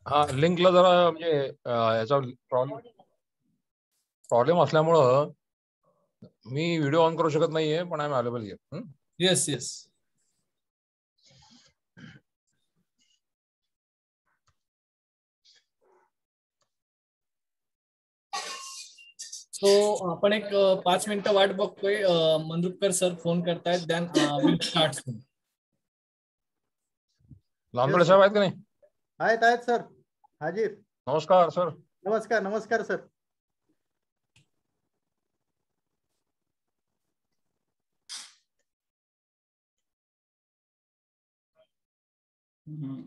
हा लिंकला जरा म्हणजे याचा प्रॉब्लेम असल्यामुळं मी व्हिडिओ ऑन करू शकत नाहीये, पण I am available here. Yes yes. So आपण एक 5 मिनिटं वाट बघतोय. मंदुरकर सर फोन करतायत. Then will start. लांबडे साहेब आहेत का नाही? आहेत सर, हाजीर. नमस्कार सर. नमस्कार नमस्कार सर.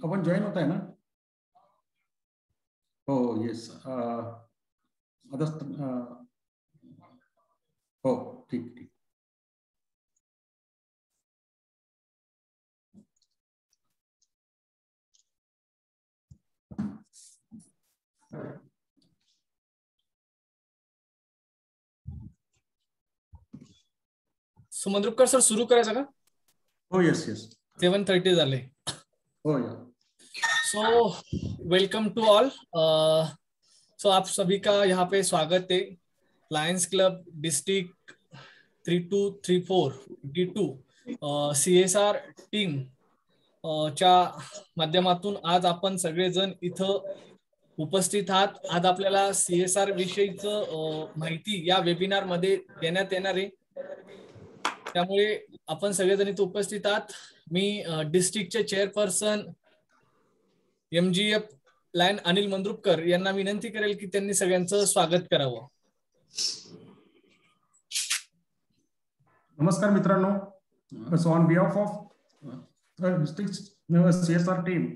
आपण जॉईन होत आहे ना? हो येस. आता हो ठीक ठीक. मंदुरकर सर सुरू करायचं का? हो येस येस. 7:30 झाले. हो या. So welcome to all. So आप सभी का यहाँ पे स्वागत है. Lions club district 3234 D2 CSR team च्या माध्यमातून आज आपण सगळेजण इथं उपस्थित आहात. आज आपल्याला CSR विषयीचं माहिती या वेबिनार मध्ये देण्यात येणार आहे. त्यामुळे आपण सगळेजण इथे उपस्थित आहात. मी डिस्ट्रिक्टचे chairperson MGF lion Anil Mandrupkar यांना विनंती करेल की त्यांनी सगळ्यांचं स्वागत करावं. नमस्कार मित्रांनो. So on behalf of district CSR team,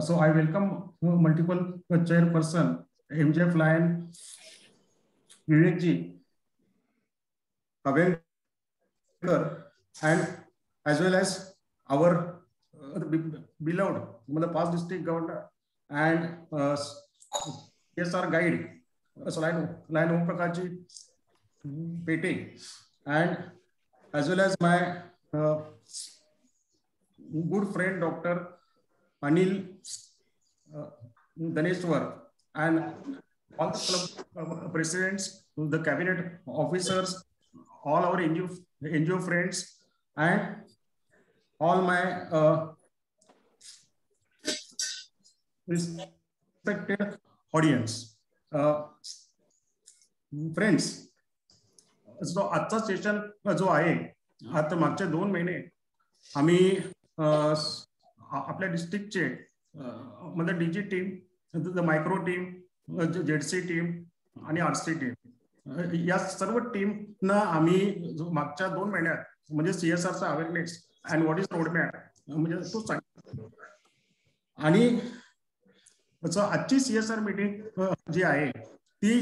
so I welcome multiple chairperson MGF Lion, Vivek ji, Havelkar, and as well as our beloved past district governor and CSR guide, so Lion Om Prakash ji Pete, and as well as my good friend Dr. Anil Daneshwar, and all the club presidents, the cabinet officers, all our NGO friends, and all my respected audience. Friends, so आजचा session जो आहे, आता मागचे 2 महिने आम्ही आपल्या डिस्ट्रिक्टचे म्हणजे DG team, micro team, ZC team आणि RC टीम, या सर्व टीमना आम्ही मागच्या 2 महिन्यात म्हणजे CSRचा awareness and what is roadmap म्हणजे तो सांगितलं. आणि आजची CSR मीटिंग जी आहे ती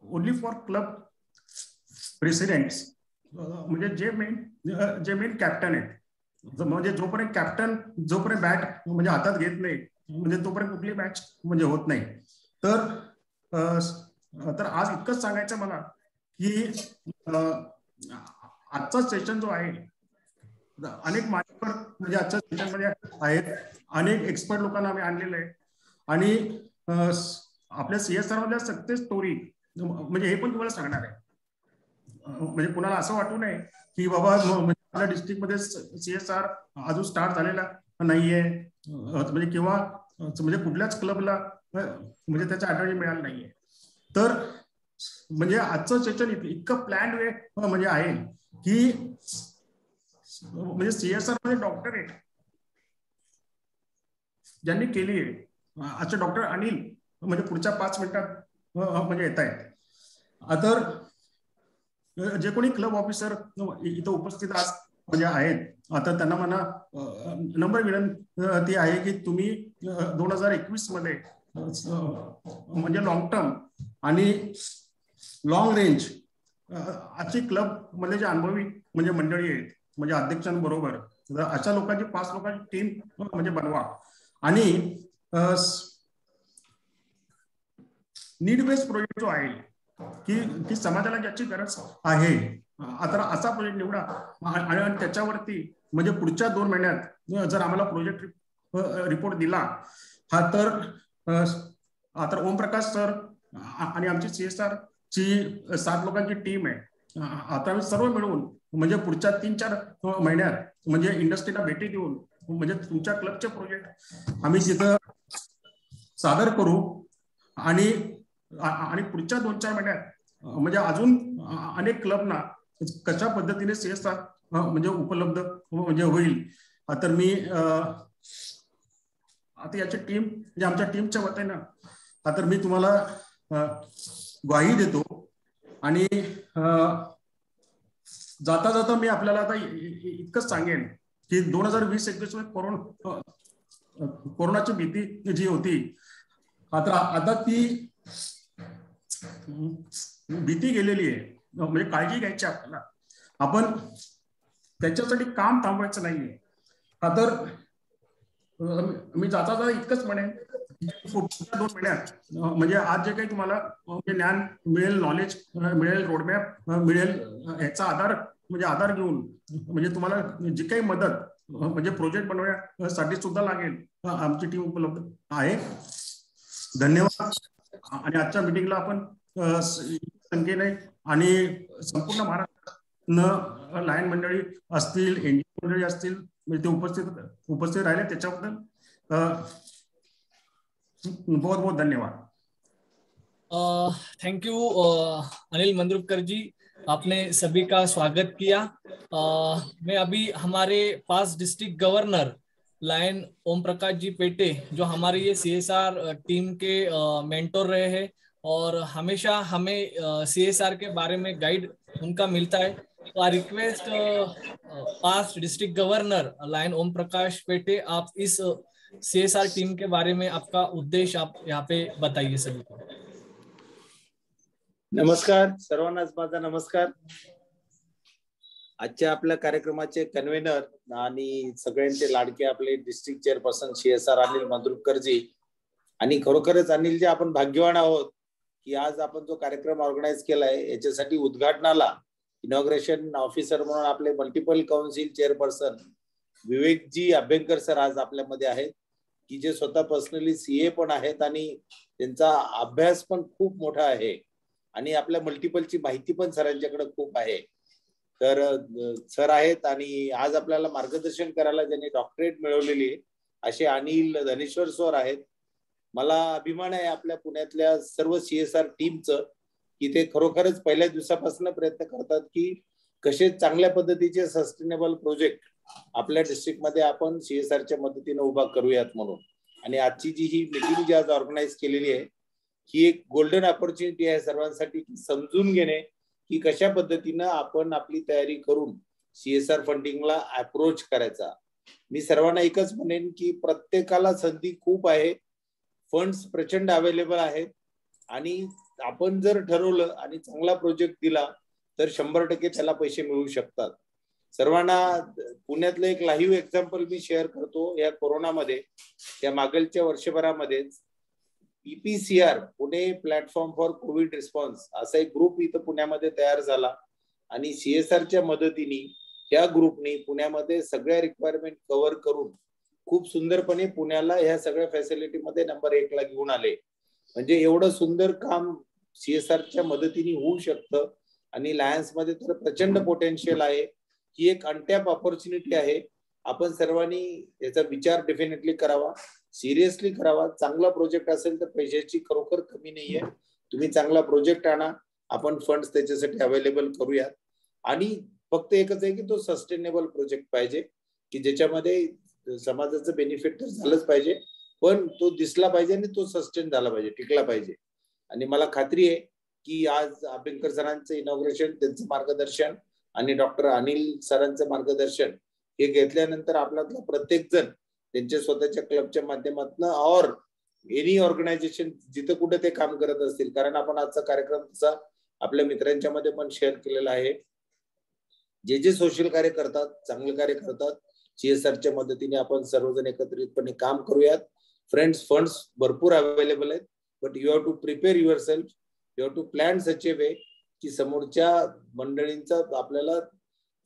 ओनली फॉर क्लब प्रेसिडेंट्स, म्हणजे जे मेन कॅप्टन आहेत, म्हणजे जोपर्यंत बॅट म्हणजे हातात घेत नाही म्हणजे तोपर्यंत कुठली मॅच म्हणजे होत नाही. तर आज इतकंच सांगायचं मला की आजचा सेशन जो आहे, अनेक मान्यवर म्हणजे आजच्या सेशन मध्ये आहेत, अनेक एक्सपर्ट लोकांना आम्ही आणलेलं आहे. आणि आपल्या CSR मधल्या सक्सेस स्टोरी म्हणजे हे पण तुम्हाला सांगणार आहे. म्हणजे कुणाला असं वाटू नये की बाबा आपल्या डिस्ट्रिक्ट मध्ये CSR अजून स्टार्ट झालेला नाहीये, म्हणजे किंवा म्हणजे कुठल्याच क्लबला म्हणजे त्याचा ऍडव्हान्टेज मिळाला नाहीये. तर म्हणजे आजचं सेशन इतकं प्लॅन वे म्हणजे आहे की म्हणजे CSR मध्ये डॉक्टर आहे ज्यांनी केली आहे. आजचे डॉक्टर अनिल म्हणजे पुढच्या 5 मिनिटात म्हणजे येत आहेत. तर जे कोणी क्लब ऑफिसर इथं उपस्थित आज म्हणजे आहेत, आता त्यांना मला नंबर विनंती आहे की तुम्ही 2021 मध्ये म्हणजे लॉंग टर्म आणि लॉंग रेंज आजची क्लब मध्ये जे अनुभवी म्हणजे मंडळी आहेत, म्हणजे अध्यक्षांबरोबर अशा लोकांची 5 लोकांची टीम म्हणजे बनवा. आणि नीड बेस्ड प्रोजेक्ट जो आहे की समाजाला ज्याची गरज आहे, आता असा प्रोजेक्ट निवडा आणि त्याच्यावरती म्हणजे पुढच्या 2 महिन्यात जर आम्हाला प्रोजेक्ट रिपोर्ट दिला हा तर ओमप्रकाश सर आणि आमची CSR ची 7 लोकांची टीम आहे. आता आम्ही सर्व मिळून म्हणजे पुढच्या 3-4 महिन्यात म्हणजे इंडस्ट्रीला भेटी देऊन म्हणजे तुमच्या क्लबचे प्रोजेक्ट आम्ही तिथं सादर करू आणि पुढच्या 2-4 महिन्यात म्हणजे अजून अनेक क्लबना कशा पद्धतीने CSR म्हणजे उपलब्ध म्हणजे होईल. तर मी आता याची टीम म्हणजे आमच्या टीमच्या वतीनं तर मी तुम्हाला ग्वाही देतो आणि जाता जाता मी आपल्याला आता इतकंच सांगेन की 2020-21 कोरोनाची भीती जी होती आता ती भीती गेलेली आहे. म्हणजे काळजी घ्यायची आपल्याला. आपण त्याच्यासाठी काम थांबवायचं नाहीये. तर मी जाता जाता इतकंच म्हणेन पुढच्या 2 महिन्यात म्हणजे आज जे काही तुम्हाला ज्ञान मिळेल, नॉलेज मिळेल, रोडमॅप मिळेल, याचा आधार घेऊन म्हणजे तुम्हाला जी काही मदत म्हणजे प्रोजेक्ट बनवण्यासाठी सुद्धा लागेल आमची टीम उपलब्ध आहे. धन्यवाद. आणि आजच्या मीटिंगला आपण संख्येने आणि संपूर्ण महाराष्ट्रात लायन मंडळी असतील, NGO मंडळी असतील म्हणजे ते उपस्थित राहिले त्याच्याबद्दल बहुत बहुत धन्यवाद. थैंक यू अनिल मंद्रुपकर जी, आपने सभी का स्वागत किया. मैं अभी हमारे pass district governor lion Om Prakash ji पेटे, जो हमारे ये CSR टीम के मेंटोर रहे हैं और हमेशा हमें CSR के बारे में गाइड उनका मिलता है. तो I request past district governor lion Om Prakash Pete, आप इस CSR टीम के बारे में आपका उद्देश्य आप यहाँ पे बताइए सभी को. नमस्कार सर्वांनाच माझा नमस्कार. आजच्या आपल्या कार्यक्रमाचे कन्व्हेनर आणि सगळ्यांचे लाडके आपले डिस्ट्रिक्ट चेअरपर्सन CSR अनिल मंद्रुपकरजी, आणि खरोखरच अनिलजी आपण भाग्यवान आहोत की आज आपण जो कार्यक्रम ऑर्गनाइज केलाय याच्यासाठी उद्घाटनाला इनॉग्रेशन ऑफिसर म्हणून आपले multiple council chairperson Vivekji Abhyankar sir आज आपल्यामध्ये आहेत, की जे स्वतः पर्सनली CA पण आहेत आणि त्यांचा अभ्यास पण खूप मोठा आहे आणि आपल्या मल्टिपलची माहिती पण सरांच्याकडे खूप आहे. तर सर आहेत आणि आज आपल्याला मार्गदर्शन करायला ज्यांनी डॉक्टरेट मिळवलेली आहे असे अनिल धनेश्वर सर आहेत. मला अभिमान आहे आपल्या पुण्यातल्या सर्व CSR टीमचं की ते खरोखरच पहिल्या दिवसापासून प्रयत्न करतात की कसे चांगल्या पद्धतीचे सस्टेनेबल प्रोजेक्ट आपल्या डिस्ट्रिक्टमध्ये आपण CSRच्या मदतीने उभा करूयात म्हणून. आणि आजची जी ही मीटिंग जी आज ऑर्गनाइज केलेली आहे ही एक गोल्डन ऑपॉर्च्युनिटी आहे सर्वांसाठी की समजून घेणे की कशा पद्धतीनं आपण आपली तयारी करून CSR फंडिंगला अप्रोच करायचा. मी सर्वांना एकच म्हणेन की प्रत्येकाला संधी खूप आहे, फंड्स प्रचंड अवेलेबल आहेत आणि आपण जर ठरवलं आणि चांगला प्रोजेक्ट दिला तर 100% त्याला पैसे मिळू शकतात. सर्वांना पुण्यातलं एक लाईव्ह एक्झाम्पल मी शेअर करतो. या कोरोनामध्ये त्या मागच्या वर्षभरामध्ये PPCR Pune platform for Covid response असा एक ग्रुप इथं पुण्यामध्ये तयार झाला आणि CSRच्या मदतीने या ग्रुपने पुण्यामध्ये सगळ्या रिक्वायरमेंट कव्हर करून खूप सुंदरपणे पुण्याला ह्या सगळ्या फॅसिलिटीमध्ये नंबर 1 ला घेऊन आले. म्हणजे एवढं सुंदर काम CSRच्या मदतीने होऊ शकतं आणि लायन्स मध्ये तर प्रचंड पोटेन्शियल आहे. ही एक अनटॅप ऑपॉर्च्युनिटी आहे. आपण सर्वांनी याचा विचार डेफिनेटली करावा, सिरियसली करावा. चांगला प्रोजेक्ट असेल तर पैशाची खरोखर कमी नाहीये. तुम्ही चांगला प्रोजेक्ट आणा, आपण फंड्स त्याच्यासाठी अवेलेबल करूयात. आणि फक्त एकच आहे की तो सस्टेनेबल प्रोजेक्ट पाहिजे की ज्याच्यामध्ये समाजाचं बेनिफिट तर झालंच पाहिजे, पण तो दिसला पाहिजे आणि तो सस्टेन झाला पाहिजे, टिकला पाहिजे. आणि मला खात्री आहे की आज अभ्यंकर सरांचं इनॉग्रेशन, त्यांचं मार्गदर्शन आणि डॉक्टर अनिल सरांचं मार्गदर्शन हे घेतल्यानंतर आपल्यातला प्रत्येक जण त्यांच्या स्वतःच्या क्लबच्या माध्यमातून और एनी ऑर्गनायझेशन जिथं कुठे ते काम करत असतील, कारण आपण आजचा कार्यक्रम तसा आपल्या मित्रांच्या मध्ये पण शेअर केलेला आहे. जे जे सोशल कार्य करतात, चांगलं कार्य करतात, CSRच्या मदतीने आपण सर्वजण एकत्रितपणे काम करूयात. फ्रेंड्स, फंड्स भरपूर अवेलेबल आहेत, but you have to prepare your self, you have to plan such a way की समोरच्या मंडळींचा आपल्याला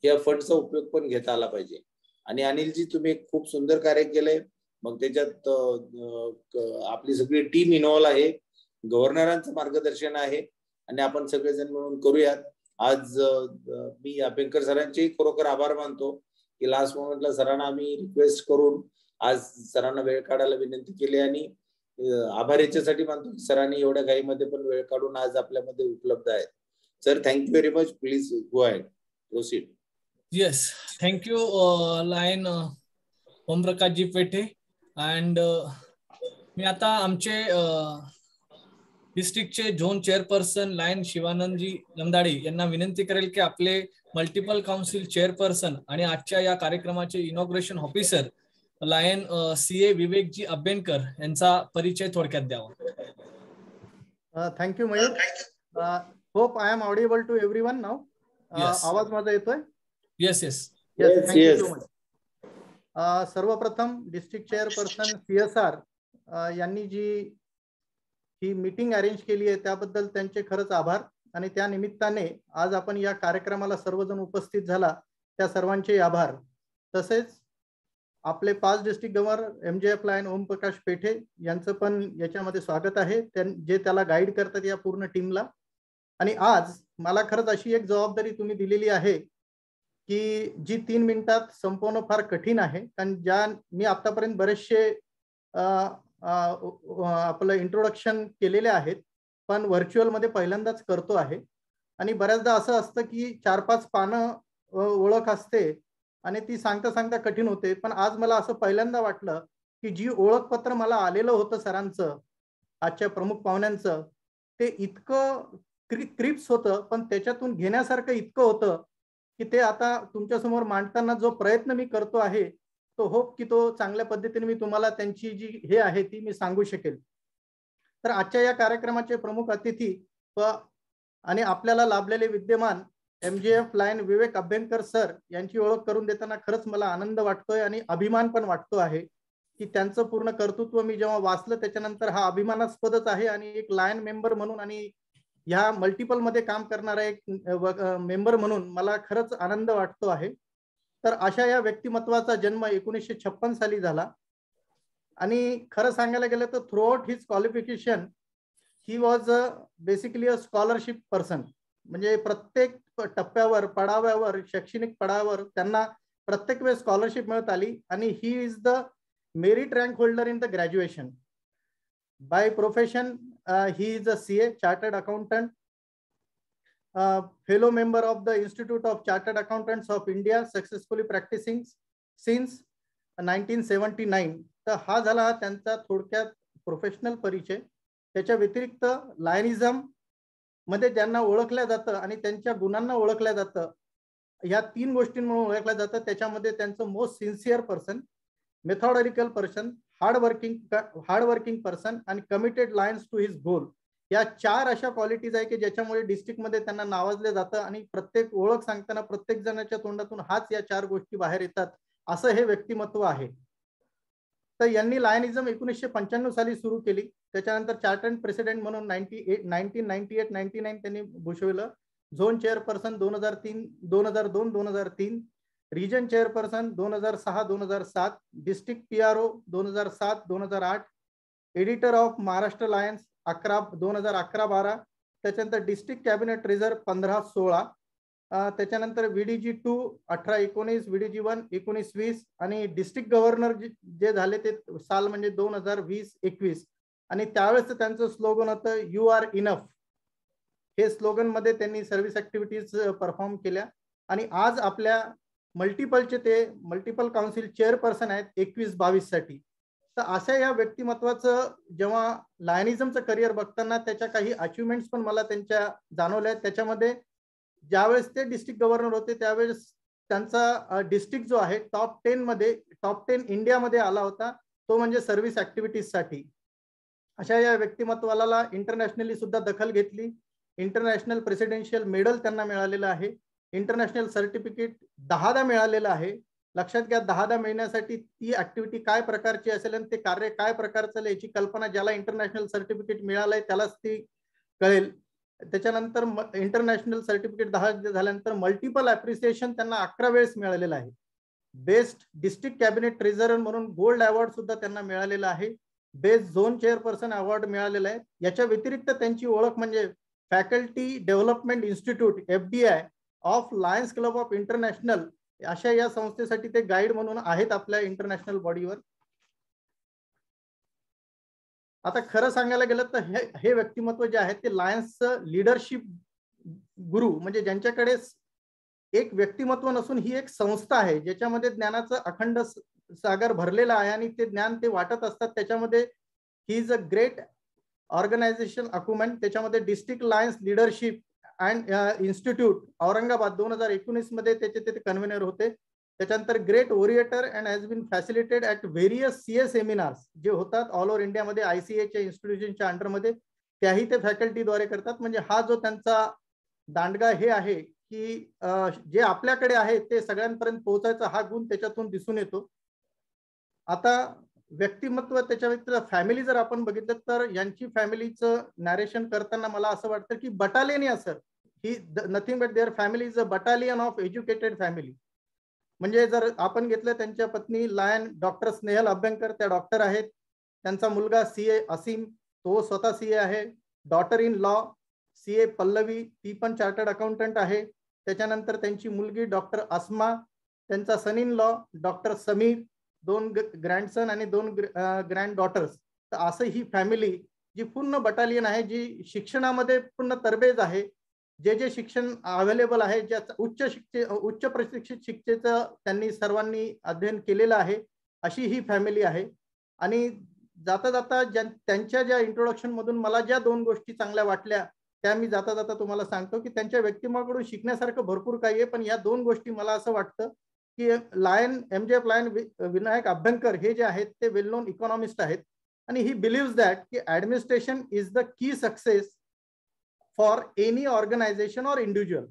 या फंडचा उपयोग पण घेता आला पाहिजे. आणि अनिलजी, तुम्ही खूप सुंदर कार्य केलंय. मग त्याच्यात आपली सगळी टीम इन्व्हॉल्व आहे, गव्हर्नरांचं मार्गदर्शन आहे आणि आपण सगळेजण मिळून करूयात. आज मी अभ्यंकर सरांचे खरोखर आभार मानतो की लास्ट मोमेंटला सरांना आम्ही रिक्वेस्ट करून आज सरांना वेळ काढायला विनंती केली आणि आभार याच्यासाठी मानतो की सरांनी एवढ्या घाईमध्ये पण वेळ काढून आज आपल्यामध्ये उपलब्ध आहेत. Sir, thank you very much. Please go ahead, proceed. Yes, thank you lion Omprakashji Pethe. And मी आता आमचे डिस्ट्रिक्टचे zone chairperson lion Shivanandji Lamdade यांना विनंती करेल की आपले मल्टिपल काउन्सिल चेअरपर्सन आणि आजच्या या कार्यक्रमाचे inauguration officer lion CA Vivekji Abhyankar यांचा परिचय थोडक्यात द्यावा. Thank you Mayur. Hope I am audible to everyone now. आवाज माझा येतोय? Yes yes yes, thank you so much. सर्वप्रथम डिस्ट्रिक्ट चेअरपर्सन CSR यांनी जी ही मीटिंग अरेंज केली आहे त्याबद्दल त्यांचे खरंच आभार. आणि त्या निमित्ताने आज आपण या कार्यक्रमाला सर्वजण उपस्थित झाला त्या सर्वांचे आभार. तसेच आपले 5 district governor MJF lion Omprakash Pethe यांचं पण याच्यामध्ये स्वागत आहे, जे त्याला गाईड करतात या पूर्ण टीमला. आणि आज मला खरंच अशी एक जबाबदारी तुम्ही दिलेली आहे की जी 3 मिनिटात संपवणं फार कठीण आहे. कारण मी आतापर्यंत बरेचसे आपलं इंट्रोडक्शन केलेले आहेत, पण व्हर्च्युअलमध्ये पहिल्यांदाच करतो आहे. आणि बऱ्याचदा असं असतं की 4-5 पानं ओळख असते आणि ती सांगता सांगता कठीण होते. पण आज मला असं पहिल्यांदा वाटलं की जी ओळखपत्र मला आलेलं होतं सरांचं, आजच्या प्रमुख पाहुण्यांचं, ते इतकं क्रिप्स होतं, पण त्याच्यातून घेण्यासारखं इतकं होतं की ते आता तुमच्यासमोर मांडताना जो प्रयत्न मी करतो आहे तो होप की तो चांगल्या पद्धतीने मी तुम्हाला त्यांची जी हे आहे ती मी सांगू शकेल. तर आजच्या या कार्यक्रमाचे प्रमुख अतिथी आणि आपल्याला लाभलेले विद्यमान MJF lion Vivek Abhyankar sir यांची ओळख करून देताना खरंच मला आनंद वाटतोय आणि अभिमान पण वाटतो आहे की त्यांचं पूर्ण कर्तृत्व मी जेव्हा वाचलं त्याच्यानंतर हा अभिमानास्पदच आहे. आणि एक लायन मेंबर म्हणून आणि ह्या मल्टिपल मध्ये काम करणारा एक मेंबर म्हणून मला खरंच आनंद वाटतो आहे. तर अशा या व्यक्तिमत्वाचा जन्म 1956 साली झाला. आणि खरं सांगायला गेलं तर through out his qualification he was basically a scholarship person. म्हणजे प्रत्येक टप्प्यावर, पडाव्यावर, शैक्षणिक पडावावर त्यांना प्रत्येक वेळेस स्कॉलरशिप मिळत आली. आणि he is the merit rank holder in the graduation. By profession he is a CA, chartered accountant, fellow member of the Institute of Chartered Accountants of India, successfully practicing since 1979. तर हा झाला त्यांचा थोडक्यात professional परिचय. त्याच्या व्यतिरिक्त लायनिझम मध्ये ज्यांना ओळखल्या जातं आणि त्यांच्या गुणांना ओळखल्या जातं, ह्या 3 गोष्टींमुळे ओळखल्या जातं. त्याच्यामध्ये त्यांचं most sincere person, methodical person, hardworking person आणि committed lions to his goal. या 4 अशा क्वालिटीज आहे की ज्याच्यामुळे डिस्ट्रिक्टमध्ये त्यांना नावाजले जातं. आणि प्रत्येक ओळख सांगताना प्रत्येक जणाच्या तोंडातून हाच या 4 गोष्टी बाहेर येतात, असं हे व्यक्तिमत्व आहे. तर यांनी लायनिझम 1995 साली सुरू केली. त्याच्यानंतर चार्टर्ड प्रेसिडेंट म्हणून 1998-99 त्यांनी भूषविलं. Zone chairperson 2003, 2002, 2003, region chairperson 2006-2007, district PRO 2007-2008, editor of Maharashtra lions 2011-12, त्याच्यानंतर डिस्ट्रिक्ट कॅबिनेट ट्रेझर 15-16, त्याच्यानंतर VDG 2 18-19, VDG 1 19-20 आणि डिस्ट्रिक्ट गव्हर्नर जे झाले ते साल म्हणजे 2020-21. आणि त्यावेळेस त्यांचं स्लोगन होतं यू आर इनफ. हे स्लोगन मध्ये त्यांनी सर्व्हिस ऍक्टिव्हिटीज परफॉर्म केल्या. आणि आज आपल्या मल्टिपल काउन्सिल चेअरपर्सन आहेत 21-22 साठी. तर अशा या व्यक्तिमत्वाचं जेव्हा लायनिझमचं करिअर बघताना त्याच्या काही अचिव्हमेंट्स पण मला त्यांच्या जाणवल्या. त्याच्यामध्ये ज्यावेळेस ते डिस्ट्रिक्ट गव्हर्नर होते त्यावेळेस त्यांचा डिस्ट्रिक्ट जो आहे टॉप 10 इंडियामध्ये आला होता, तो म्हणजे सर्व्हिस ऍक्टिव्हिटीज साठी. अशा या व्यक्तिमत्वाला इंटरनॅशनली सुद्धा दखल घेतली. इंटरनॅशनल प्रेसिडेन्शियल मेडल त्यांना मिळालेलं आहे. इंटरनॅशनल सर्टिफिकेट 10दा मिळालेलं आहे. लक्षात घ्या, 10दा मिळण्यासाठी ती ऍक्टिव्हिटी काय प्रकारची असेल आणि ते कार्य काय प्रकारचं याची कल्पना ज्याला इंटरनॅशनल सर्टिफिकेट मिळालंय त्यालाच ती कळेल. त्याच्यानंतर इंटरनॅशनल सर्टिफिकेट 10 झाल्यानंतर मल्टिपल अप्रिसिएशन त्यांना 11 वेळेस मिळालेलं आहे. बेस्ट डिस्ट्रिक्ट कॅबिनेट ट्रेझरर म्हणून गोल्ड अवॉर्ड सुद्धा त्यांना मिळालेला आहे. बेस्ट झोन चेअरपर्सन अवॉर्ड मिळालेला आहे. याच्या व्यतिरिक्त त्यांची ओळख म्हणजे faculty development institute FDI of lions club of international अशा या संस्थेसाठी ते गाईड म्हणून आहेत आपल्या इंटरनॅशनल बॉडीवर. आता खरं सांगायला गेलं तर हे व्यक्तिमत्व जे आहेत ते लायन्सचं लीडरशिप गुरु म्हणजे ज्यांच्याकडे एक व्यक्तिमत्व नसून ही एक संस्था आहे ज्याच्यामध्ये ज्ञानाचं अखंड सागर भरलेला आहे आणि ते ज्ञान ते वाटत असतात. त्याच्यामध्ये he is a great organisation equipment. त्याच्यामध्ये district lions leadership and institute Aurangabad 2019 मध्ये त्याचे ते कन्व्हेनर होते. त्याच्यानंतर great orator and has been facilitated at various CA seminars जे होतात ऑल ओव्हर इंडियामध्ये ICAच्या इन्स्टिट्यूशनच्या अंडरमध्ये, त्याही ते फॅकल्टीद्वारे करतात. म्हणजे हा जो त्यांचा दांडगा हे आहे की जे आपल्याकडे आहे ते सगळ्यांपर्यंत पोहोचायचा हा गुण त्याच्यातून दिसून येतो. आता व्यक्तिमत्व त्याच्या व्यतिरिक्त फॅमिली जर आपण बघितलं तर यांची फॅमिलीचं नॅरेशन करताना मला असं वाटतं की बटालियन या sir he nothing but their family is a battalion of educated family. म्हणजे जर आपण घेतलं त्यांच्या पत्नी लायन डॉक्टर स्नेहल अभ्यंकर त्या डॉक्टर आहेत. त्यांचा मुलगा CA असीम तो स्वतः CA आहे. Daughter in law CA Pallavi ती पण चार्टर्ड अकाउंटंट आहे. त्याच्यानंतर त्यांची मुलगी डॉक्टर अस्मा, त्यांचा सन इन लॉ डॉक्टर समीर, 2 ग्रँडसन आणि 2 ग्रँड डॉटर्स. तर असं ही फॅमिली जी पूर्ण बटालियन आहे जी शिक्षणामध्ये पूर्ण तरबेज आहे. जे शिक्षण अवेलेबल आहे ज्याचं उच्च प्रशिक्षित शिक्षेचं त्यांनी सर्वांनी अध्ययन केलेलं आहे अशी ही फॅमिली आहे. आणि जाता जाता त्यांच्या ज्या इंट्रोडक्शन मधून मला ज्या 2 गोष्टी चांगल्या वाटल्या त्या मी जाता जाता तुम्हाला सांगतो की त्यांच्या व्यक्तिमत्वाकडून शिकण्यासारखं भरपूर काही आहे. पण या 2 गोष्टी मला असं वाटतं की lion MJF lion Vinayak Abhyankar हे जे आहेत ते वेल नोन इकॉनॉमिस्ट आहेत आणि ही बिलीव्स दॅट की administration is the key success for any organisation or individual.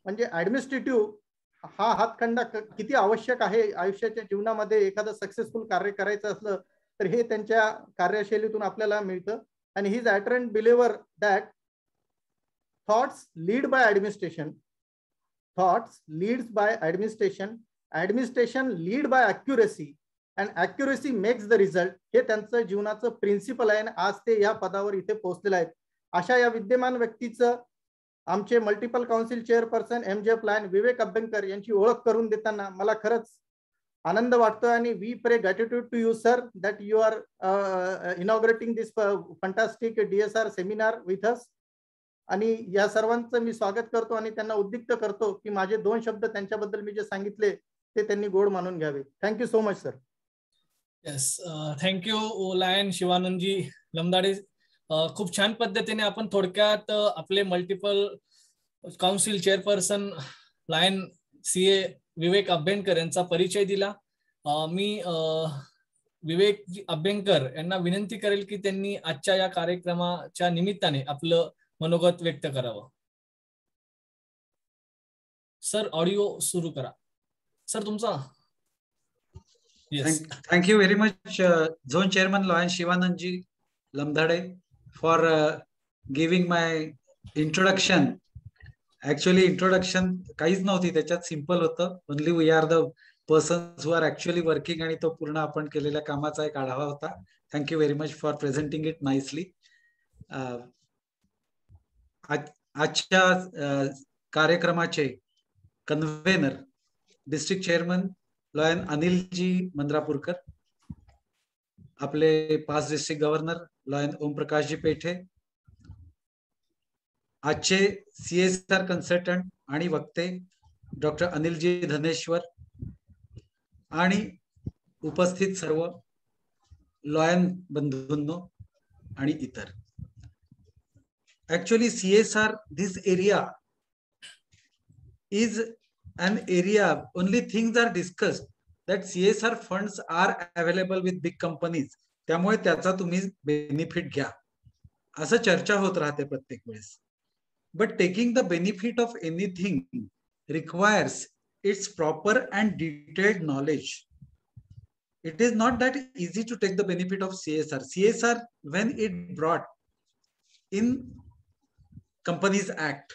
म्हणजे ऍडमिनिस्ट्रेटिव्ह हा हातखंडा किती आवश्यक आहे आयुष्याच्या जीवनामध्ये एखादं सक्सेसफुल कार्य करायचं असलं तर हे त्यांच्या कार्यशैलीतून आपल्याला मिळतं. आणि he is ardent believer that thoughts lead by administration, thoughts leads by administration, administration lead by accuracy and accuracy makes the result. हे त्यांचं जीवनाचं प्रिन्सिपल आहे आणि आज ते या पदावर इथे पोहोचलेले आहेत. अशा या विद्यमान व्यक्तीचं आमचे multiple council chairperson MJF lion Vivek Abhyankar यांची ओळख करून देताना मला खरंच आनंद वाटतो आणि we pray gratitude to you sir that you are inaugurating this fantastic DSR seminar with us. आणि या सर्वांचं मी स्वागत करतो आणि त्यांना उद्युक्त करतो की माझे 2 शब्द त्यांच्याबद्दल मी जे सांगितले ते त्यांनी गोड मानून घ्यावे. Thank you so much sir. Yes, thank you lion Shivanandji Lamdade. खूप छान पद्धतीने आपण थोडक्यात आपले multiple council chairperson lion CA Vivek Abhyankar यांचा परिचय दिला. मी विवेक अभ्यंकर यांना विनंती करेल की त्यांनी आजच्या या कार्यक्रमाच्या निमित्ताने आपलं मनोगत व्यक्त करावं. सर ऑडिओ सुरू करा. सर तुमचा. Yes. Thank you very much, Zone Chairman Lion Shivanandji Lamdade, for giving my introduction. Actually, introduction काहीच नव्हती त्याच्यात, सिंपल होतं. Only we are the persons who are actually working आणि तो पूर्ण आपण केलेल्या कामाचा एक आढावा होता. Thank you very much for presenting it nicely. आजच्या कार्यक्रमाचे convener district chairman lion Anilji मंद्रापूरकर, आपले past district governor lion Omprakashji पेठे, आजचे CSR कन्सल्टंट आणि वक्ते डॉक्टर अनिलजी धनेश्वर आणि उपस्थित सर्व लॉयन बंधूंनो आणि इतर. Actually, CSR, this area is an area, only things are discussed that CSR funds are available with big companies. त्यामुळे त्याचा तुम्ही बेनिफिट घ्या असं चर्चा होत राहते प्रत्येक वेळेस. But taking the benefit of anything requires its proper and detailed knowledge. It is not that easy to take the benefit of CSR. CSR, when it brought in Companies Act,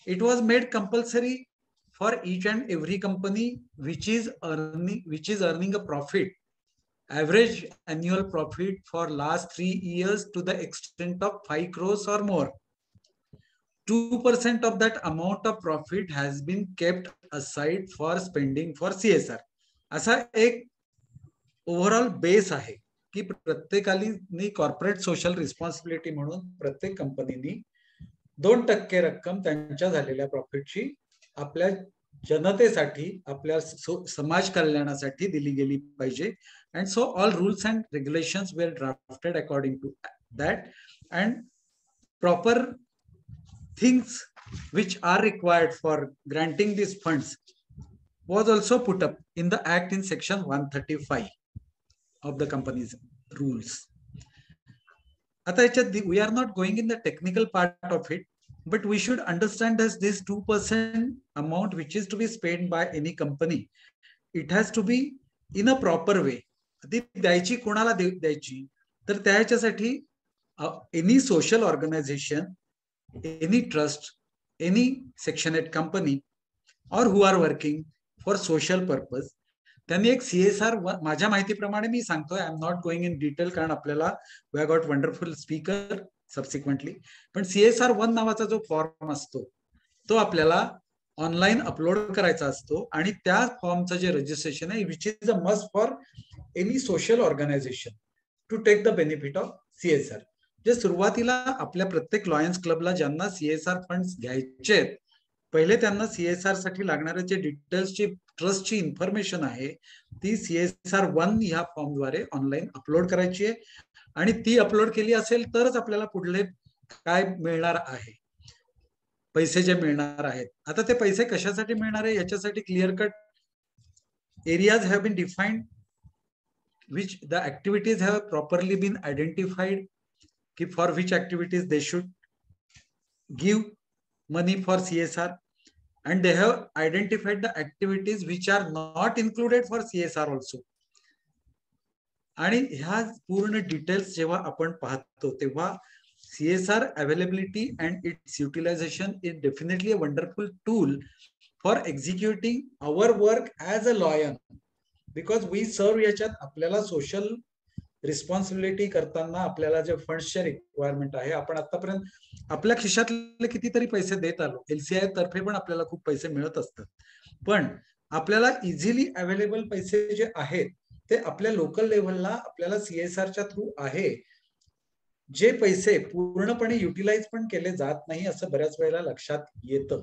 it was made compulsory for each and every company which is earning a profit, average annual profit for last 3 years to the extent of 5 crores or more. 2% of that amount of profit has been kept aside for spending for CSR. असा एक overall base आहे की प्रत्येकाने corporate social responsibility म्हणून प्रत्येक कंपनीनी 2% रक्कम त्यांच्या झालेल्या प्रॉफिटची आपल्या जनतेसाठी, आपल्या समाज कल्याणासाठी दिली गेली पाहिजे. And so all rules and regulations were drafted according to that, and proper things which are required for granting these funds was also put up in the act in section 135 of the company's rules. We are not going in the technical part of it, but we should understand that this 2% amount which is to be spent by any company, it has to be in a proper way. द्यायची कोणाला द्यायची तर त्याच्यासाठी any social organization, any trust, any section 8 company or who are working for social purpose, त्यांनी एक CSR, माझ्या माहितीप्रमाणे मी सांगतोय, I am not going in detail कारण आपल्याला we got wonderful speaker subsequently, पण CSR 1 नावाचा जो फॉर्म असतो तो आपल्याला ऑनलाईन अपलोड करायचा असतो आणि त्या फॉर्मचं जे रजिस्ट्रेशन आहे which is a must for any social organisation to take the benefit of CSR. जे सुरुवातीला आपल्या प्रत्येक लॉयन्स क्लबला ज्यांना CSR फंड्स घ्यायचे आहेत, पहिले त्यांना CSR साठी लागणारे जे डिटेल्सची ट्रस्टची इन्फॉर्मेशन आहे ती CSR 1 ह्या फॉर्मद्वारे ऑनलाईन अपलोड करायची आहे आणि ती अपलोड केली असेल तरच आपल्याला पुढले काय मिळणार आहे, पैसे जे मिळणार आहेत. आता ते पैसे कशासाठी मिळणार आहे याच्यासाठी clear cut areas have been defined, which the activities have properly been identified, for which activities they should give money for CSR, and they have identified the activities which are not included for CSR also. आणि ह्या पूर्ण details जेव्हा आपण पाहतो तेव्हा CSR availability and its utilization is definitely a wonderful tool for executing our work as a lawyer, because we serve याच्यात आपल्याला social responsibility करताना आपल्याला जे फंड्सचे रिक्वायरमेंट आहे, आपण आतापर्यंत आपल्या खिशातले कितीतरी पैसे देत आलो, LCI तर्फे पण आपल्याला खूप पैसे मिळत असतात, पण आपल्याला इझिली अवेलेबल पैसे जे आहेत ते आपल्या लोकल लेव्हलला आपल्याला CSRच्या थ्रू आहे, जे पैसे पूर्णपणे युटिलाइज पण केले जात नाही असं बऱ्याच वेळेला लक्षात येतं,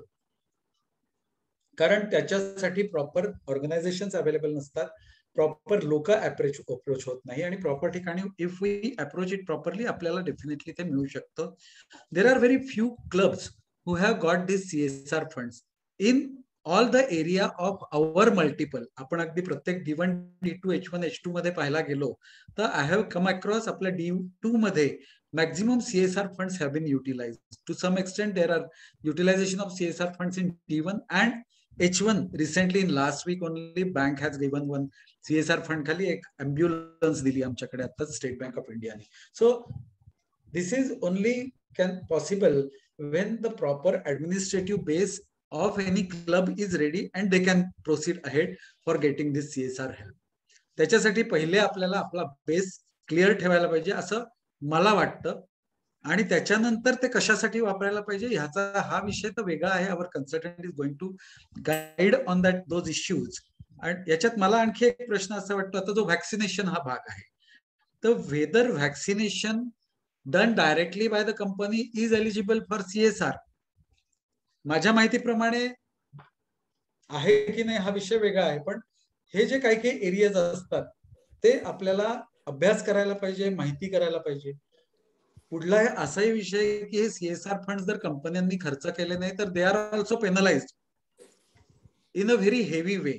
कारण त्याच्यासाठी प्रॉपर ऑर्गनायझेशन्स अवेलेबल नसतात, प्रॉपर लोक अप्रोच होत नाही आणि प्रॉपर ठिकाणी if we approach it properly आपल्याला डेफिनेटली ते मिळू शकतं. There are very few clubs who have got this CSR funds in all the area of our multiple. आपण अगदी प्रत्येक D1, D2, H1, H2 मध्ये पाहायला गेलो तर आय हॅव कम अक्रॉस आपल्या D2 मध्ये maximum CSR funds have been utilized. To some extent there are utilization of CSR funds in D1 and H1. Recently in last week only bank has given one CSR fund खाली एक ambulance दिली आमच्याकडे आता state bank of इंडियाने. So this is only can possible when the proper administrative base of any club is ready and they can proceed ahead for getting this CSR help. त्याच्यासाठी पहिले आपल्याला आपला बेस क्लिअर ठेवायला पाहिजे असं मला वाटतं, आणि त्याच्यानंतर ते कशासाठी वापरायला पाहिजे ह्याचा हा विषय तर वेगळा आहे. Our consultant is going to guide on that those issues. आणि याच्यात मला आणखी एक प्रश्न असा वाटतो, आता जो व्हॅक्सिनेशन हा भाग आहे, तर whether vaccination done directly by the company is eligible for CSR. माझ्या माहितीप्रमाणे आहे की नाही हा विषय वेगळा आहे, पण हे जे काही काही एरियाज असतात ते आपल्याला अभ्यास करायला पाहिजे, माहिती करायला पाहिजे. पुढला आहे असाही विषय की हे CSR फंड जर कंपन्यांनी खर्च केले नाही तर they are also penalised in a very heavy way.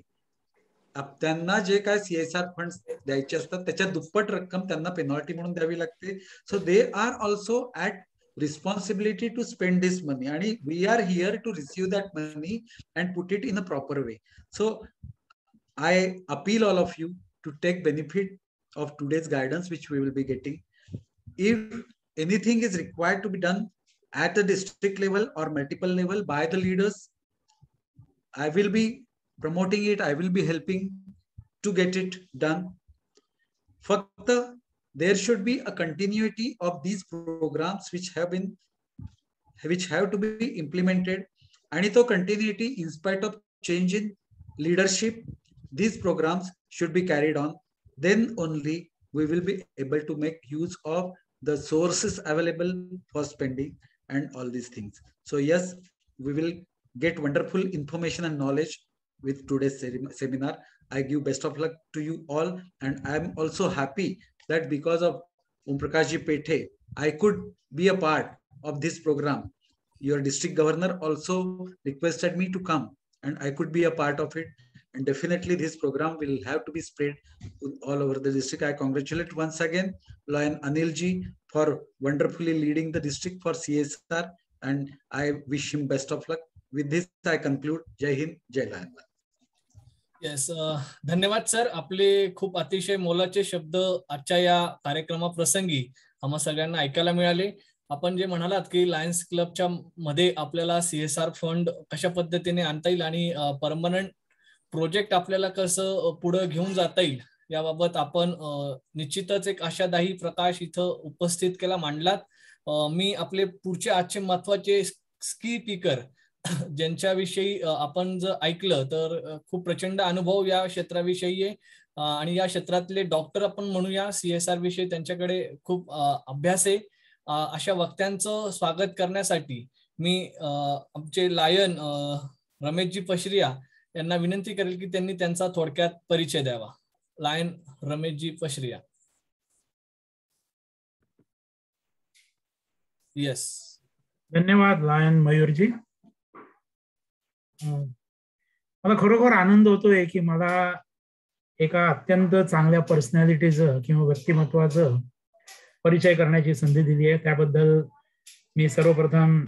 त्यांना जे काय CSR फंड द्यायचे असतात त्याच्या दुप्पट रक्कम त्यांना पेनॉल्टी म्हणून द्यावी लागते. So they are also at responsibility to spend this money, and we are here to receive that money and put it in a proper way. So I appeal all of you to take benefit of today's guidance which we will be getting. If anything is required to be done at the district level or multiple level by the leaders, I will be promoting it, I will be helping to get it done. Fakt there should be a continuity of these programs which have to be implemented, and to continuity in spite of change in leadership, these programs should be carried on. Then only we will be able to make use of the sources available for spending and all these things. So yes, we will get wonderful information and knowledge with today's seminar. I give best of luck to you all, and I am also happy that because of Om Prakash Ji Pethe, I could be a part of this program. Your district governor also requested me to come, and I could be a part of it. And definitely this program will have to be spread all over the district. I congratulate once again Lion Anil Ji for wonderfully leading the district for CSR, and I wish him best of luck. With this, I conclude. Jai Hind, Jai Lion. Yes, धन्यवाद sir. आपले खूप अतिशय मोलाचे शब्द आजच्या या कार्यक्रमाप्रसंगी आम्हा सगळ्यांना ऐकायला मिळाले. आपण जे म्हणालात की लायन्स क्लबच्या मध्ये आपल्याला CSR फंड कशा पद्धतीने आणता येईल आणि परमनंट प्रोजेक्ट आपल्याला कसं पुढे घेऊन जाता येईल याबाबत आपण निश्चितच एक आशादायी प्रकाश इथं उपस्थित केला, मांडलात. मी आपले पुढचे आजचे महत्वाचे स्की स्पीकर ज्यांच्याविषयी आपण जर ऐकलं तर खूप प्रचंड अनुभव या क्षेत्राविषयी आहे आणि या क्षेत्रातले डॉक्टर आपण म्हणूया. CSR विषयी त्यांच्याकडे खूप अभ्यास आहे. अशा वक्त्यांचं स्वागत करण्यासाठी मी आमचे लायन रमेशजी पशरिया यांना विनंती करेल की त्यांनी त्यांचा थोडक्यात परिचय द्यावा. लायन रमेशजी पशरिया. येस, धन्यवाद लायन मयूरजी. मला खरोखर आनंद होतोय की मला एका अत्यंत चांगल्या पर्सनॅलिटीचं किंवा व्यक्तिमत्वाचं परिचय करण्याची संधी दिली आहे. त्याबद्दल मी सर्वप्रथम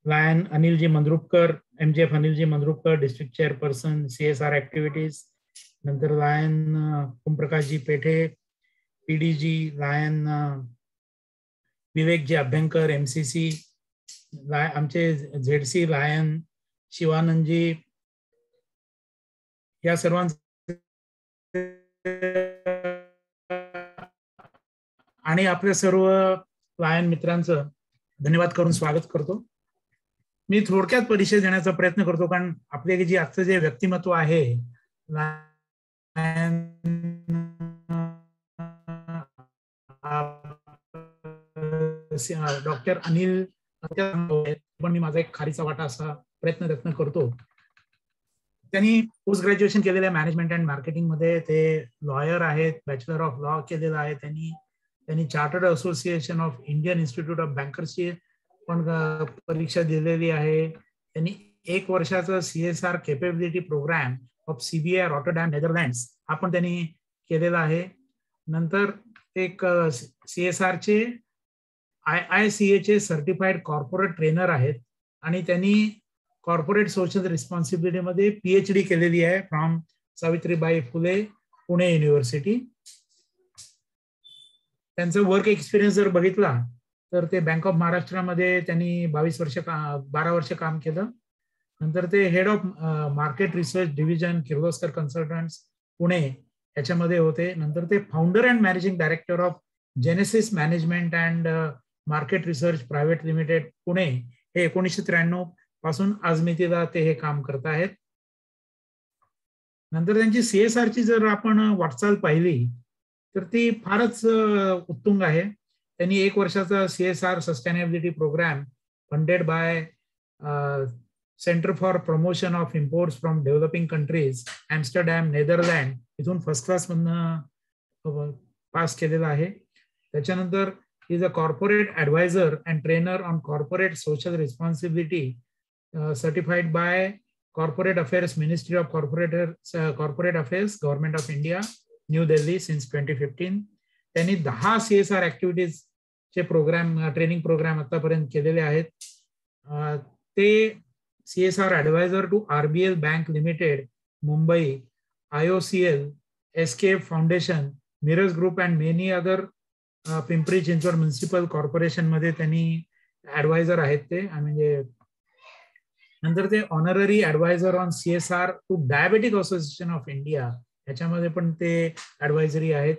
lion Anilji Mandrupkar, MGF Anilji Mandrupkar, district chairperson CSR activities, नंतर lion Omprakashji Pethe PDG, lion Vivekji Abhyankar MCC, आमचे ZC लायन शिवानंदजी, या सर्वांचे आणि आपल्या सर्व लायन मित्रांचं धन्यवाद करून स्वागत करतो. मी थोडक्यात परिचय देण्याचा प्रयत्न करतो, कारण आपले जे आजचं जे व्यक्तिमत्व आहे डॉक्टर अनिल, पण मी माझा एक खारीचा वाटा असा प्रयत्न करतो. त्यांनी पोस्ट ग्रॅज्युएशन केलेलं आहे मॅनेजमेंट अँड मार्केटिंग मध्ये. ते लॉयर आहेत, बॅचलर ऑफ लॉ केलेलं आहे त्यांनी chartered association of Indian institute of बँकर्सची पण परीक्षा दिलेली आहे. त्यांनी 1 वर्षाचं CSR capability programme of CBI Rotterdam Netherlands आपण त्यांनी केलेला आहे. नंतर एक CSR चे IICA चे सर्टिफाईड कॉर्पोरेट ट्रेनर आहेत आणि त्यांनी कॉर्पोरेट सोशल रिस्पॉन्सिबिलिटी मध्ये PhD केलेली आहे फ्रॉम सावित्रीबाई फुले पुणे युनिव्हर्सिटी. त्यांचं वर्क एक्सपिरियन्स जर बघितला तर ते बँक ऑफ महाराष्ट्रामध्ये त्यांनी 12 वर्ष काम केलं. नंतर ते head of market research division Kirloskar consultants Pune याच्यामध्ये होते. नंतर ते founder and managing director of genesis management and market research private limited Pune हे 1993 पासून आजमितीला ते हे काम करत आहेत. नंतर त्यांची CSR ची जर आपण वाटचाल पाहिली तर ती फारच उत्तुंग आहे. त्यांनी 1 वर्षाचा CSR sustainability programme funded by centre for promotion of imports from developing countries Amsterdam Netherland इथून फर्स्ट क्लास मधनं पास केलेला आहे. त्याच्यानंतर is a corporate adviser and trainer on corporate social responsibility certified by corporate affairs ministry of corporate affairs government of India new Delhi since 2015. त्यांनी 10 CSR activities चे programme training programme आतापर्यंत केलेले आहेत. ते CSR adviser to RBL bank limited Mumbai, IOCL, SKF foundation, Miraj group and many other Pimpri Chinchwad municipal corporation मध्ये त्यांनी advisor आहेत. ते म्हणजे नंतर ते honorary advisor on CSR to diabetic association of India, याच्यामध्ये पण ते ऍडवायझरी आहेत.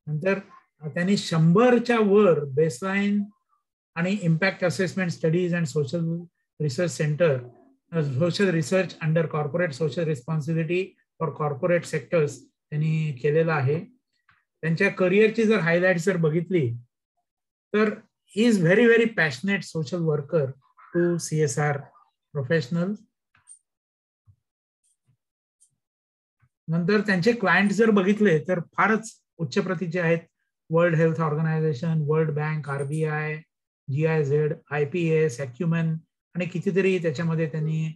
नंतर त्यांनी 100च्या वर बेसलाईन आणि impact assessment studies and social research centre, social research under corporate social responsibility for corporate sectors त्यांनी केलेलं आहे. त्यांच्या करिअरची जर हायलाइट जर बघितली तर he is very very passionate social worker to CSR professional. नंतर त्यांचे क्लायंट जर बघितले तर फारच उच्च प्रतीचे आहेत. World health organisation, world bank, RBI, GIZ, IPS, Acumen आणि कितीतरी त्याच्यामध्ये त्यांनी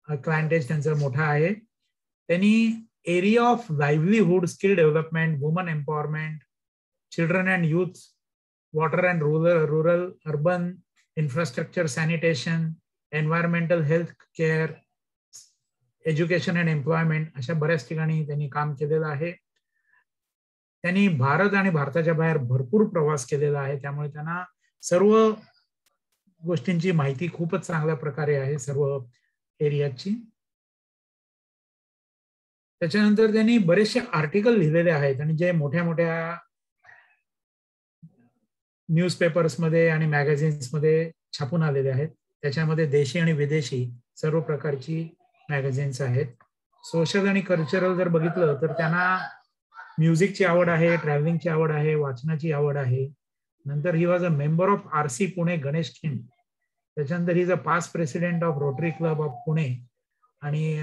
क्लायंटेज त्यांचा मोठा आहे. त्यांनी area of livelihood, skill development, woman empowerment, children and youth, water and rural urban infrastructure, sanitation, environmental health care, education and employment अशा बऱ्याच ठिकाणी त्यांनी काम केलेलं आहे. त्यांनी भारत आणि भारताच्या बाहेर भरपूर प्रवास केलेला आहे, त्यामुळे त्यांना सर्व गोष्टींची माहिती खूपच चांगल्या प्रकारे आहे सर्व एरियाची. त्याच्यानंतर त्यांनी बरेचसे आर्टिकल लिहिलेले आहेत आणि जे मोठ्या मोठ्या न्यूजपेपर्समध्ये आणि मॅगझिन्समध्ये छापून आलेले आहेत. त्याच्यामध्ये देशी आणि विदेशी सर्व प्रकारची मॅगझिन्स आहेत. सोशल आणि कल्चरल जर बघितलं तर त्यांना म्युझिकची आवड आहे, ट्रॅव्हलिंगची आवड आहे, वाचनाची आवड आहे. नंतर he was a member of RC Pune Ganesh Khind. त्याच्यानंतर ही is a past president of rotary club of Pune आणि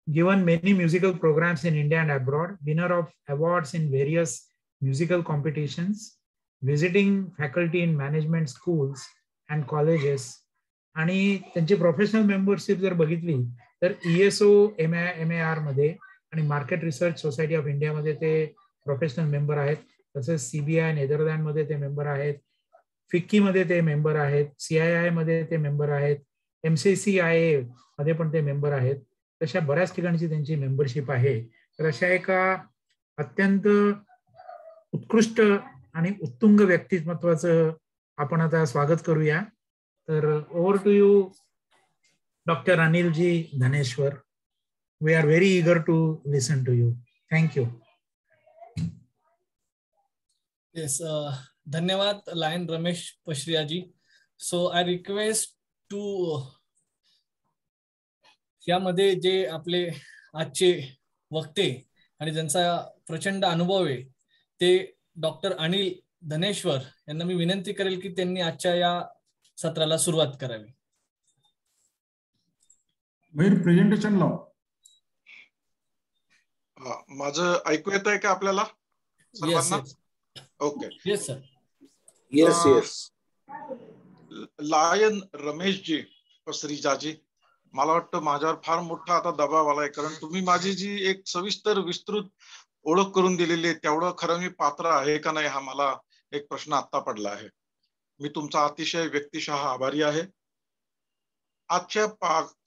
given many musical programs in India and abroad, winner of awards in various musical competitions, visiting faculty in management schools and colleges. आणि त्यांची professional membership जर बघितली तर ESO MAR मध्ये आणि market research society of इंडियामध्ये ते प्रोफेशनल मेंबर आहेत. तसेच CBI नेदरलँडमध्ये ते मेंबर आहेत, FICCI मध्ये ते मेंबर आहेत, CII मध्ये ते मेंबर आहेत, MCCIA मध्ये पण ते मेंबर आहेत. तशा बऱ्याच ठिकाणची त्यांची मेंबरशिप आहे. तर अशा एका अत्यंत उत्कृष्ट आणि उत्तुंग व्यक्तिमत्वाचं आपण आता स्वागत करूया. तर over to you doctor Anilji Dhaneshwar. We are very eager to listen to you. Thank you. Yes, धन्यवाद lion Ramesh Pasrichaji. So I request to यामध्ये जे आपले आजचे वक्ते आणि ज्यांचा प्रचंड अनुभव आहे ते डॉक्टर अनिल धनेश्वर यांना मी विनंती करेल की त्यांनी आजच्या या सत्राला सुरुवात करावी. प्रेझेंटेशन लाव. माझं ऐकू येत आहे का आपल्याला सर्वांना? Okay. Yes sir. Yes yes. Lion Rameshji Pasrichaji, मला वाटतं माझ्यावर फार मोठा आता दबाव आलाय, कारण तुम्ही माझी जी एक सविस्तर विस्तृत ओळख करून दिलेली आहे तेवढं खरं मी पात्र आहे का नाही हा मला एक प्रश्न आत्ता पडला आहे. मी तुमचा अतिशय व्यक्तिशः आभारी आहे. आजच्या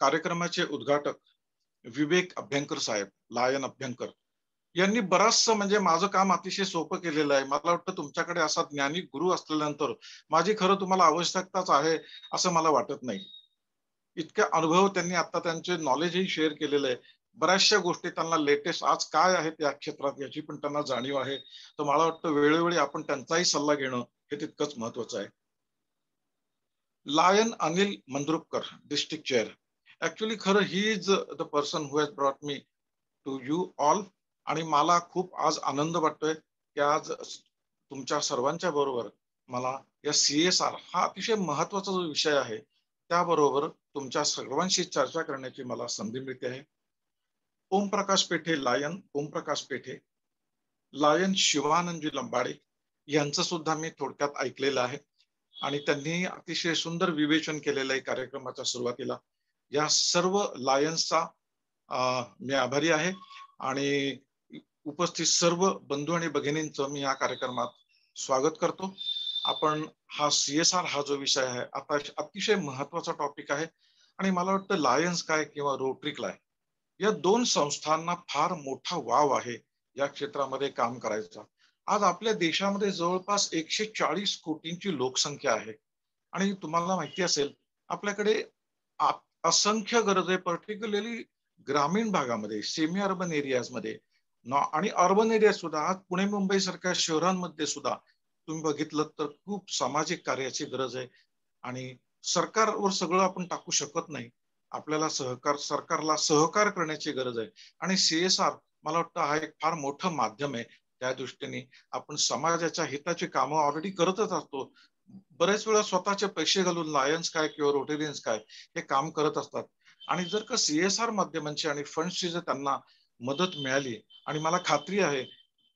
कार्यक्रमाचे उद्घाटक विवेक अभ्यंकर साहेब, लायन अभ्यंकर यांनी बराचसं म्हणजे माझं काम अतिशय सोपं केलेलं आहे. मला वाटतं तुमच्याकडे असा ज्ञानी गुरु असल्यानंतर माझी खरं तुम्हाला आवश्यकताच आहे असं मला वाटत नाही. इतका अनुभव त्यांनी आता त्यांचे नॉलेजही शेअर केलेलं आहे. बऱ्याचशा गोष्टी त्यांना लेटेस्ट आज काय आहे त्या क्षेत्रात याची पण त्यांना जाणीव आहे. तर मला वाटतं वेळोवेळी आपण त्यांचाही सल्ला घेणं हे तितकंच महत्वाचं आहे. Lion Anil Mandrupkar, district chair. Actually खरं he is the person who has brought me to you all. आणि मला खूप आज आनंद वाटतोय की आज तुमच्या सर्वांच्या बरोबर मला या CSR हा अतिशय महत्वाचा जो विषय आहे त्याबरोबर तुमच्या सर्वांशी चर्चा करण्याची मला संधी मिळते आहे. ओमप्रकाश पेठे लायन, ओमप्रकाश पेठे लायन शिवानंदजी लंबाडे यांचं सुद्धा मी थोडक्यात ऐकलेलं आहे आणि त्यांनी अतिशय सुंदर विवेचन केलेलं आहे कार्यक्रमाच्या सुरुवातीला. या सर्व लायन्सचा मी आभारी आहे आणि उपस्थित सर्व बंधू आणि भगिनींचं मी या कार्यक्रमात स्वागत करतो. आपण हा CSR हा जो विषय आहे आता अतिशय महत्वाचा टॉपिक आहे आणि मला वाटतं लायन्स काय किंवा रोटरी क्लब या दोन संस्थांना फार मोठा वाव आहे या क्षेत्रामध्ये काम करायचा. आज आपल्या देशामध्ये जवळपास 140 कोटींची लोकसंख्या आहे आणि तुम्हाला माहिती असेल आपल्याकडे असंख्य गरज आहे, पर्टिक्युलरली ग्रामीण भागामध्ये, सेमी अर्बन एरियाजमध्ये आणि अर्बन एरिया सुद्धा. आज पुणे मुंबई सारख्या शहरांमध्ये सुद्धा तुम्ही बघितलं तर खूप सामाजिक कार्याची गरज आहे. आणि सरकारवर सगळं आपण टाकू शकत नाही. आपल्याला सरकारला सहकार करण्याची गरज आहे. आणि CSR मला वाटतं हा एक फार मोठं माध्यम आहे. त्या दृष्टीने आपण समाजाच्या हिताची कामं ऑलरेडी करतच असतो. बरेच वेळा स्वतःचे पैसे घालून लायन्स काय किंवा रोटेरियन्स काय हे काम करत असतात. आणि जर का CSR माध्यमांची आणि फंड्सची जर त्यांना मदत मिळाली, आणि मला खात्री आहे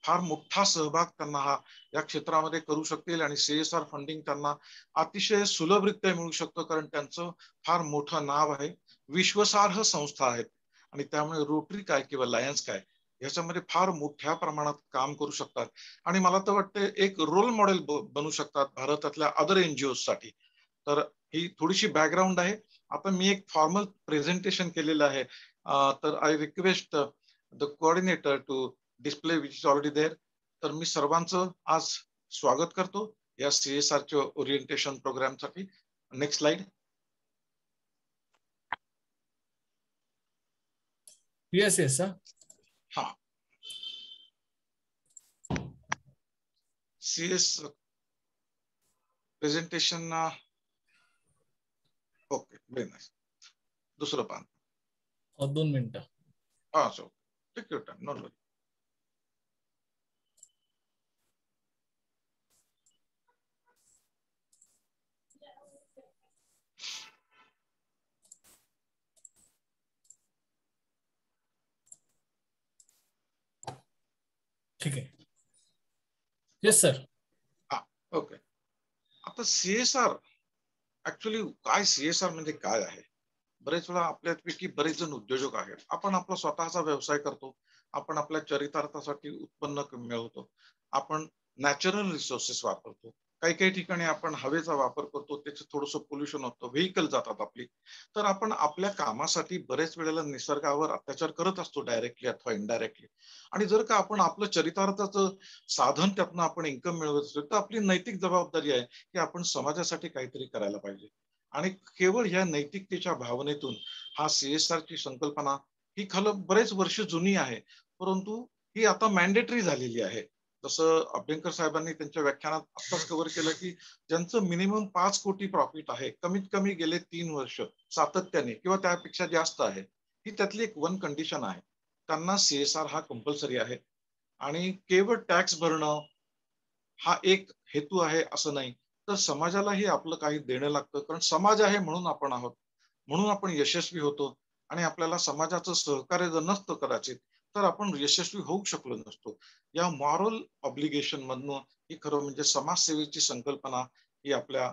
फार मोठा सहभाग त्यांना या क्षेत्रामध्ये करू शकतील, आणि CSR फंडिंग त्यांना अतिशय सुलभरित्या मिळू शकतं, कारण त्यांचं फार मोठं नाव आहे, विश्वासार्ह संस्था आहेत. आणि त्यामुळे रोटरी काय किंवा लायन्स काय याच्यामध्ये फार मोठ्या प्रमाणात काम करू शकतात. आणि मला तर वाटतं एक रोल मॉडेल बनू शकतात भारतातल्या अदर NGOs साठी. तर ही थोडीशी बॅकग्राऊंड आहे. आता मी एक फॉर्मल प्रेझेंटेशन केलेलं आहे. तर I request the coordinator to display which is already there. तर मी सर्वांचं आज स्वागत करतो या CSRच्या ओरिएंटेशन प्रोग्रामसाठी. Next slide. Yes yes sir. हा, CS presentation. Okay, very nice. दुसरं पान. 2 मिनिटं. हा, so take your time, not worry. ठीक आहे. Yes sir. ओके. आता CSR ऍक्च्युली काय, CSR म्हणजे काय आहे? बरेच वेळा आपल्यापैकी बरेच जण उद्योजक आहेत. आपण आपला स्वतःचा व्यवसाय करतो, आपण आपल्या चरितार्थासाठी उत्पन्न मिळवतो, आपण नॅचरल रिसोर्सेस वापरतो, काही काही ठिकाणी आपण हवेचा वापर करतो, त्याचं थोडंसं पोल्युशन होतं, व्हेकल जातात आपली. तर आपण आपल्या कामासाठी बरेच वेळेला निसर्गावर अत्याचार करत असतो, डायरेक्टली अथवा इनडायरेक्टली. आणि जर का आपण आपलं चरितार्थाचं साधन त्यातनं आपण इन्कम मिळवत असतो, तर आपली नैतिक जबाबदारी आहे की आपण समाजासाठी काहीतरी करायला पाहिजे. आणि केवळ या नैतिकतेच्या भावनेतून हा CSRची संकल्पना ही बरेच वर्ष जुनी आहे, परंतु ही आता मॅन्डेटरी झालेली आहे. जसं अभ्यंकर साहेबांनी त्यांच्या व्याख्यानात आत्ताच कव्हर केलं की ज्यांचं मिनिमम 5 कोटी प्रॉफिट आहे, कमीत कमी गेले 3 वर्ष सातत्याने किंवा त्यापेक्षा जास्त आहे, ही त्यातली एक वन कंडिशन आहे. त्यांना CSR हा कंपल्सरी आहे. आणि केवळ टॅक्स भरणं हा एक हेतू आहे असं नाही, तर समाजालाही आपलं काही देणं लागतं. कारण समाज आहे म्हणून आपण आहोत, म्हणून आपण यशस्वी होतो. आणि आपल्याला समाजाचं सहकार्य जर नसतं कदाचित, तर आपण यशस्वी होऊ शकलो नसतो. या मॉरल ऑब्लिगेशन मधनं ही खरं म्हणजे समाजसेवेची संकल्पना ही आपल्या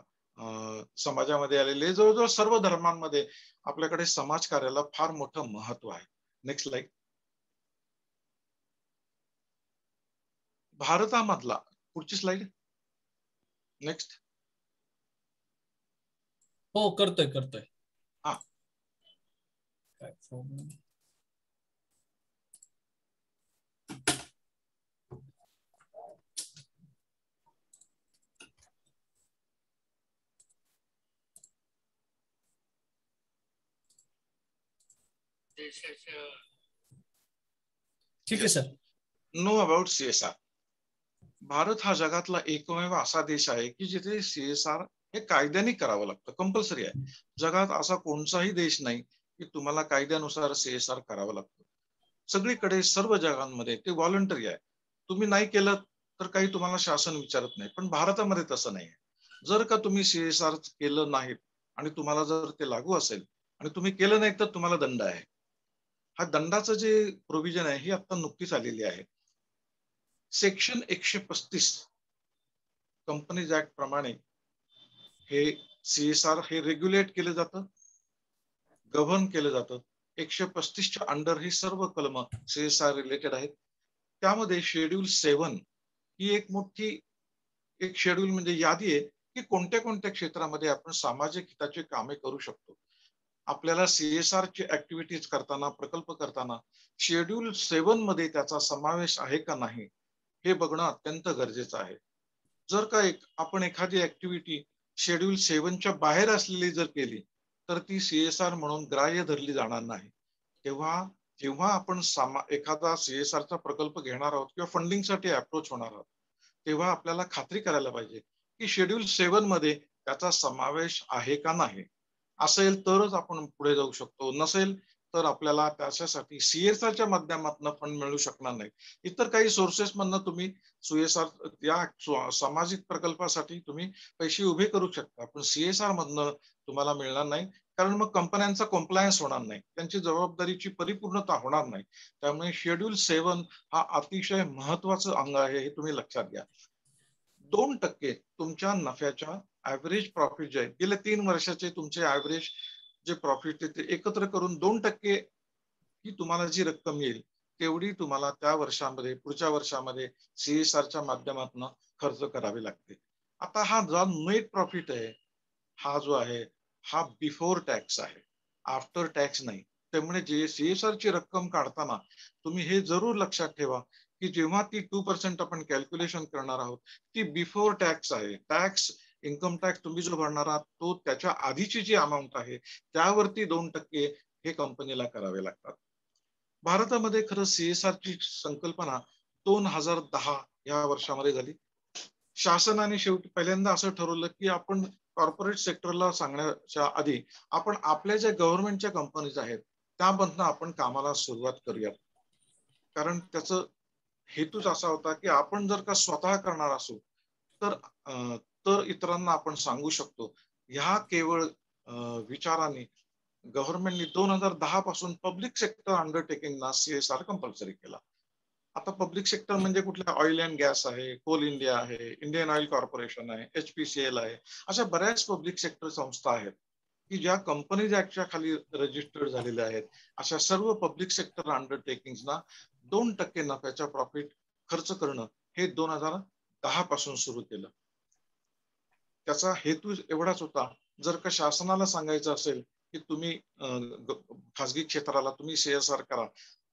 समाजामध्ये आलेली आहे. जवळजवळ सर्व धर्मांमध्ये आपल्याकडे समाजकार्याला फार मोठं महत्व आहे. Next slide. भारतामधला पुढची स्लाइड. नेक्स्ट. हो, करतोय. हा, काय प्रॉब्लेम? ठीक आहे sir. Know about CSR. Bharat हा जगातला एकमेव असा देश आहे की जिथे CSR हे कायद्याने करावं लागतं, कंपल्सरी आहे. जगात असा कोणताही देश नाही की तुम्हाला कायद्यानुसार CSR करावं लागतं. सगळीकडे सर्व जगांमध्ये ते व्हॉलंटरी आहे. तुम्ही नाही केलं तर काही तुम्हाला शासन विचारत नाही, पण भारतामध्ये तसं नाही. जर का तुम्ही CSR केलं नाहीत आणि तुम्हाला जर ते लागू असेल आणि तुम्ही केलं नाही तर तुम्हाला दंड आहे. हा दंडाचं जे प्रोव्हिजन आहे ही आता नुकतीच आलेली आहे. सेक्शन 135 कंपनीज ऍक्ट प्रमाणे हे CSR हे रेग्युलेट केलं जातं, गव्हर्न केलं जातं. 135च्या अंडर ही सर्व कलम CSR रिलेटेड आहेत. त्यामध्ये शेड्यूल 7 ही एक मोठी एक शेड्यूल म्हणजे यादी आहे की कोणत्या कोणत्या क्षेत्रामध्ये आपण सामाजिक हिताची कामे करू शकतो. आपल्याला CSR ची ऍक्टिव्हिटीज करताना, प्रकल्प करताना शेड्यूल 7 मध्ये त्याचा समावेश आहे का नाही हे बघणं अत्यंत गरजेचं आहे. जर का आपण एखादी ऍक्टिव्हिटी शेड्यूल 7च्या बाहेर असलेली जर केली तर ती CSR म्हणून ग्राह्य धरली जाणार नाही. जेव्हा आपण एखादा CSRचा प्रकल्प घेणार आहोत किंवा फंडिंगसाठी अप्रोच होणार आहोत, तेव्हा आपल्याला खात्री करायला पाहिजे की शेड्यूल 7 मध्ये त्याचा समावेश आहे का नाही. असेल तरच आपण पुढे जाऊ शकतो, नसेल तर आपल्याला त्याच्यासाठी CSRच्या माध्यमातून फंड मिळू शकणार नाही. इतर काही सोर्सेस मधनं तुम्ही CSR या सामाजिक प्रकल्पासाठी तुम्ही पैसे उभे करू शकता, पण CSR मधनं तुम्हाला मिळणार नाही, कारण मग कंपन्यांचा कॉम्प्लायन्स होणार नाही, त्यांची जबाबदारीची परिपूर्णता होणार नाही. त्यामुळे शेड्यूल 7 हा अतिशय महत्वाचं अंग आहे, हे तुम्ही लक्षात घ्या. 2% तुमच्या नफ्याच्या ऍव्हरेज प्रॉफिट जे आहे, गेल्या 3 वर्षाचे तुमचे ऍव्हरेज जे प्रॉफिट आहे ते एकत्र करून 2% ही तुम्हाला जी रक्कम येईल तेवढी तुम्हाला त्या वर्षामध्ये, पुढच्या वर्षामध्ये CSRच्या माध्यमातून खर्च करावे लागते. आता हा जो नेट प्रॉफिट आहे, हा जो आहे हा बिफोर टॅक्स आहे, आफ्टर टॅक्स नाही. त्यामुळे जे CSRची रक्कम काढताना तुम्ही हे जरूर लक्षात ठेवा की जेव्हा ती 2% आपण कॅल्क्युलेशन करणार आहोत, ती बिफोर टॅक्स आहे. टॅक्स, इन्कम टॅक्स तुम्ही जो भरणार आहात तो त्याच्या आधीची जी अमाऊंट आहे त्यावरती 2% हे कंपनीला करावे लागतात. भारतामध्ये खरं CSRची संकल्पना 2010 या वर्षामध्ये झाली. शासनाने शेवटी पहिल्यांदा असं ठरवलं की आपण कॉर्पोरेट सेक्टरला सांगण्याच्या आधी आपण आपल्या ज्या गव्हर्नमेंटच्या कंपनीज आहेत त्यामधनं आपण कामाला सुरुवात करूयात. कारण त्याचं हेतूच असा होता की आपण जर का स्वतः करणार असू तर इतरांना आपण सांगू शकतो. ह्या केवळ विचाराने गव्हर्नमेंटने 2010 पासून पब्लिक सेक्टर अंडरटेकिंगना CSR कंपल्सरी केला. आता पब्लिक सेक्टर म्हणजे कुठल्या ऑइल अँड गॅस आहे, कोल इंडिया आहे, इंडियन ऑइल कॉर्पोरेशन आहे, HPCL आहे, अशा बऱ्याच पब्लिक सेक्टर संस्था आहेत की ज्या कंपनीज ऍक्टच्या खाली रजिस्टर्ड झालेल्या आहेत. अशा सर्व पब्लिक सेक्टर अंडरटेकिंग्सना 2% नफ्याच्या प्रॉफिट खर्च करणं हे 2010 पासून सुरू केलं. त्याचा हेतू एवढाच होता, जर का शासनाला सांगायचं असेल की तुम्ही खासगी क्षेत्राला तुम्ही CSR करा,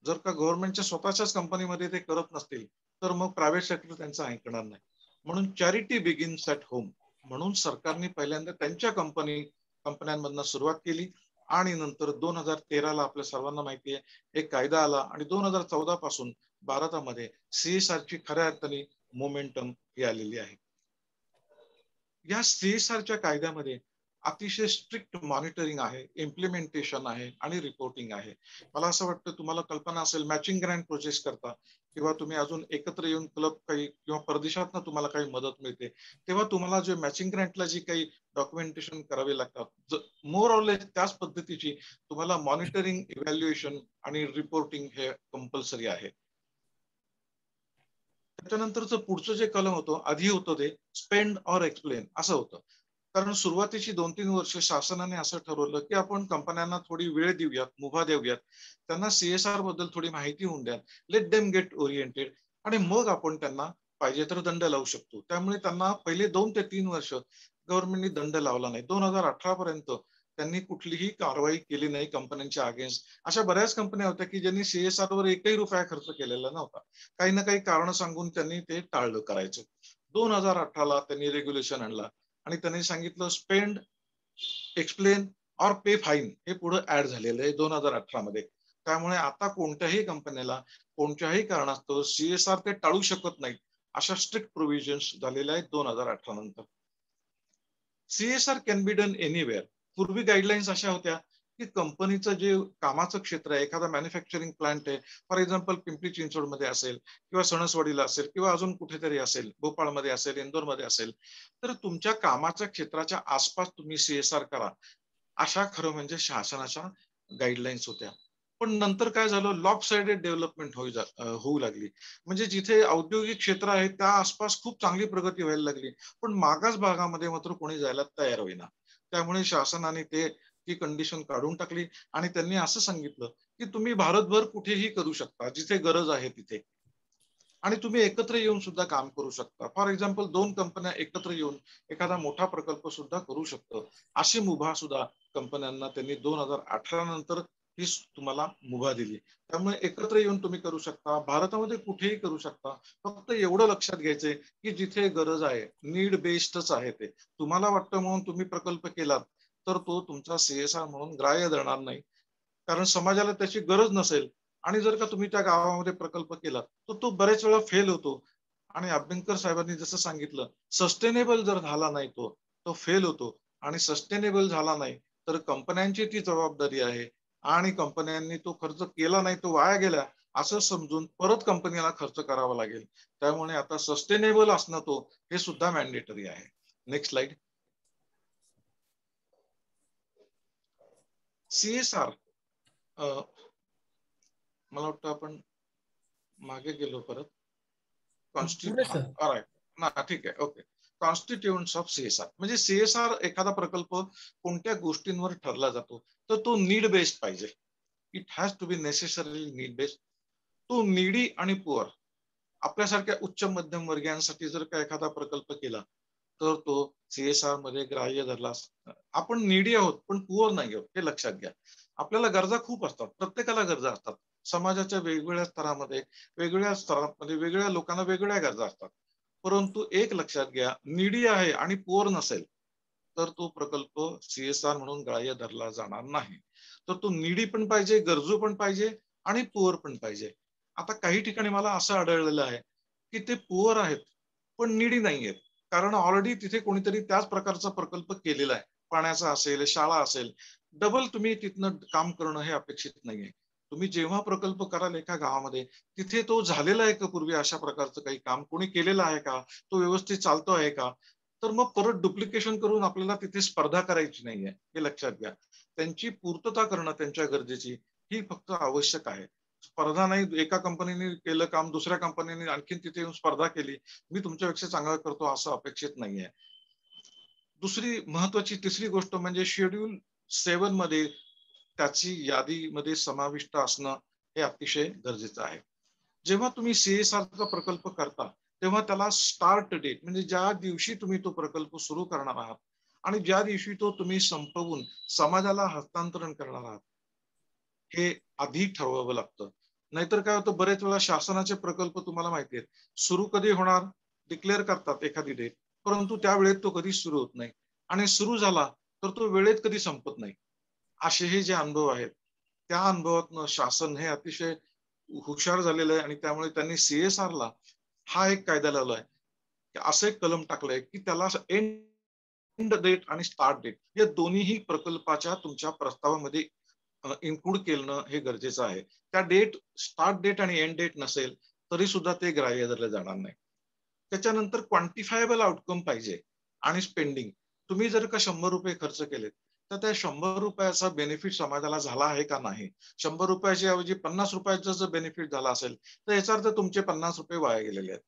जर का गव्हर्नमेंटच्या स्वतःच्याच कंपनीमध्ये ते करत नसतील तर मग प्रायव्हेट सेक्टर त्यांचं ऐकणार नाही. म्हणून चॅरिटी बिगिन्स ॲट होम म्हणून सरकारने पहिल्यांदा त्यांच्या कंपन्यांमधनं सुरुवात केली आणि नंतर 2013ला आपल्या सर्वांना माहिती आहे एक कायदा आला आणि 2014 पासून भारतामध्ये CSRची खऱ्या अर्थाने मोमेंटम ही आलेली आहे. या CSRच्या कायद्यामध्ये अतिशय स्ट्रिक्ट मॉनिटरिंग आहे, इम्प्लिमेंटेशन आहे आणि रिपोर्टिंग आहे. मला असं वाटतं तुम्हाला कल्पना असेल, मॅचिंग ग्रँट प्रोसेस करता किंवा तुम्ही अजून एकत्र येऊन क्लब काही किंवा परदेशातनं तुम्हाला काही मदत मिळते तेव्हा तुम्हाला जे मॅचिंग ग्रँटला जी काही डॉक्युमेंटेशन करावे लागतात, मोर ऑर लेस त्याच पद्धतीची तुम्हाला मॉनिटरिंग, इव्हॅल्युएशन आणि रिपोर्टिंग हे कंपल्सरी आहे. त्याच्यानंतरचं पुढचं जे कलम होतं, आधी होतं ते स्पेंड ऑर एक्सप्लेन असं होतं. कारण सुरुवातीची 2-3 वर्ष शासनाने असं ठरवलं की आपण कंपन्यांना थोडी वेळ देऊयात, मुभा देऊयात, त्यांना CSR बद्दल थोडी माहिती होऊन द्या, लेट देम गेट ओरिएंटेड, आणि मग आपण त्यांना पाहिजे तर दंड लावू शकतो. त्यामुळे त्यांना पहिले 2 ते 3 वर्ष गव्हर्नमेंटने दंड लावला नाही. 2018 पर्यंत त्यांनी कुठलीही कारवाई केली नाही कंपन्यांच्या अगेन्स्ट. अशा बऱ्याच कंपन्या होत्या की ज्यांनी CSR वर एकही रुपया खर्च केलेला नव्हता. काही ना काही कारण सांगून त्यांनी ते टाळलं करायचं. 2018ला त्यांनी रेग्युलेशन आणला आणि त्यांनी सांगितलं spend, explain or pay fine हे पुढे ऍड झालेलं आहे 2018 मध्ये. त्यामुळे आता कोणत्याही कंपनीला कोणत्याही कारणास्तव CSR ते टाळू शकत नाहीत अशा स्ट्रिक्ट प्रोव्हिजन्स झालेल्या आहेत 2018 नंतर. CSR can be done anywhere. पूर्वी गाईडलाईन्स अशा होत्या की कंपनीचं जे कामाचं क्षेत्र आहे, एखादा मॅन्युफॅक्चरिंग प्लांट आहे, फॉर एक्झाम्पल पिंपरी चिंचवडमध्ये असेल किंवा सणसवाडीला असेल किंवा अजून कुठेतरी असेल, भोपाळमध्ये असेल, इंदोरमध्ये असेल, तर तुमच्या कामाच्या क्षेत्राच्या आसपास तुम्ही CSR करा, अशा खरं म्हणजे शासनाच्या गाईडलाईन्स होत्या. पण नंतर काय झालं, लॉप साइडेड डेव्हलपमेंट होऊ लागली. म्हणजे जिथे औद्योगिक क्षेत्र आहे त्या आसपास खूप चांगली प्रगती व्हायला लागली, पण मागास भागामध्ये मात्र कोणी जायला तयार होईना. त्यामुळे शासनाने ती कंडिशन काढून टाकली आणि त्यांनी असं सांगितलं की तुम्ही भारतभर कुठेही करू शकता जिथे गरज आहे तिथे, आणि तुम्ही एकत्र येऊन सुद्धा काम करू शकता. फॉर एक्झाम्पल 2 कंपन्या एकत्र येऊन एखादा मोठा प्रकल्प सुद्धा करू शकतो, अशी मुभा सुद्धा कंपन्यांना त्यांनी 2018 नंतर ही तुम्हाला मुभा दिली. त्यामुळे एकत्र येऊन तुम्ही करू शकता, भारतामध्ये कुठेही करू शकता. फक्त एवढं लक्षात घ्यायचंय की जिथे गरज आहे, नीड बेस्डच आहे ते. तुम्हाला वाटतं म्हणून तुम्ही प्रकल्प केलात तर तो तुमचा CSR म्हणून ग्राह्य धरणार नाही, कारण समाजाला त्याची गरज नसेल. आणि जर का तुम्ही त्या गावामध्ये प्रकल्प केला तर तो बरेच वेळा फेल होतो. आणि अभ्यंकर साहेबांनी जसं सांगितलं, सस्टेनेबल जर झाला नाही तो फेल होतो. आणि सस्टेनेबल झाला नाही तर कंपन्यांची ती जबाबदारी आहे, आणि कंपन्यांनी तो खर्च केला नाही, तो वाया गेला असं समजून परत कंपनीला खर्च करावा लागेल. त्यामुळे आता सस्टेनेबल असणं तो हे सुद्धा मॅन्डेटरी आहे. Next slide. CSR मला वाटतं आपण मागे गेलो परत. ठीक आहे, ओके. कॉन्स्टिट्युएंट्स ऑफ CSR म्हणजे CSR एखादा प्रकल्प कोणत्या गोष्टींवर ठरला जातो तर तो नीड बेस्ड पाहिजे. It has to be necessarily need based. तो नीडी आणि पुअर आपल्यासारख्या उच्च मध्यम वर्गीयांसाठी जर का एखादा प्रकल्प केला तर तो CSR मध्ये ग्राह्य धरला. आपण नीडी आहोत पण पुअर नाही आहोत हे लक्षात घ्या. आपल्याला गरजा खूप असतात, प्रत्येकाला गरजा असतात. समाजाच्या वेगवेगळ्या स्तरामध्ये वेगवेगळ्या लोकांना वेगवेगळ्या गरजा असतात. परंतु एक लक्षात घ्या, नीडी आहे आणि पुअर नसेल तर तो प्रकल्प CSR म्हणून ग्राह्य धरला जाणार नाही. तर तो नीडी पण पाहिजे, गरजू पण पाहिजे आणि पुअर पण पाहिजे. आता काही ठिकाणी मला असं आढळलेलं आहे की ते पुअर आहेत पण नीडी नाही आहेत, कारण ऑलरेडी तिथे कोणीतरी त्याच प्रकारचा प्रकल्प केलेला आहे. पाण्याचा असेल, शाळा असेल. डबल तुम्ही तिथनं काम करणं हे अपेक्षित नाहीये. तुम्ही जेव्हा प्रकल्प कराल एका गावामध्ये तिथे तो झालेला आहे का पूर्वी अशा प्रकारचं काही काम कोणी केलेलं आहे का, तो व्यवस्थित चालतो आहे का, तर मग परत डुप्लिकेशन करून आपल्याला तिथे स्पर्धा करायची नाहीये हे लक्षात घ्या. त्यांची पूर्तता करणं त्यांच्या गरजेची ही फक्त आवश्यक आहे. स्पर्धा नाही, एका कंपनीने केलं काम दुसऱ्या कंपनीने आणखीन तिथे येऊन स्पर्धा केली, मी तुमच्यापेक्षा चांगलं करतो असं अपेक्षित नाहीये. दुसरी महत्वाची तिसरी गोष्ट म्हणजे शेड्यूल 7 मध्ये त्याची यादीमध्ये समाविष्ट असणं हे अतिशय गरजेचं आहे. जेव्हा तुम्ही CSRचा प्रकल्प करता तेव्हा त्याला स्टार्ट डेट म्हणजे ज्या दिवशी तुम्ही तो प्रकल्प सुरू करणार आहात आणि ज्या दिवशी तो तुम्ही संपवून समाजाला हस्तांतरण करणार आहात हे आधी ठरवावं लागतं. नाहीतर काय होतं, बरेच वेळा शासनाचे प्रकल्प तुम्हाला माहिती आहेत, सुरू कधी होणार डिक्लेअर करतात एखादी डेट, परंतु त्या वेळेत तो कधी सुरू होत नाही आणि सुरू झाला तर तो वेळेत कधी संपत नाही. असेही जे अनुभव आहेत त्या अनुभवातून शासन हे अतिशय हुशार झालेलं आहे आणि त्यामुळे त्यांनी CSRला हा एक कायदा लावलाय, असं एक कलम टाकलंय की त्याला एंड डेट आणि स्टार्ट डेट या दोन्हीही प्रकल्पाच्या तुमच्या प्रस्तावामध्ये इन्क्लूड केलं हे गरजेचं आहे. त्या डेट स्टार्ट डेट आणि एंड डेट नसेल तरी सुद्धा ते ग्राह्य धरले जाणार नाही. त्याच्यानंतर क्वांटिफायबल आउटकम पाहिजे आणि स्पेंडिंग. तुम्ही जर का 100 रुपये खर्च केलेत तर त्या 100 रुपयाचा बेनिफिट समाजाला झाला आहे का नाही. 100 रुपयाच्या ऐवजी 50 रुपयाचा जर बेनिफिट झाला असेल तर याचा अर्थ तुमचे 50 रुपये वाया गेलेले आहेत.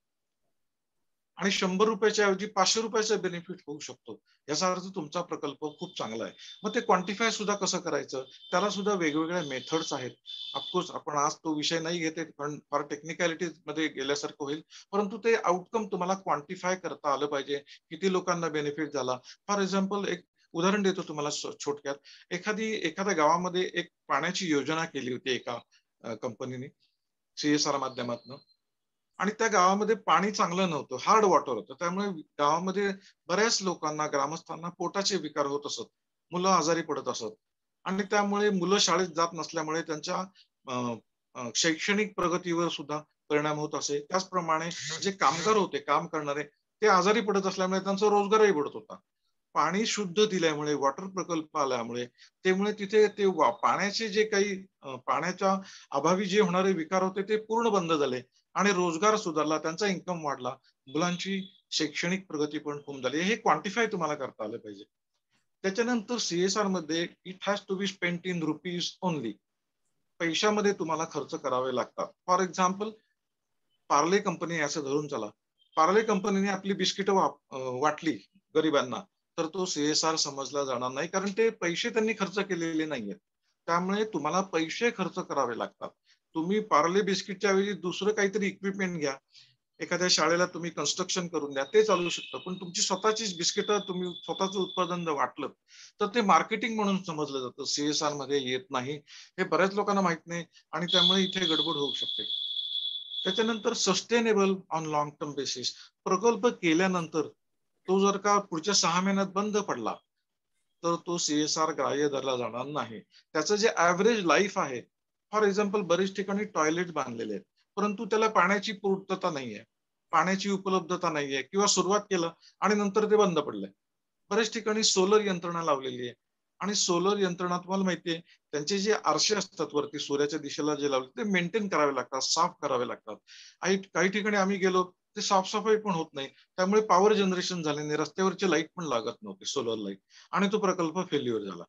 आणि 100 रुपयाच्या ऐवजी 500 रुपयाचा बेनिफिट होऊ शकतो. याचा अर्थ तुमचा प्रकल्प खूप चांगला आहे. मग ते क्वांटिफाय सुद्धा कसं करायचं त्याला सुद्धा वेगवेगळ्या मेथड्स आहेत. ऑफकोर्स आपण आज तो विषय नाही घेते पण फार टेक्निकॅलिटीज मध्ये गेल्यासारखं होईल, परंतु ते आउटकम तुम्हाला क्वांटिफाय करता आलं पाहिजे. किती लोकांना बेनिफिट झाला. फॉर एक्झाम्पल एक उदाहरण देतो तुम्हाला छोटक्यात. एखाद्या गावामध्ये एक पाण्याची योजना केली होती एका कंपनीने CSR माध्यमातून आणि त्या गावामध्ये पाणी चांगलं नव्हतं, हार्ड वॉटर होतं. त्यामुळे गावामध्ये बऱ्याच लोकांना ग्रामस्थांना पोटाचे विकार होत असत, मुलं आजारी पडत असत आणि त्यामुळे मुलं शाळेत जात नसल्यामुळे त्यांच्या शैक्षणिक प्रगतीवर सुद्धा परिणाम होत असे. त्याचप्रमाणे जे कामगार होते काम करणारे ते आजारी पडत असल्यामुळे त्यांचा रोजगारही बुडत होता. पाणी शुद्ध दिल्यामुळे वॉटर प्रकल्प आल्यामुळे त्यामुळे तिथे ते पाण्याचे जे काही पाण्याच्या अभावी जे होणारे विकार होते ते पूर्ण बंद झाले आणि रोजगार सुधारला, त्यांचा इन्कम वाढला, मुलांची शैक्षणिक प्रगती पण खूप झाली. हे क्वांटिफाय तुम्हाला करता आलं पाहिजे. त्याच्यानंतर CSR मध्ये it has to be spent in rupees only. पैशामध्ये तुम्हाला खर्च करावे लागतात. फॉर एक्झाम्पल पार्ले कंपनी असं धरून चला, पार्ले कंपनीने आपली बिस्किटं वाटली गरिबांना तर तो CSR समजला जाणार नाही, कारण ते पैसे त्यांनी खर्च केलेले नाहीयेत. त्यामुळे तुम्हाला पैसे खर्च करावे लागतात. तुम्ही पार्ले बिस्किटच्या ऐवजी दुसरं काहीतरी इक्विपमेंट घ्या, एखाद्या शाळेला तुम्ही कन्स्ट्रक्शन करून द्या, ते चालू शकतं. पण तुमची स्वतःचीच बिस्किटं तुम्ही स्वतःचं उत्पादन वाटलं तर ते मार्केटिंग म्हणून समजलं जातं, CSR मध्ये येत नाही. हे बऱ्याच लोकांना माहित नाही आणि त्यामुळे इथे गडबड होऊ शकते. त्याच्यानंतर sustainable on long term basis. प्रकल्प केल्यानंतर तो जर का पुढच्या 6 महिन्यात बंद पडला तर तो CSR ग्राह्य धरला जाणार नाही. त्याचं जे ऍव्हरेज लाईफ आहे, फॉर एक्झाम्पल बरेच ठिकाणी टॉयलेट बांधलेले आहेत, परंतु त्याला पाण्याची पूर्तता नाहीये, पाण्याची उपलब्धता नाहीये, किंवा सुरुवात केलं आणि नंतर ते बंद पडलंय. बऱ्याच ठिकाणी सोलर यंत्रणा लावलेली आहे, आणि सोलर यंत्रणा तुम्हाला माहितीये त्यांचे जे आरशे असतात वरती सूर्याच्या दिशेला जे लावले ते मेंटेन करावे लागतात, साफ करावे लागतात. काही ठिकाणी आम्ही गेलो ते साफसफाई पण होत नाही, त्यामुळे पॉवर जनरेशन झाले नाही, रस्त्यावरचे लाईट पण लागत नव्हते, सोलर लाईट, आणि तो प्रकल्प फेल्युअर झाला.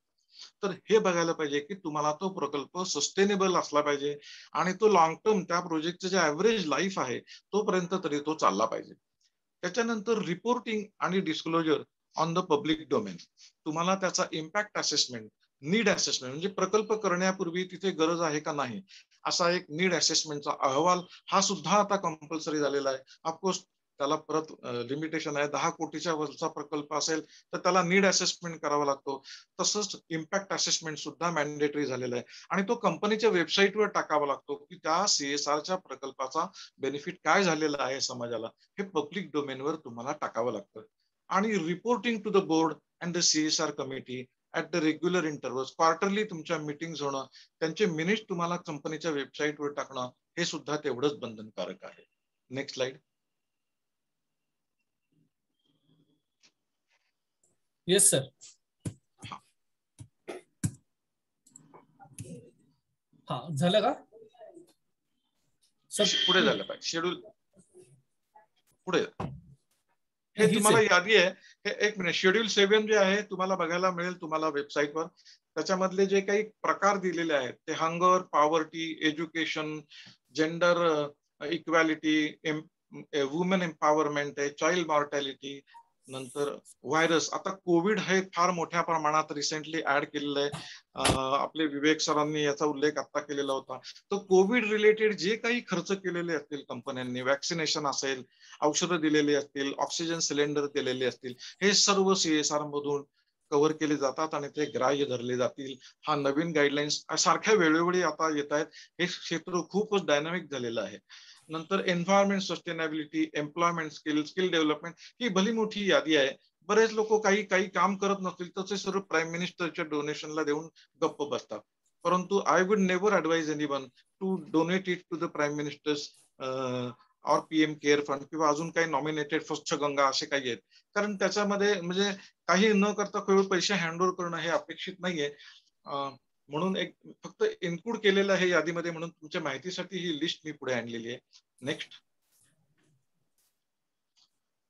तर हे बघायला पाहिजे की तुम्हाला तो प्रकल्प सस्टेनेबल असला पाहिजे, आणि तो लॉंग टर्म त्या प्रोजेक्टचे जे ऍव्हरेज लाईफ आहे तोपर्यंत तरी तो चालला पाहिजे. त्याच्यानंतर रिपोर्टिंग आणि disclosure on the public domain. तुम्हाला त्याचा इम्पॅक्ट असेसमेंट, नीड असेसमेंट, म्हणजे प्रकल्प करण्यापूर्वी तिथे गरज आहे का नाही असा एक नीड असेसमेंटचा अहवाल हा सुद्धा आता कंपल्सरी झालेला आहे. ऑफकोर्स त्याला परत लिमिटेशन आहे, 10 कोटीच्या वरचा प्रकल्प असेल तर त्याला नीड असेसमेंट करावा लागतो. तसंच इम्पॅक्ट असेसमेंट सुद्धा मॅन्डेटरी झालेला आहे, आणि तो कंपनीच्या वेबसाईटवर टाकावा लागतो की त्या CSRच्या प्रकल्पाचा बेनिफिट काय झालेला आहे समाजाला, हे पब्लिक डोमेनवर तुम्हाला टाकावं लागतं. आणि reporting to the board and the CSR committee at the regular intervals, quarterly तुमच्या मीटिंग होणं, त्यांचे मिनिट्स तुम्हाला कंपनीच्या वेबसाईटवर टाकणं, हे सुद्धा तेवढंच बंधनकारक आहे. Next slide. Yes sir. हा झालं का सर? पुढे झालं पाहिजे शेड्यूल पुढे. हे तुम्हाला यादी आहे, हे एक मिनिट. शेड्यूल 7 जे आहे तुम्हाला बघायला मिळेल तुम्हाला वेबसाईटवर. त्याच्यामधले जे काही प्रकार दिलेले आहेत ते hunger, poverty, education, gender equality, women empowerment आहे, चाइल्ड मॉर्टॅलिटी, नंतर व्हायरस. आता कोविड हे फार मोठ्या प्रमाणात रिसेंटली ऍड केलेलं आहे. आपले विवेक सरांनी याचा उल्लेख आता केलेला होता. तर कोविड रिलेटेड जे काही खर्च केलेले असतील कंपन्यांनी, वॅक्सिनेशन असेल, औषधं दिलेली असतील, ऑक्सिजन सिलेंडर दिलेले असतील, हे सर्व CSR मधून कव्हर केले जातात आणि ते ग्राह्य धरले जातील. हा नवीन गाईडलाईन्स सारख्या वेळोवेळी आता येत आहेत. हे क्षेत्र खूपच डायनामिक झालेलं आहे. नंतर environment sustainability, employment skill development, ही भली मोठी यादी आहे. बरेच लोक काही काम करत नसतील तर ते सर्व प्राईम मिनिस्टरच्या डोनेशनला देऊन गप्प बसतात. परंतु I would never advise anyone to donate it to the prime ministers और PM केअर फंड, किंवा अजून काही नॉमिनेटेड स्वच्छ गंगा असे काही आहेत. कारण त्याच्यामध्ये म्हणजे काही न करता केवळ पैसे हँडओव्हर करणं हे अपेक्षित नाहीये. म्हणून एक फक्त इन्क्लूड केलेलं आहे यादीमध्ये, म्हणून तुमच्या माहितीसाठी ही लिस्ट मी पुढे आणलेली आहे. नेक्स्ट.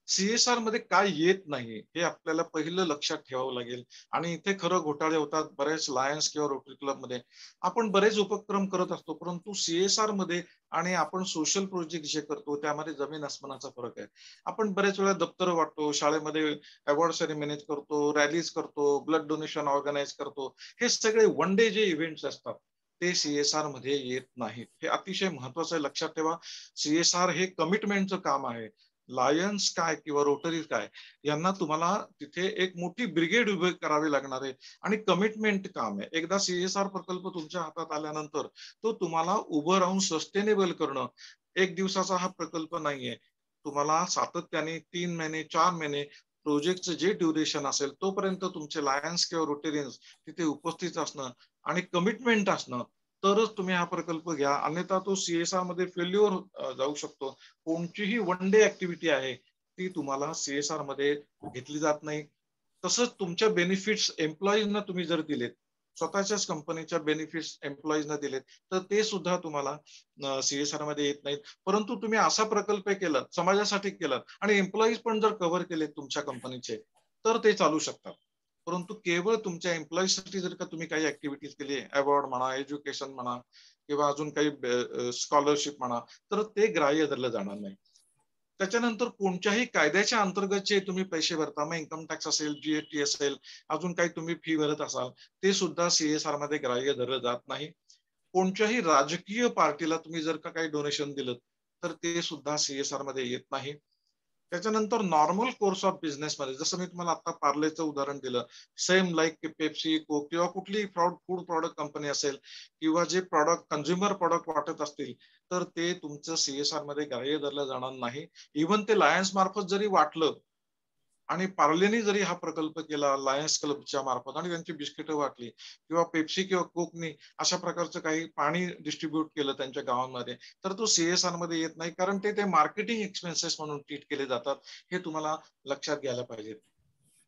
CSR मध्ये काय येत नाही हे आपल्याला पहिलं लक्षात ठेवावं लागेल, आणि इथे खरं घोटाळे होतात. बरेच लायन्स किंवा रोटरी क्लब मध्ये आपण बरेच उपक्रम करत असतो, परंतु CSR मध्ये आणि आपण सोशल प्रोजेक्ट जे करतो त्यामध्ये जमीन आसमानाचा फरक आहे. आपण बरेच वेळा दप्तर वाटतो, शाळेमध्ये अवॉर्ड सेरेमनीज करतो, रॅलीज करतो, ब्लड डोनेशन ऑर्गनाईज करतो. हे सगळे वन डे जे इव्हेंट्स असतात ते CSR मध्ये येत नाहीत. हे अतिशय महत्वाचं आहे, लक्षात ठेवा. CSR हे कमिटमेंटचं काम आहे. लायन्स काय किंवा रोटरीज काय यांना तुम्हाला तिथे एक मोठी ब्रिगेड उभी करावी लागणार आहे, आणि कमिटमेंट काम आहे. एकदा CSR प्रकल्प तुमच्या हातात आल्यानंतर तो तुम्हाला उभं राहून सस्टेनेबल करणं एक दिवसाचा हा प्रकल्प नाहीये. तुम्हाला सातत्याने 3 महिने 4 महिने प्रोजेक्टचं जे ड्युरेशन असेल तोपर्यंत तुमचे लायन्स किंवा रोटेरियन्स तिथे उपस्थित असणं आणि कमिटमेंट असणं, तरच तुम्ही हा प्रकल्प घ्या. अन्यथा तो CSR मध्ये फेल्युअर जाऊ शकतो. कोणतीही वन डे ऍक्टिव्हिटी आहे ती तुम्हाला CSR मध्ये घेतली जात नाही. तसंच तुमच्या बेनिफिट्स एम्प्लॉईजना तुम्ही जर दिलेत, स्वतःच्याच कंपनीच्या बेनिफिट्स एम्प्लॉईजना दिलेत, तर ते सुद्धा तुम्हाला CSR मध्ये येत नाहीत. परंतु तुम्ही असा प्रकल्प केला, समाजासाठी केला, आणि एम्प्लॉईज पण जर कव्हर केले तुमच्या कंपनीचे, तर ते चालू शकतात. परंतु केवळ तुमच्या एम्प्लॉईसाठी जर का तुम्ही काही ऍक्टिव्हिटीज केली, अवॉर्ड म्हणा, एज्युकेशन म्हणा, किंवा अजून काही स्कॉलरशिप म्हणा, तर ते ग्राह्य धरलं जाणार नाही. त्याच्यानंतर कोणत्याही कायद्याच्या अंतर्गत जे तुम्ही पैसे भरता, मग इन्कम टॅक्स असेल, GST असेल, अजून काही तुम्ही फी भरत असाल, ते सुद्धा CSR मध्ये ग्राह्य धरलं जात नाही. कोणत्याही राजकीय पार्टीला तुम्ही जर का काही डोनेशन दिलं तर ते सुद्धा CSR मध्ये येत नाही. त्याच्यानंतर नॉर्मल कोर्स ऑफ बिझनेस मध्ये, जसं मी तुम्हाला आता पार्लेचं उदाहरण दिलं, सेम लाईक पेप्सी, कोक किंवा कुठलीही फूड प्रॉडक्ट कंपनी असेल, किंवा जे प्रॉडक्ट कन्झ्युमर प्रॉडक्ट वाटत असतील, तर ते तुमचं CSR मध्ये ग्राह्य धरलं जाणार नाही. इव्हन ते लायन्स मार्फत जरी वाटलं आणि पार्लेने जरी हा प्रकल्प केला लायन्स क्लबच्या मार्फत आणि त्यांची बिस्किटं वाटली, किंवा पेप्सी किंवा कोकनी अशा प्रकारचं काही पाणी डिस्ट्रीब्यूट केलं त्यांच्या गावांमध्ये, तर तो CSR मध्ये येत नाही, कारण ते मार्केटिंग एक्सपेन्सेस म्हणून ट्रीट केले जातात. हे तुम्हाला लक्षात घ्यायला पाहिजे.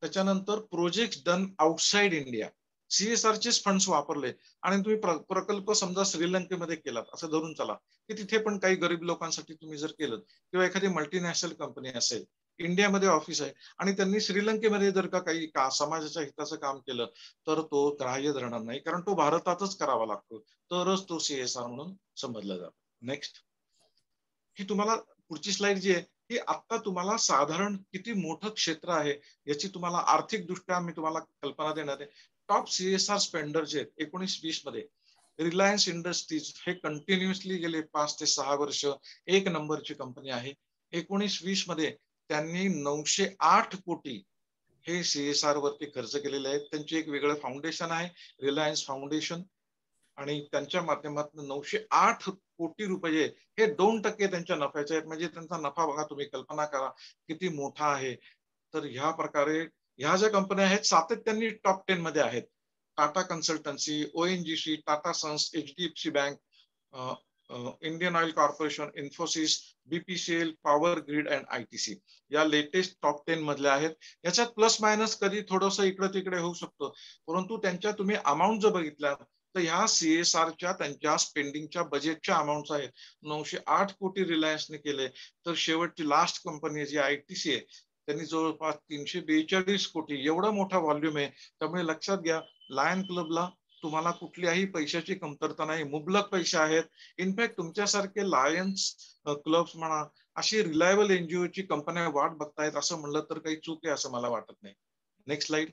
त्याच्यानंतर project done outside India, CSR चे फंड्स वापरले आणि तुम्ही प्रकल्प समजा श्रीलंकेमध्ये केलात असं धरून चला, की तिथे पण काही गरीब लोकांसाठी तुम्ही जर केलं, किंवा एखादी मल्टीनॅशनल कंपनी असेल, इंडियामध्ये ऑफिस आहे आणि त्यांनी श्रीलंकेमध्ये जर का काही समाजाच्या हिताचं काम केलं, तर तो ग्राह्य धरणार नाही, कारण तो भारतातच करावा लागतो, तरच तो CSR म्हणून समजला जातो. नेक्स्ट, ही तुम्हाला पुढची स्लाइड जी आहे ही आता तुम्हाला साधारण किती मोठं क्षेत्र आहे याची तुम्हाला आर्थिक दृष्ट्या मी तुम्हाला कल्पना देणार आहे. टॉप CSR स्पेंडर जे 19-20 मध्ये रिलायन्स इंडस्ट्रीज हे कंटिन्युअसली गेले 5 ते 6 वर्ष एक नंबरची कंपनी आहे. 19-20 मध्ये त्यांनी 908 कोटी हे CSR वरती खर्च केलेले आहेत. त्यांची एक वेगळं फाउंडेशन आहे, रिलायन्स फाउंडेशन, आणि त्यांच्या माध्यमातून 908 कोटी रुपये हे 2% त्यांच्या नफ्याचे आहेत. म्हणजे त्यांचा नफा बघा, तुम्ही कल्पना करा किती मोठा आहे. तर ह्या प्रकारे ह्या ज्या कंपन्या आहेत सातत्याने टॉप 10 मध्ये आहेत. Tata consultancy, ONGC, Tata sons, HDFC bank, Indian oil corporation, Infosys, BPCL, power grid and ITC या लेटेस्ट टॉप 10 मधल्या आहेत. याच्यात प्लस मायनस कधी थोडंसं इकडे तिकडे होऊ शकतो, परंतु त्यांच्या तुम्ही अमाऊंट जर बघितल्या तर ह्या CSRच्या त्यांच्या स्पेंडिंगच्या बजेटच्या अमाऊंट आहेत. 908 कोटी रिलायन्सने केले, तर शेवटची लास्ट कंपनी जी ITC आहे त्यांनी जवळपास 342 कोटी एवढा मोठा व्हॉल्यूम आहे. त्यामुळे लक्षात घ्या, लायन क्लबला तुम्हाला कुठल्याही पैशाची कमतरता नाही, मुबलक पैसे आहेत. इनफॅक्ट तुमच्यासारखे लायन्स क्लब्स म्हणा, अशी रिलायबल NGO ची कंपन्या वाट बघतायत असं म्हणलं तर काही चूक आहे असं मला वाटत नाही. Next slide.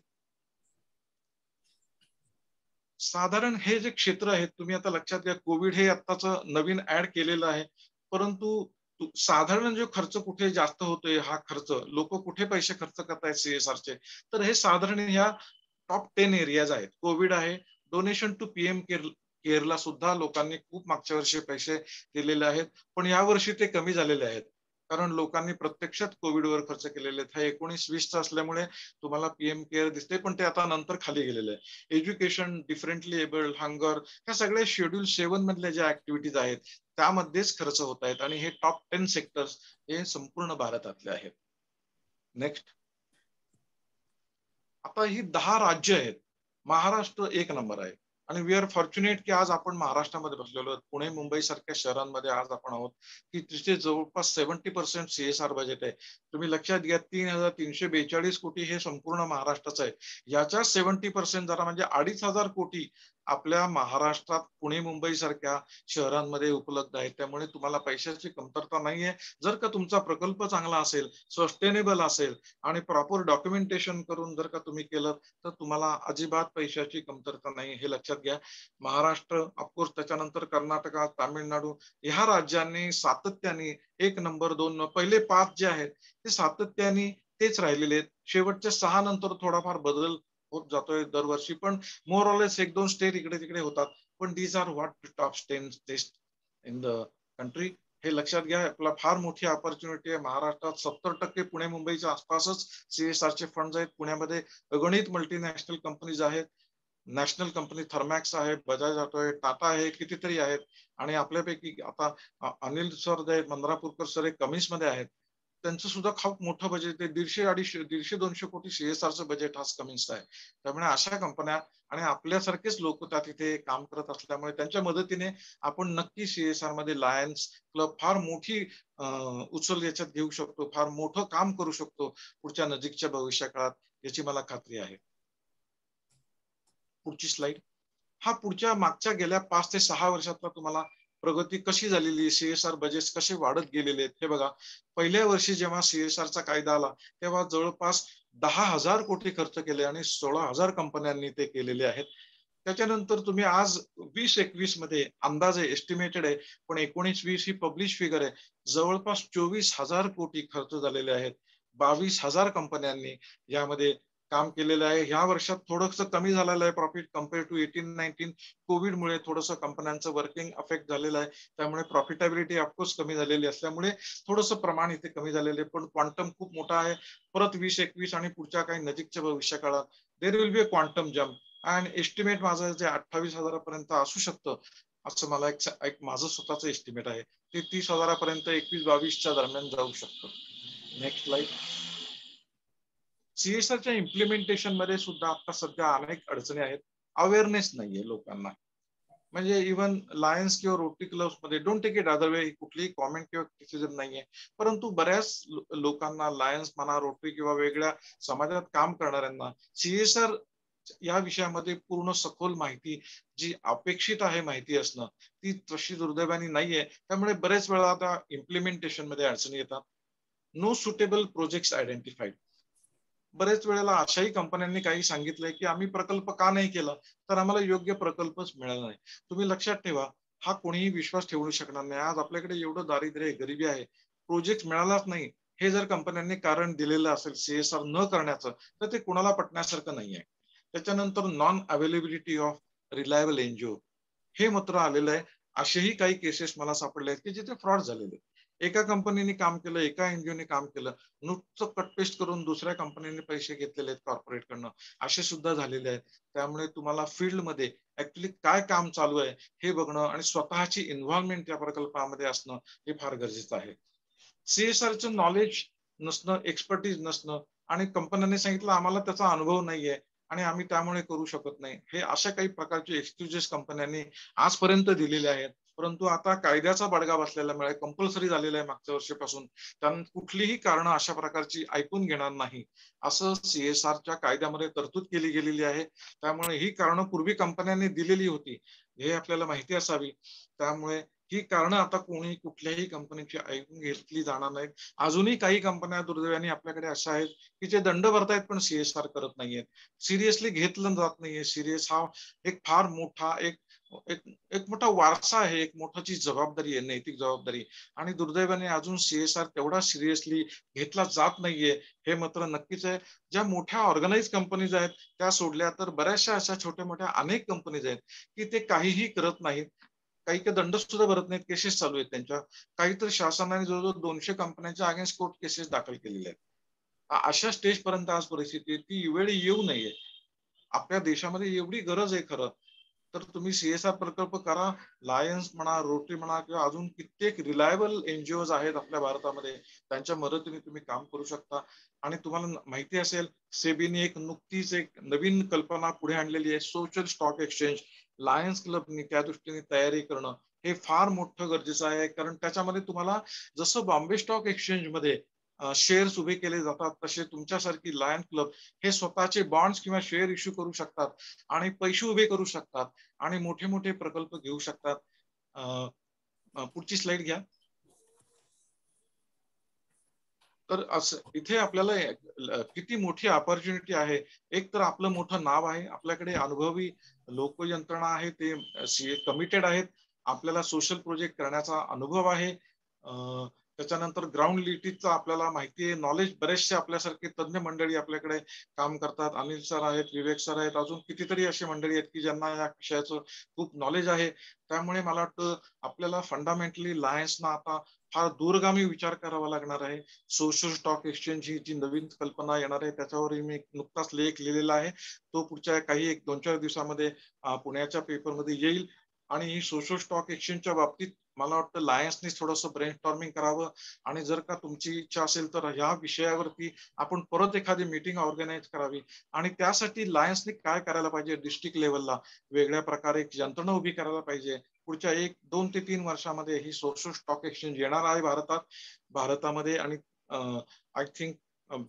साधारण हे जे क्षेत्र आहे तुम्ही आता लक्षात घ्या, कोविड हे आत्ताच नवीन ऍड केलेलं आहे, परंतु साधारण जो खर्च कुठे जास्त होतोय, हा खर्च लोक कुठे पैसे खर्च करतायत CSRचे, तर हे साधारण ह्या टॉप 10 एरियाज आहेत. कोविड आहे, डोनेशन टू PM केअरला सुद्धा लोकांनी खूप मागच्या वर्षी पैसे दिलेले आहेत, पण या वर्षी ते कमी झालेले आहेत, कारण लोकांनी प्रत्यक्षात कोविडवर खर्च केलेले आहेत. हा 19-20 असल्यामुळे तुम्हाला PM केअर दिसते, पण ते आता नंतर खाली गेलेले आहे. एज्युकेशन, डिफरंटली एबल्ड, हंगर, ह्या सगळ्या शेड्यूल 7 मधल्या ज्या ऍक्टिव्हिटीज आहेत त्यामध्येच खर्च होत आहेत, आणि हे टॉप 10 सेक्टर्स हे संपूर्ण भारतातले आहेत. नेक्स्ट, आता ही 10 राज्य आहेत. महाराष्ट्र एक नंबर आहे, आणि वी आर फॉर्च्युनेट की आज आपण महाराष्ट्रामध्ये बसलेलो आहोत. पुणे, मुंबई सारख्या शहरांमध्ये आज आपण आहोत की तिथे जवळपास 70% CSR बजेट आहे. तुम्ही लक्षात घ्या, 3,342 कोटी हे संपूर्ण महाराष्ट्राचं आहे. याच्या 70% जरा म्हणजे 2,500 कोटी आपल्या महाराष्ट्रात पुणे, मुंबई सारख्या शहरांमध्ये उपलब्ध आहेत. त्यामुळे तुम्हाला पैशाची कमतरता नाहीये. जर का तुमचा प्रकल्प चांगला असेल, सस्टेनेबल असेल आणि प्रॉपर डॉक्युमेंटेशन करून जर का तुम्ही केलं, तर तुम्हाला अजिबात पैशाची कमतरता नाही, हे लक्षात घ्या. महाराष्ट्र, ऑफकोर्स त्याच्यानंतर कर्नाटक, तामिळनाडू, ह्या राज्यांनी सातत्याने 1 नंबर 2 पहिले 5 जे आहेत ते सातत्याने तेच राहिलेले आहेत. शेवटच्या 6 नंतर थोडाफार बदल होत जातोय दरवर्षी, पण मोर ऑर लेस 1-2 स्टेट इकडे तिकडे होतात, पण these are what top 10 states in the country. हे लक्षात घ्या. आपला फार मोठी ऑपॉर्च्युनिटी आहे. महाराष्ट्रात 70% पुणे मुंबईच्या आसपासच CSRचे फंड आहेत. पुण्यामध्ये अगणित मल्टीनॅशनल कंपनीज आहेत. नॅशनल कंपनी थर्मॅक्स आहे, बजाज ऑटो आहे, टाटा आहे, कितीतरी आहेत. आणि आपल्यापैकी आता अनिल सर जे आहेत, मंद्रापूरकर सर हे कमिन्स मध्ये आहेत, त्यांचं सुद्धा खूप मोठं बजेट आहे. 150-200 कोटी CSRचं बजेट हा कमिन्सचं आहे. त्यामुळे अशा कंपन्या आणि आपल्यासारखेच लोक त्या तिथे काम करत असल्यामुळे त्यांच्या मदतीने आपण नक्की CSR मध्ये लायन्स क्लब फार मोठी उचल याच्यात घेऊ शकतो, फार मोठं काम करू शकतो पुढच्या नजीकच्या भविष्य काळात, याची मला खात्री आहे. पुढची स्लाइड. हा पुढच्या मागच्या गेल्या 5 ते 6 वर्षातला तुम्हाला प्रगती कशी झालेली, CSR बजेट कसे वाढत गेलेले आहेत हे बघा. पहिल्या वर्षी जेव्हा CSRचा कायदा आला तेव्हा जवळपास 10,000 कोटी खर्च केले आणि 16,000 कंपन्यांनी ते केलेले आहेत. त्याच्यानंतर तुम्ही आज 20-21 मध्ये अंदाजे एस्टिमेटेड आहे, पण 19-20 ही पब्लिश फिगर आहे, जवळपास 24,000 कोटी खर्च झालेले आहेत. 22,000 कंपन्यांनी यामध्ये काम केलेलं आहे. ह्या वर्षात थोडंसं कमी झालेलं आहे प्रॉफिट कम्पेअर टू 18-19. कोविडमुळे थोडंसं कंपन्यांचं वर्किंग अफेक्ट झालेलं आहे, त्यामुळे प्रॉफिटेबिलिटी ऑफकोर्स कमी झालेली असल्यामुळे थोडंसं प्रमाण इथे कमी झालेलं आहे. पण क्वांटम खूप मोठा आहे. परत 20-21 आणि पुढच्या काही नजीकच्या भविष्य काळात there will be a quantum jump and estimate माझं जे 28,000 असू शकतं असं मला एक माझं स्वतःचं एस्टिमेट आहे. ते 30,000 21-22च्या दरम्यान जाऊ शकतं. Next slide. सीएसआरच्या इम्प्लिमेंटेशन मध्ये सुद्धा आता सध्या अनेक अडचणी आहेत. अवेअरनेस नाहीये लोकांना. म्हणजे इव्हन लायन्स किंवा रोटरी क्लब्स मध्ये don't take it other way, कुठलीही कॉमेंट किंवा क्रिटिसिझम नाहीये, परंतु बऱ्याच लोकांना लायन्स म्हणा, रोटरी किंवा वेगळ्या समाजात काम करणाऱ्यांना सीएसआर या विषयामध्ये पूर्ण सखोल माहिती जी अपेक्षित आहे माहिती असणं ती तशी दुर्दैवाने नाहीये. त्यामुळे बरेच वेळा आता इम्प्लिमेंटेशन मध्ये अडचणी येतात. No suitable projects identified. बरेच वेळेला अशाही कंपन्यांनी काही सांगितलंय की आम्ही प्रकल्प का नाही केला, तर आम्हाला योग्य प्रकल्पच मिळाला नाही. तुम्ही लक्षात ठेवा, हा कोणीही विश्वास ठेवू शकणार नाही. आज आपल्याकडे एवढं दारिद्र्य गरिबी आहे, प्रोजेक्ट मिळालाच नाही हे जर कंपन्यांनी कारण दिलेलं असेल सीएसआर न करण्याचं, तर ते कुणाला पटण्यासारखं नाहीये. त्याच्यानंतर non availability of reliable NGO हे मात्र आलेलं आहे. असेही काही केसेस मला सापडले आहेत की जिथे फ्रॉड झालेले. एका कंपनीने काम केलं, एका एनजीओने काम केलं, नुकतं कटपेस्ट करून दुसऱ्या कंपनीने पैसे घेतलेले आहेत कॉर्पोरेट कडनं, असे सुद्धा झालेले आहेत. त्यामुळे तुम्हाला फील्डमध्ये ऍक्च्युली काय काम चालू आहे हे बघणं आणि स्वतःची इन्व्हॉल्वमेंट त्या प्रकल्पामध्ये असणं हे फार गरजेचं आहे. सीएसआरचं नॉलेज नसणं, एक्सपर्टीज नसणं आणि कंपन्यांनी सांगितलं आम्हाला त्याचा अनुभव नाहीये आणि आम्ही त्यामुळे करू शकत नाही, हे अशा काही प्रकारचे एक्सक्युजेस कंपन्यांनी आजपर्यंत दिलेले आहेत. परंतु आता कायद्याचा बडगा बसलेल्यामुळे कंपल्सरी झालेला आहे मागच्या वर्षीपासून, त्यांना कुठलीही कारण अशा प्रकारची ऐकून घेणार नाही असं सीएसआरच्या कायद्यामध्ये तरतूद केली गेलेली आहे. त्यामुळे ही कारणं पूर्वी कंपन्यांनी दिलेली होती हे आपल्याला माहिती असावी. त्यामुळे ही कारणं आता कोणी कुठल्याही कंपनीची ऐकून घेतली जाणार नाहीत. अजूनही काही कंपन्या दुर्दैवाने आपल्याकडे अशा आहेत की जे दंड भरतायत पण सीएसआर करत नाहीयेत, सिरियसली घेतलं जात नाहीये. सिरियस हा एक फार मोठा एक मोठा वारसा आहे, एक मोठाची जबाबदारी आहे, नैतिक जबाबदारी, आणि दुर्दैवाने अजून सीएसआर तेवढा सिरियसली घेतला जात नाहीये हे मात्र नक्कीच आहे. ज्या मोठ्या ऑर्गनाइज कंपनीज आहेत त्या सोडल्या तर बऱ्याचशा अशा छोट्या मोठ्या अनेक कंपनीज आहेत की ते काहीही करत नाहीत, काही दंड सुद्धा भरत नाहीत. केसेस चालू आहेत त्यांच्या. काहीतरी शासनाने जवळजवळ 200 कंपन्यांच्या अगेन्स्ट कोर्ट केसेस दाखल केलेल्या आहेत. अशा स्टेज पर्यंत आज परिस्थिती ती वेळ येऊ नये. आपल्या देशामध्ये एवढी गरज आहे खरं तर तुम्ही सीएसआर प्रकल्प करा. लायन्स म्हणा, रोटरी म्हणा किंवा अजून कित्येक रिलायबल एनजीओ आहेत आपल्या भारतामध्ये, त्यांच्या मदतीने तुम्ही काम करू शकता. आणि तुम्हाला माहिती असेल सेबीने नुकतीच एक नवीन कल्पना पुढे आणलेली आहे, सोशल स्टॉक एक्सचेंज. लायन्स क्लबनी त्या दृष्टीने तयारी करणं हे फार मोठं गरजेचं आहे. कारण त्याच्यामध्ये तुम्हाला जसं बॉम्बे स्टॉक एक्सचेंज मध्ये शेअर्स उभे केले जातात तसे तुमच्यासारखी लायन्स क्लब हे स्वतःचे बॉन्ड्स किंवा शेअर इश्यू करू शकतात आणि पैसे उभे करू शकतात आणि मोठे मोठे प्रकल्प घेऊ शकतात. पुढची स्लाइड घ्या. तर असं इथे आपल्याला किती मोठी अपॉर्च्युनिटी आहे. एक तर आपलं मोठं नाव आहे, आपल्याकडे अनुभवी लोक यंत्रणा आहे, ते कमिटेड आहेत, आपल्याला सोशल प्रोजेक्ट करण्याचा अनुभव आहे. त्याच्यानंतर ग्राउंड लिटिजचा आपल्याला माहिती आहे, नॉलेज. बरेचसे आपल्यासारखे तज्ञ मंडळी आपल्याकडे काम करतात. अनिल सर आहेत, विवेक सर आहेत, अजून कितीतरी अशी मंडळी आहेत की ज्यांना या विषयाचं खूप नॉलेज आहे. त्यामुळे मला वाटतं आपल्याला फंडामेंटली लायन्सना आता फार दूरगामी विचार करावा लागणार आहे. सोशल स्टॉक एक्सचेंज ही जी नवीन कल्पना येणार आहे त्याच्यावर मी नुकताच लेख लिहिलेला आहे, तो पुढच्या काही 1-2-4 दिवसामध्ये पुण्याच्या पेपरमध्ये येईल. आणि ही सोशल स्टॉक एक्सचेंजच्या बाबतीत मला वाटतं लायन्सने थोडंसं ब्रेनस्टॉर्मिंग करावं आणि जर का तुमची इच्छा असेल तर ह्या विषयावरती आपण परत एखादी मीटिंग ऑर्गनाईज करावी. आणि त्यासाठी लायन्सने काय करायला पाहिजे, डिस्ट्रिक्ट लेवलला वेगळ्या प्रकारे एक यंत्रणा उभी करायला पाहिजे. पुढच्या 1-2 ते 3 वर्षामध्ये ही सोशल स्टॉक एक्सचेंज येणार आहे भारतामध्ये. आणि आय थिंक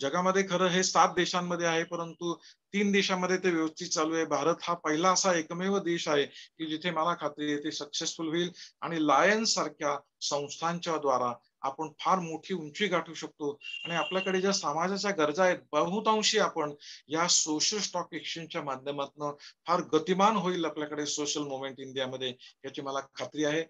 जगामध्ये खरं हे 7 देशांमध्ये आहे, परंतु 3 देशांमध्ये ते व्यवस्थित चालू आहे. भारत हा पहिला असा एकमेव देश आहे की जिथे मला खात्री आहे ते सक्सेसफुल होईल. आणि लायन्स सारख्या संस्थांच्या द्वारा आपण फार मोठी उंची गाठू शकतो. आणि आपल्याकडे ज्या समाजाच्या गरजा आहेत बहुतांशी आपण या सोशल स्टॉक एक्सचेंजच्या माध्यमातून फार गतिमान होईल आपल्याकडे सोशल मुवमेंट इंडियामध्ये, याची मला खात्री आहे.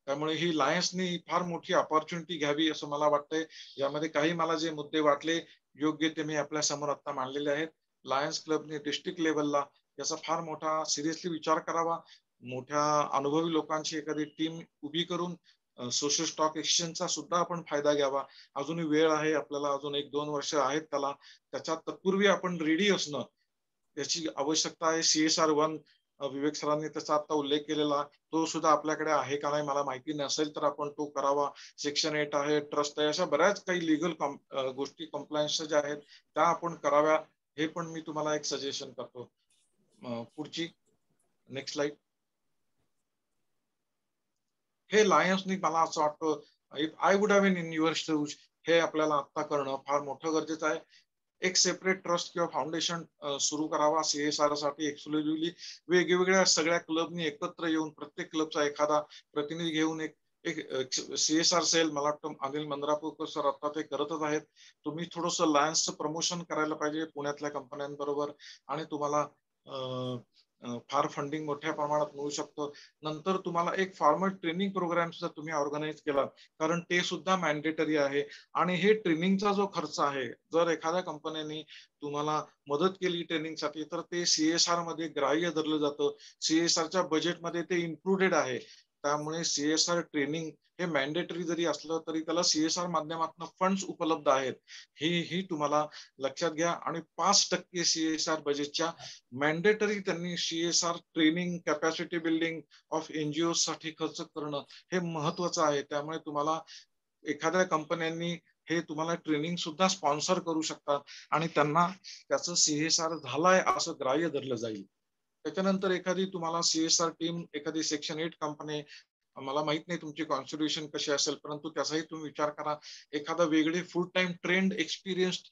त्यामुळे ही लायन्सनी फार मोठी अपॉर्च्युनिटी घ्यावी असं मला वाटतंय. यामध्ये काही मला जे मुद्दे वाटले योग्य ते मी आपल्या समोर आता मांडलेले आहेत. लायन्स क्लबने डिस्ट्रिक्ट लेवलला याचा फार मोठा सिरियसली विचार करावा. मोठ्या अनुभवी लोकांची एखादी टीम उभी करून सोशल स्टॉक एक्सचेंजचा सुद्धा आपण फायदा घ्यावा. अजूनही वेळ आहे आपल्याला, अजून 1-2 वर्ष आहेत त्याला. त्याच्या तत्पूर्वी आपण रेडी असणं याची आवश्यकता आहे. CSR1 विवेक सरांनी त्याचा आता उल्लेख केलेला, तो सुद्धा आपल्याकडे आहे का नाही मला माहिती नसेल तर आपण तो करावा. सेक्शन 8 आहे, ट्रस्ट आहे, अशा बऱ्याच काही लिगल गोष्टी कम्प्लायन्स ज्या आहेत त्या आपण कराव्या. हे पण मी तुम्हाला एक सजेशन करतो. पुढची नेक्स्ट स्लाइड. हे लायन्सनी मला असं वाटतं, if I would have in your shoes, हे आपल्याला आता करणं फार मोठं गरजेचं आहे. एक सेपरेट ट्रस्ट किंवा फाउंडेशन सुरू करावा CSR साठी एक्सक्लुझिव्हली. वेगवेगळ्या सगळ्या क्लबनी एकत्र येऊन प्रत्येक क्लबचा एखादा प्रतिनिधी घेऊन एक CSR सेल, मला वाटतं अनिल मंद्रापूरकर सर आता ते करतच आहेत. तुम्ही थोडंसं लायन्सचं प्रमोशन करायला पाहिजे पुण्यातल्या कंपन्यांबरोबर आणि तुम्हाला फार फंडिंग मोठ्या प्रमाणात मिळू शकतं. नंतर तुम्हाला एक फार्मर ट्रेनिंग प्रोग्राम सुद्धा तुम्ही ऑर्गनाईज केला, कारण ते सुद्धा मॅन्डेटरी आहे. आणि हे ट्रेनिंगचा जो खर्च आहे, जर एखाद्या कंपन्यांनी तुम्हाला मदत केली ट्रेनिंगसाठी तर ते CSR मध्ये ग्राह्य धरलं जातं. CSRच्या बजेटमध्ये ते इन्क्लुडेड आहे. त्यामुळे CSR ट्रेनिंग हे मॅन्डेटरी जरी असलं तरी त्याला CSR माध्यमातून फंड्स उपलब्ध आहेत. ही तुम्हाला लक्षात घ्या. आणि 5% CSR बजेटच्या मॅन्डेटरी त्यांनी CSR training, capacity building of NGO साठी खर्च करणं हे महत्वाचं आहे. त्यामुळे तुम्हाला एखाद्या कंपन्यांनी हे तुम्हाला ट्रेनिंग सुद्धा स्पॉन्सर करू शकतात आणि त्यांना त्याचं CSR झालाय असं ग्राह्य धरलं जाईल. त्याच्यानंतर एखादी तुम्हाला CSR टीम, एखादी सेक्शन 8 कंपनी, मला माहित नाही तुमची कॉन्स्टिट्यूशन कशी असेल, परंतु त्याचाही तुम्ही विचार करा. एखादा वेगळे फुल टाइम ट्रेंड एक्सपिरियन्स्ड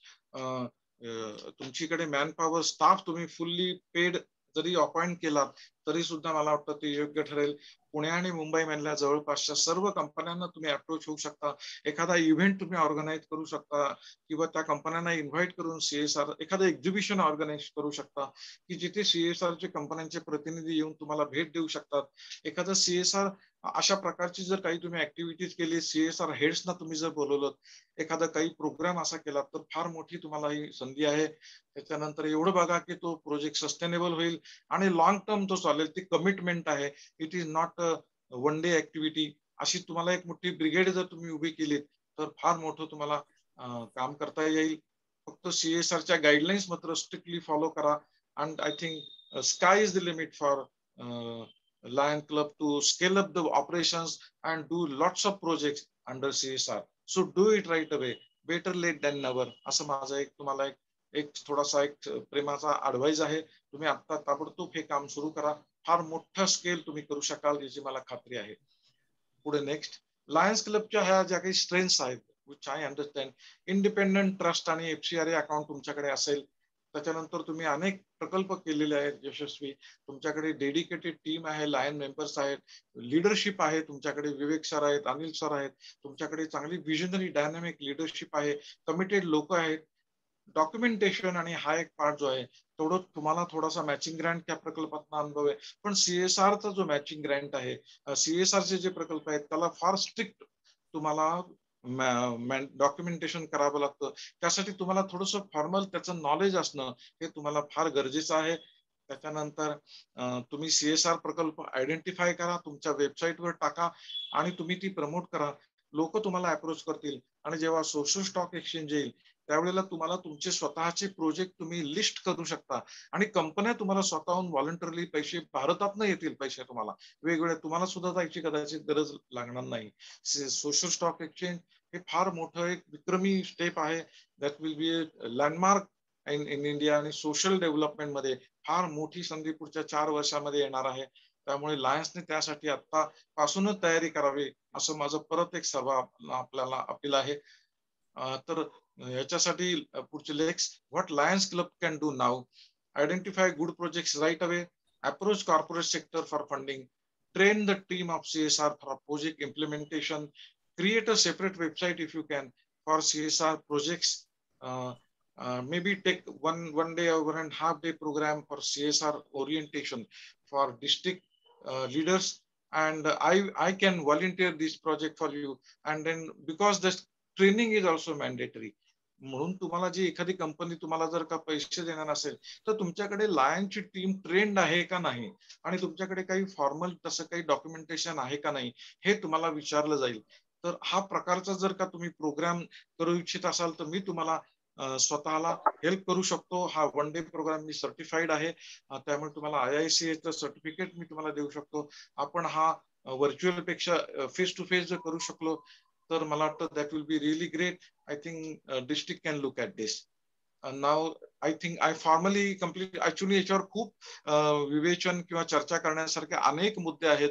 तुमच्याकडे मॅन पॉवर स्टाफ तुम्ही फुल्ली पेड जरी अपॉइंट केला तरी सुद्धा मला वाटतं ते योग्य ठरेल. पुणे आणि मुंबई मधल्या जवळपासच्या सर्व कंपन्यांना तुम्ही अप्रोच होऊ शकता. एखादा इव्हेंट तुम्ही ऑर्गनाईज करू शकता किंवा त्या कंपन्यांना इन्व्हाइट करून CSR एखादं एक्झिबिशन ऑर्गनाईज करू शकता की जिथे CSR चे कंपन्यांचे प्रतिनिधी येऊन तुम्हाला भेट देऊ शकतात. एखादं CSR अशा प्रकारची जर काही तुम्ही ऍक्टिव्हिटीज केली, CSR हेड्सना तुम्ही जर बोलवलं, एखादा काही प्रोग्राम असा केला तर फार मोठी तुम्हाला ही संधी आहे. त्याच्यानंतर एवढं बघा की तो प्रोजेक्ट सस्टेनेबल होईल आणि लॉंग टर्म तो चालेल. ती कमिटमेंट आहे. It is not one day activity. अशी तुम्हाला एक मोठी ब्रिगेड जर तुम्ही उभी केली तर फार मोठं तुम्हाला काम करता येईल. फक्त CSRच्या गाईडलाईन्स मात्र स्ट्रिक्टली फॉलो करा. And I think sky is the limit for Lion Club to scale up the operations and do lots of projects under CSR. So do it right away. Better late than never. असं माझा एक तुम्हाला एक थोडासा एक प्रेमाचा advice आहे. तुम्ही आता ताबडतोब हे काम सुरू करा. फार मोठा स्केल तुम्ही करू शकाल याची मला खात्री आहे. पुढे नेक्स्ट. लायन्स क्लबच्या ह्या ज्या काही स्ट्रेंथ्स आहेत, which I understand, independent trust आणि FCRA अकाउंट तुमच्याकडे असेल. त्याच्यानंतर तुम्ही अनेक प्रकल्प केलेले आहेत यशस्वी. तुमच्याकडे डेडिकेटेड टीम आहे, लायन मेंबर्स आहेत, लीडरशिप आहे तुमच्याकडे, विवेक सर आहेत, अनिल सर आहेत. तुमच्याकडे चांगली विजनरी डायनामिक लीडरशिप आहे, कमिटेड लोक आहेत. डॉक्युमेंटेशन आणि हा एक पार्ट जो आहे तेवढं तुम्हाला थोडासा मॅचिंग ग्रँट त्या प्रकल्पात अनुभव आहे. पण CSRचा जो मॅचिंग ग्रँट आहे, CSRचे जे प्रकल्प आहेत त्याला फार स्ट्रिक्ट तुम्हाला डॉक्युमेंटेशन करावं लागतं. त्यासाठी तुम्हाला थोडंसं फॉर्मल त्याचं नॉलेज असणं हे तुम्हाला फार गरजेचं आहे. त्याच्यानंतर तुम्ही CSR प्रकल्प आयडेंटिफाय करा, तुमच्या वेबसाईटवर टाका आणि तुम्ही ती प्रमोट करा. लोक तुम्हाला अप्रोच करतील आणि जेव्हा सोशल स्टॉक एक्सचेंज येईल त्यावेळेला तुम्हाला तुमचे स्वतःचे प्रोजेक्ट तुम्ही लिस्ट करू शकता आणि कंपन्या तुम्हाला स्वतःहून व्हॉलंटरली पैसे भारतातनं येतील. पैसे तुम्हाला वेगवेगळे, तुम्हाला सुद्धा जायची कदाचित गरज लागणार नाही. सोशल स्टॉक एक्सचेंज हे फार मोठं एक विक्रमी स्टेप आहे. That will be landmark in India आणि सोशल डेव्हलपमेंट मध्ये फार मोठी संधी पुढच्या 4 वर्षामध्ये येणार आहे. त्यामुळे लायन्सने त्यासाठी आता पासूनच तयारी करावी असं माझं परत एक सभा आपल्याला अपील आहे. तर याच्यासाठी पुढचे लेक्स, what lions club can do now. Identify good projects right away, approach corporate sector for funding, train the team of CSR for project implementation, create a separate website if you can for CSR projects, maybe take one day or 1.5 day program for CSR orientation for district leaders, and I can volunteer this project for you. And then because this training is also mandatory, म्हणून तुम्हाला जी एखादी company तुम्हाला जर का पैसे देणार असेल तर तुमच्याकडे लायनची टीम ट्रेंड आहे का नाही आणि तुमच्याकडे काही फॉर्मल तसं काही डॉक्युमेंटेशन आहे का नाही हे तुम्हाला विचारलं जाईल. तर हा प्रकारचा जर का तुम्ही प्रोग्राम करू इच्छित असाल तर मी तुम्हाला स्वतःला हेल्प करू शकतो. हा 1 डे प्रोग्राम मी सर्टिफाईड आहे, त्यामुळे तुम्हाला IICA सर्टिफिकेट मी तुम्हाला देऊ शकतो. आपण हा व्हर्च्युअल पेक्षा फेस टू फेस जर करू शकलो तर मला वाटतं that will be really great. I think district can look at this. Now I think I formally complete. Actually याच्यावर खूप विवेचन किंवा चर्चा करण्यासारखे अनेक मुद्दे आहेत,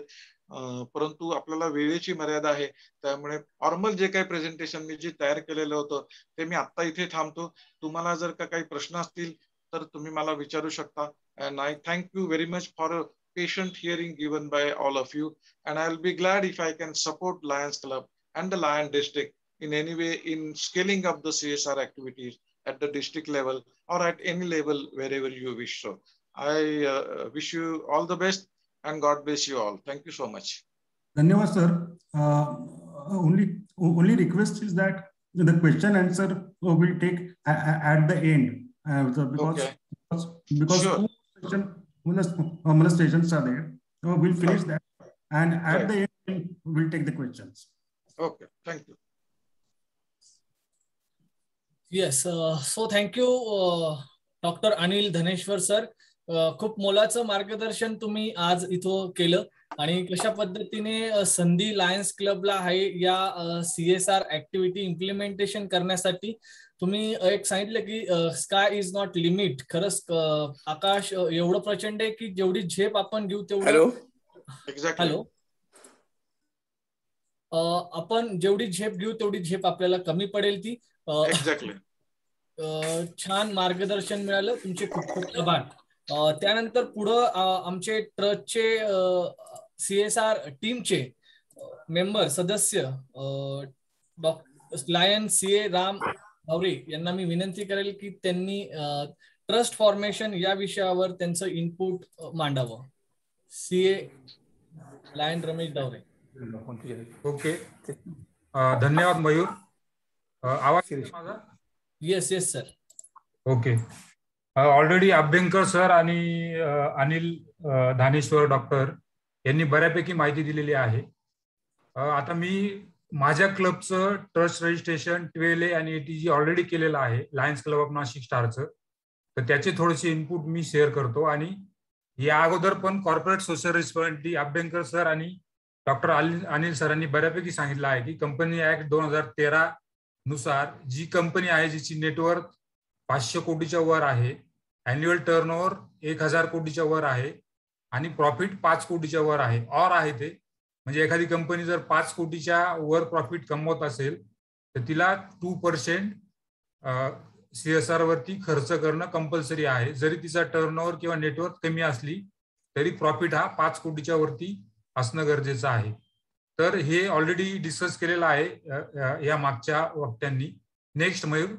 परंतु आपल्याला वेळेची मर्यादा आहे. त्यामुळे फॉर्मल जे काही प्रेझेंटेशन मी जे तयार केलेलं होतं ते मी आत्ता इथे थांबतो. तुम्हाला जर का काही प्रश्न असतील तर तुम्ही मला विचारू शकता. And I thank you very much for patient hearing given by all of you, and I'll be glad if I can support Lions Club and the Lion District in any way in scaling up the CSR activities at the district level or at any level wherever you wish. So I wish you all the best and God bless you all. Thank you so much. Dhanyawad sir. Only request is that the question answer will take at the end, because Sure. Molestations are there. We'll finish that, and at Right. the end we'll take the questions. Okay, thank you. Yes, so thank you doctor Anil Dhaneshwar sir. खूप मोलाचं मार्गदर्शन तुम्ही आज इथं केलं आणि कशा पद्धतीने संधी लायन्स क्लबला आहे या CSR ऍक्टिव्हिटी इम्प्लिमेंटेशन करण्यासाठी तुम्ही एक सांगितलं की स्काय इज नॉट लिमिट. खरंच आकाश एवढं प्रचंड आहे की जेवढी झेप आपण घेऊ तेवढं. हॅलो, आपण जेवढी झेप घेऊ तेवढी झेप आपल्याला कमी पडेल ती. एक्झॅक्टली. छान मार्गदर्शन मिळालं, तुमचे खूप खूप आभार. त्यानंतर पुढं आमचे ट्रस्टचे CSR टीमचे मेंबर सदस्य लायन CA राम भावरे यांना मी विनंती करेल की त्यांनी ट्रस्ट फॉर्मेशन या विषयावर त्यांचं इनपुट मांडावं. CA lion Ramesh Dawre. Okay, धन्यवाद मयूर. आवाज येतो माझा? Yes yes sir. Okay. Already Abhyankar sir आणि अनिल धानेश्वर डॉक्टर यांनी बऱ्यापैकी माहिती दिलेली आहे. आता मी माझ्या क्लबचं ट्रस्ट रजिस्ट्रेशन 12A आणि ATG ऑलरेडी केलेलं आहे, लायन्स क्लब ऑफ नाशिक स्टारचं. तर त्याचे थोडेसे इनपुट मी शेअर करतो. आणि या अगोदर पण corporate social responsibility Abhyankar sir आणि डॉक्टर अनिल सरांनी बऱ्यापैकी सांगितलं आहे की कंपनी ऍक्ट 2013 नुसार जी कंपनी आहे जिची नेटवर्थ 500 कोटीच्या वर आहे, अॅन्युअल टर्नओव्हर 1000 कोटीच्या वर आहे आणि प्रॉफिट 5 कोटीच्या वर आहे, और आहे ते म्हणजे एखादी कंपनी जर 5 कोटीच्या वर प्रॉफिट कमवत असेल तर तिला 2% CSR वरती खर्च करणं कंपल्सरी आहे. जरी तिचा टर्नओव्हर किंवा नेटवर्थ कमी असली तरी प्रॉफिट हा 5 कोटीच्या वरती असणं गरजेचं आहे. तर हे ऑलरेडी डिस्कस केलेलं आहे या मागच्या वक्त्यांनी. नेक्स्ट मयूर.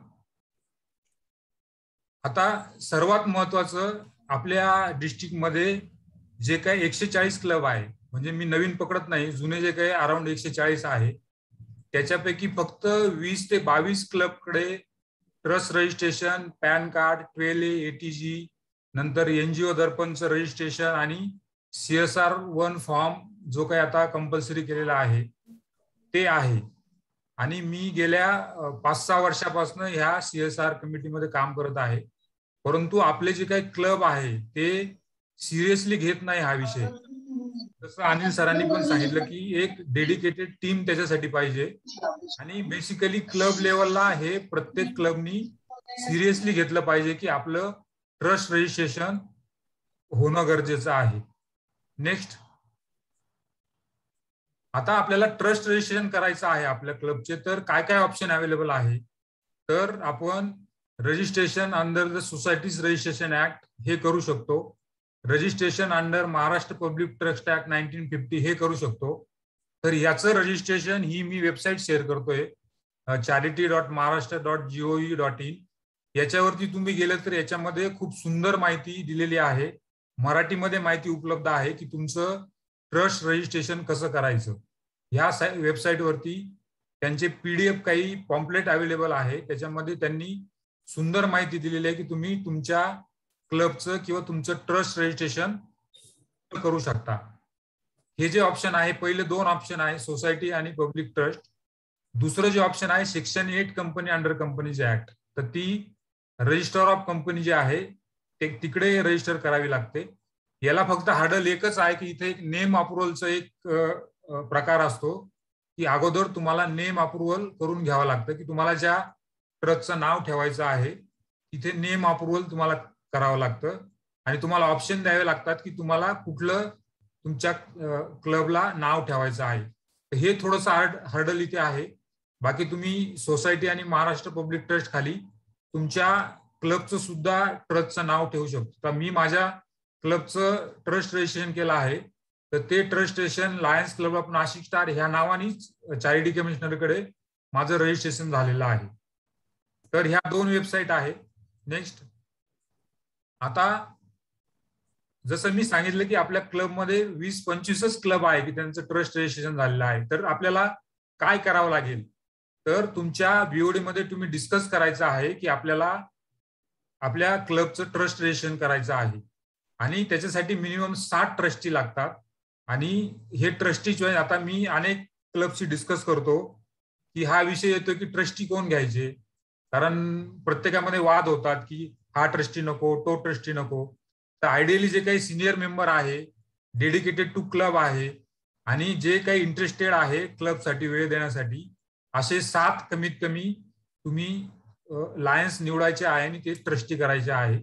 आता सर्वात महत्वाचं, आपल्या डिस्ट्रिक्टमध्ये जे काही 140 क्लब आहे, म्हणजे मी नवीन पकडत नाही, जुने जे काही अराउंड 140 आहे त्याच्यापैकी फक्त 20 ते 22 क्लबकडे trust registration, PAN card, 12A, ATG, नंतर NGO दर्पणचं रजिस्ट्रेशन आणि CSR 1 फॉर्म जो काही आता कंपल्सरी केलेला आहे ते आहे. आणि मी गेल्या 5-6 वर्षापासून ह्या CSR कमिटीमध्ये काम करत आहे. परंतु आपले जे काही क्लब आहे ते सिरियसली घेत नाही हा विषय. जसं अनिल सरांनी पण सांगितलं की एक डेडिकेटेड टीम त्याच्यासाठी पाहिजे आणि बेसिकली क्लब लेवलला हे प्रत्येक क्लबनी सिरियसली घेतलं पाहिजे की आपलं ट्रस्ट रजिस्ट्रेशन होणं गरजेचं आहे. नेक्स्ट. आता आपल्याला ट्रस्ट रजिस्ट्रेशन करायचं आहे आपल्या क्लबचे, तर काय काय ऑप्शन अवेलेबल आहे. तर आपण registration under the societies registration act हे करू शकतो. Registration under Maharashtra public trust act 1950 हे करू शकतो. तर याचं रजिस्ट्रेशन ही मी वेबसाईट शेअर करतोय, charity.maharashtra.gov.in. याच्यावरती तुम्ही गेले तर याच्यामध्ये खूप सुंदर माहिती दिलेली आहे. मराठीमध्ये माहिती उपलब्ध आहे की तुमचं ट्रस्ट रजिस्ट्रेशन कसं करायचं. ह्या वेबसाईटवरती त्यांचे PDF काही पॉम्पलेट अवेलेबल आहे. त्याच्यामध्ये त्यांनी सुंदर माहिती दिलेली आहे की तुम्ही तुमच्या क्लबचं किंवा तुमचं ट्रस्ट रजिस्ट्रेशन करू शकता. हे जे ऑप्शन आहे, पहिले 2 ऑप्शन आहे, सोसायटी आणि पब्लिक ट्रस्ट. दुसरं जे ऑप्शन आहे section 8 company under companies act, तर ती रजिस्टर ऑफ कंपनी जे आहे ते तिकडे रजिस्टर करावी लागते. याला फक्त हार्डल एकच आहे की इथे एक नेम अप्रुव्हलचा एक प्रकार असतो की अगोदर तुम्हाला नेम अप्रुव्हल करून घ्यावं लागतं की तुम्हाला ज्या ट्रस्टचं नाव ठेवायचं आहे तिथे नेम अप्रुव्हल तुम्हाला करावं लागतं आणि तुम्हाला ऑप्शन द्यावे लागतात की तुम्हाला कुठलं तुमच्या क्लबला नाव ठेवायचं आहे. तर हे थोडंसं हर्डल इथे आहे. बाकी तुम्ही सोसायटी आणि महाराष्ट्र पब्लिक ट्रस्ट खाली तुमच्या क्लबचं सुद्धा ट्रस्टचं नाव ठेवू शकतो. तर मी माझ्या क्लबचं ट्रस्ट रजिस्ट्रेशन केलं आहे, तर ते trust registration lions club of Nashik star ह्या नावानेच चॅरिटी कमिशनरकडे माझं रजिस्ट्रेशन झालेलं आहे. तर ह्या 2 वेबसाईट आहेत. नेक्स्ट, आता जसं मी सांगितलं की आपल्या क्लबमध्ये 20-25च क्लब आहे की त्यांचं ट्रस्ट रजिस्ट्रेशन झालेलं आहे. तर आपल्याला काय करावं लागेल, तर तुमच्या BOD मध्ये तुम्ही डिस्कस करायचं आहे की आपल्याला आपल्या क्लबचं ट्रस्ट रजिस्ट्रेशन करायचं आहे आणि त्याच्यासाठी मिनिमम 60 ट्रस्टी लागतात. आणि हे ट्रस्टी चॉईस, आता मी अनेक क्लबशी डिस्कस करतो की हा विषय येतो की ट्रस्टी कोण घ्यायचे, कारण प्रत्येकामध्ये वाद होतात की हा ट्रस्टी नको, तो ट्रस्टी नको. तर आयडियली जे काही सिनियर मेंबर आहे, डेडिकेटेड टू क्लब आहे आणि जे काही इंटरेस्टेड आहे क्लबसाठी वेळ देण्यासाठी, असे 7 कमीत कमी तुम्ही लायन्स निवडायचे आहे आणि ते ट्रस्टी करायचे आहे.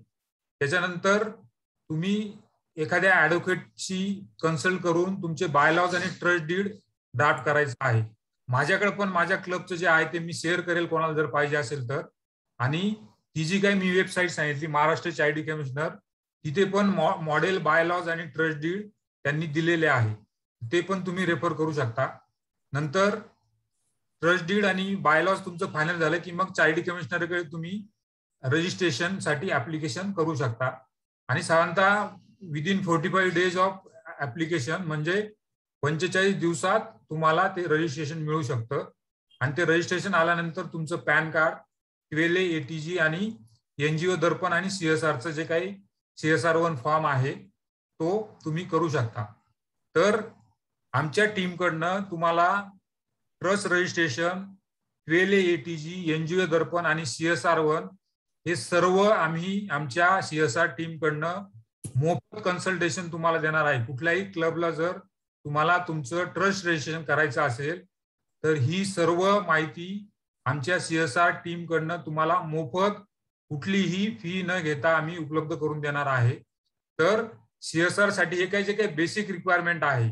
त्याच्यानंतर तुम्ही एखाद्या ऍडव्होकेटशी कन्सल्ट करून तुमचे बायलॉज आणि ट्रस्ट डीड ड्राफ्ट करायचं आहे. माझ्याकडे पण माझ्या क्लबचं जे आहे ते मी शेअर करेल कोणाला जर पाहिजे असेल तर. आणि ती जी काही मी वेबसाईट सांगितली महाराष्ट्र चॅरिटी कमिशनर, तिथे पण मॉडेल बायलॉज आणि ट्रस्ट डीड त्यांनी दिलेले आहे, ते पण तुम्ही रेफर करू शकता. नंतर ट्रस्ट डीड आणि बायलॉज तुमचं फायनल झालं की मग चॅरिटी कमिशनरकडे तुम्ही रजिस्ट्रेशनसाठी ऍप्लिकेशन करू शकता. आणि साधारणतः विदिन 45 डेज ऑफ ऍप्लिकेशन म्हणजे 45 दिवसात तुम्हाला ते रजिस्ट्रेशन मिळू शकतं. आणि ते रजिस्ट्रेशन आल्यानंतर तुमचं पॅन कार्ड, 12A ATG आणि NGO दर्पण आणि CSRचं जे काही CSR1 फॉर्म आहे तो तुम्ही करू शकता. तर आमच्या टीमकडनं तुम्हाला trust registration, 12A ATG, NGO दर्पण आणि CSR1 हे सर्व आम्ही आमच्या CSR टीमकडनं मोफत कन्सल्टेशन तुम्हाला देणार आहे. कुठल्याही क्लबला जर तुम्हाला तुमचं ट्रस्ट रजिस्ट्रेशन करायचं असेल तर ही सर्व माहिती आमच्या CSR टीमकडनं तुम्हाला मोफत कुठलीही फी न घेता आम्ही उपलब्ध करून देणार आहे. तर CSR साठी हे काही जे काही बेसिक रिक्वायरमेंट आहे,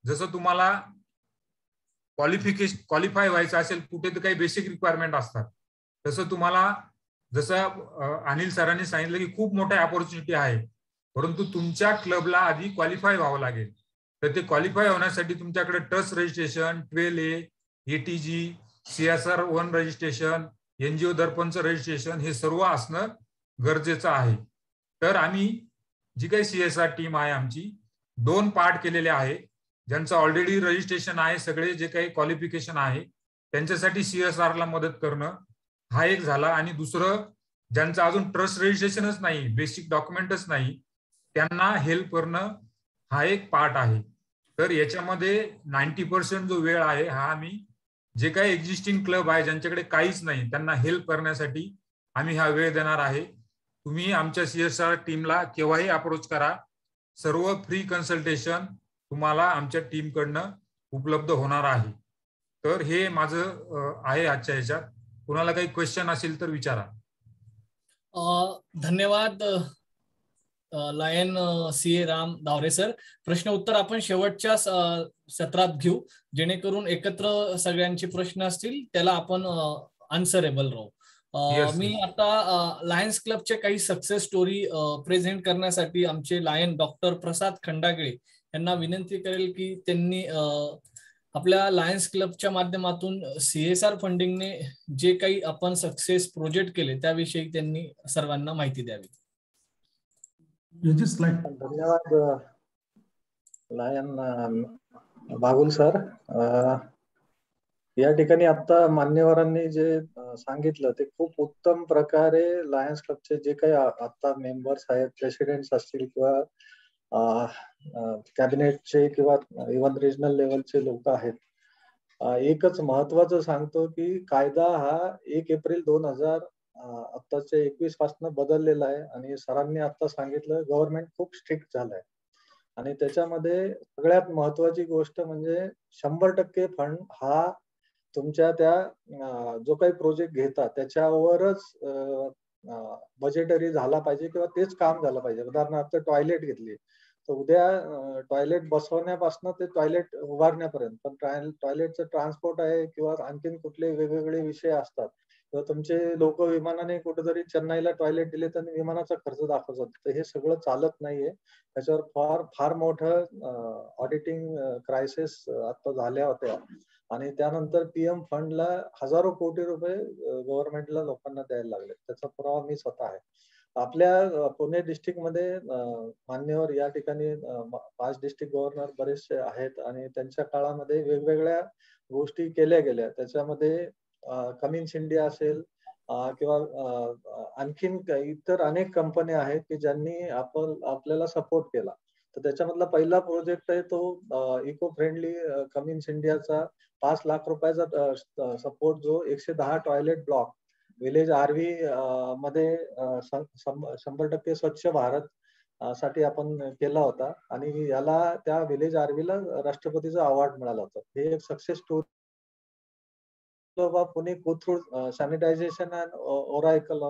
जसं तुम्हाला क्वालिफाय व्हायचं असेल कुठे तर काही बेसिक रिक्वायरमेंट असतात, तसं तुम्हाला जसं अनिल सरांनी सांगितलं की खूप मोठ्या अपॉर्च्युनिटी आहे, परंतु तुमच्या क्लबला आधी क्वालिफाय व्हावं लागेल. तर ते क्वालिफाय होण्यासाठी तुमच्याकडे trust registration, 12A ATG, CSR1 registration, NGO दर्पणचं रजिस्ट्रेशन हे सर्व असणं गरजेचं आहे. तर आम्ही जी काही CSR टीम आहे आमची 2 पार्ट केलेले आहे. ज्यांचं ऑलरेडी रजिस्ट्रेशन आहे, सगळे जे काही क्वालिफिकेशन आहे त्यांच्यासाठी CSR ला मदत करणं हा एक झाला. आणि दुसरं, ज्यांचं अजून ट्रस्ट रजिस्ट्रेशनच नाही, बेसिक डॉक्युमेंटच नाही, त्यांना हेल्प करणं हा एक पार्ट आहे. तर याच्यामध्ये 90% जो वेळ आहे हा आम्ही जे काही एक्झिस्टिंग क्लब आहे ज्यांच्याकडे काहीच नाही त्यांना हेल्प करण्यासाठी आम्ही हा वेळ देणार आहे. तुम्ही आमच्या CSR टीमला केव्हाही अप्रोच करा, सर्व फ्री कन्सल्टेशन तुम्हाला आमच्या टीमकडनं उपलब्ध होणार आहे. तर हे माझं आहे आजच्या ह्याच्यात. कुणाला काही क्वेश्चन असेल तर विचारा. धन्यवाद लायन CA राम धावरे सर. प्रश्न उत्तर आपण शेवटच्या सत्रात घेऊ, जेणेकरून एकत्र सगळ्यांचे प्रश्न असतील त्याला आपण आन्सरेबल राहू. मी आता लायन्स क्लबचे काही सक्सेस स्टोरी प्रेझेंट करण्यासाठी आमचे लायन डॉक्टर प्रसाद खंडागळे यांना विनंती करेल की त्यांनी आपल्या लायन्स क्लबच्या माध्यमातून CSR फंडिंगने जे काही आपण सक्सेस प्रोजेक्ट केले त्याविषयी त्यांनी सर्वांना माहिती द्यावी. धन्यवाद लायन बागुल सर. या ठिकाणी आता मान्यवरांनी जे सांगितलं ते खूप उत्तम प्रकारे लायन्स क्लबचे जे काही आता मेंबर्स आहेत, प्रेसिडेंट्स असतील किंवा कॅबिनेटचे किंवा इव्हन रिजनल लेवलचे लोक आहेत, एकच महत्वाचं सांगतो की कायदा हा 1 एप्रिल 2000 आत्ताच्या 21 पासून बदललेला आहे आणि सरांनी आता सांगितलं गव्हर्नमेंट खूप स्ट्रिक्ट झालंय आणि त्याच्यामध्ये सगळ्यात महत्वाची गोष्ट म्हणजे 100% फंड हा तुमच्या त्या जो काही प्रोजेक्ट घेता त्याच्यावरच बजेटरी झाला पाहिजे किंवा तेच काम झालं पाहिजे. उदाहरणार्थ टॉयलेट घेतली तर उद्या टॉयलेट बसवण्यापासून ते टॉयलेट उभारण्यापर्यंत, पण टॉयलेटचं ट्रान्सपोर्ट आहे किंवा आणखीन कुठले वेगवेगळे विषय असतात किंवा तुमचे लोक विमानाने कुठेतरी चेन्नईला टॉयलेट दिले तर विमानाचा खर्च दाखवतात, तर हे सगळं चालत नाहीये. त्याच्यावर फार फार मोठं ऑडिटिंग क्रायसिस आता झाल्या होत्या आणि त्यानंतर पीएम फंडला हजारो कोटी रुपये गव्हर्नमेंटला लोकांना द्यायला लागले. त्याचा पुरावा मी स्वतः आहे. आपल्या पुणे डिस्ट्रिक्ट मध्ये मान्यवर या ठिकाणी 5 डिस्ट्रिक्ट गव्हर्नर बरेचसे आहेत आणि त्यांच्या काळामध्ये वेगवेगळ्या गोष्टी केल्या गेल्या. त्याच्यामध्ये कमिन्स इंडिया असेल किंवा आणखीन इतर अनेक कंपन्या आहेत की ज्यांनी आपल्याला सपोर्ट केला. तर त्याच्यामधला पहिला प्रोजेक्ट आहे तो इको फ्रेंडली कमिन्स इंडियाचा 5 लाख रुपयाचा सपोर्ट जो 110 टॉयलेट ब्लॉक विलेज आरव्ही मध्ये 100% स्वच्छ भारत साठी आपण केला होता आणि याला त्या विलेज आरव्हीला राष्ट्रपतीचा अवॉर्ड मिळाला होता. हे एक success story Pune Kothrud sanitisation and oracle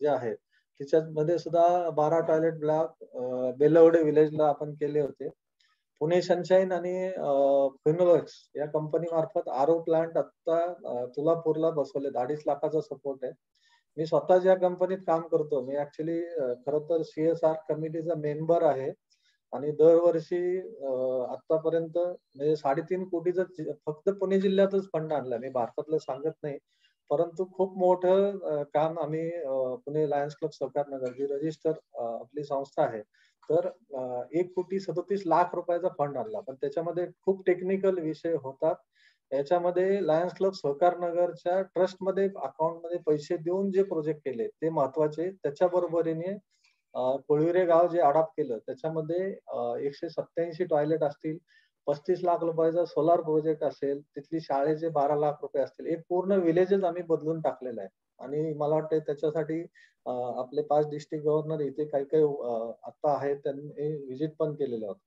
जे आहे त्याच्यामध्ये सुद्धा 12 टॉयलेट ब्लॉक बेलवडे विलेजला आपण केले होते. पुणे सनशाईन आणि फिनोलेक्स या कंपनी मार्फत आरओ प्लांट आता तुलापूरला बसवले. 2.5 लाखाचा सपोर्ट आहे. मी स्वतः ज्या कंपनीत काम करतो मी ऍक्च्युली खरं तर CSR कमिटीचा मेंबर आहे आणि दरवर्षी आतापर्यंत म्हणजे 3.5 कोटीचा फक्त पुणे जिल्ह्यातच फंड आणला. मी भारतातलं सांगत नाही, परंतु खूप मोठं काम आम्ही पुणे लायन्स क्लब सहकार नगर जी रजिस्टर आपली संस्था आहे तर 1,37,00,000 रुपयाचा फंड आणला. पण त्याच्यामध्ये खूप टेक्निकल विषय होतात. याच्यामध्ये लायन्स क्लब सहकार नगरच्या ट्रस्टमध्ये अकाउंटमध्ये पैसे देऊन जे प्रोजेक्ट केले ते महत्वाचे. त्याच्या बरोबरीने कोळविरे गाव जे अडॉप्ट केलं त्याच्यामध्ये 187 टॉयलेट असतील, 35 लाख रुपयाचा सोलार प्रोजेक्ट असेल, तिथली शाळेचे 12 लाख रुपये असतील. एक पूर्ण विलेजच आम्ही बदलून टाकलेलं आहे आणि मला वाटतं त्याच्यासाठी आपले 5 डिस्ट्रिक्ट गव्हर्नर इथे काही काही आता आहेत त्यांनी व्हिजिट पण केलेलं होतं.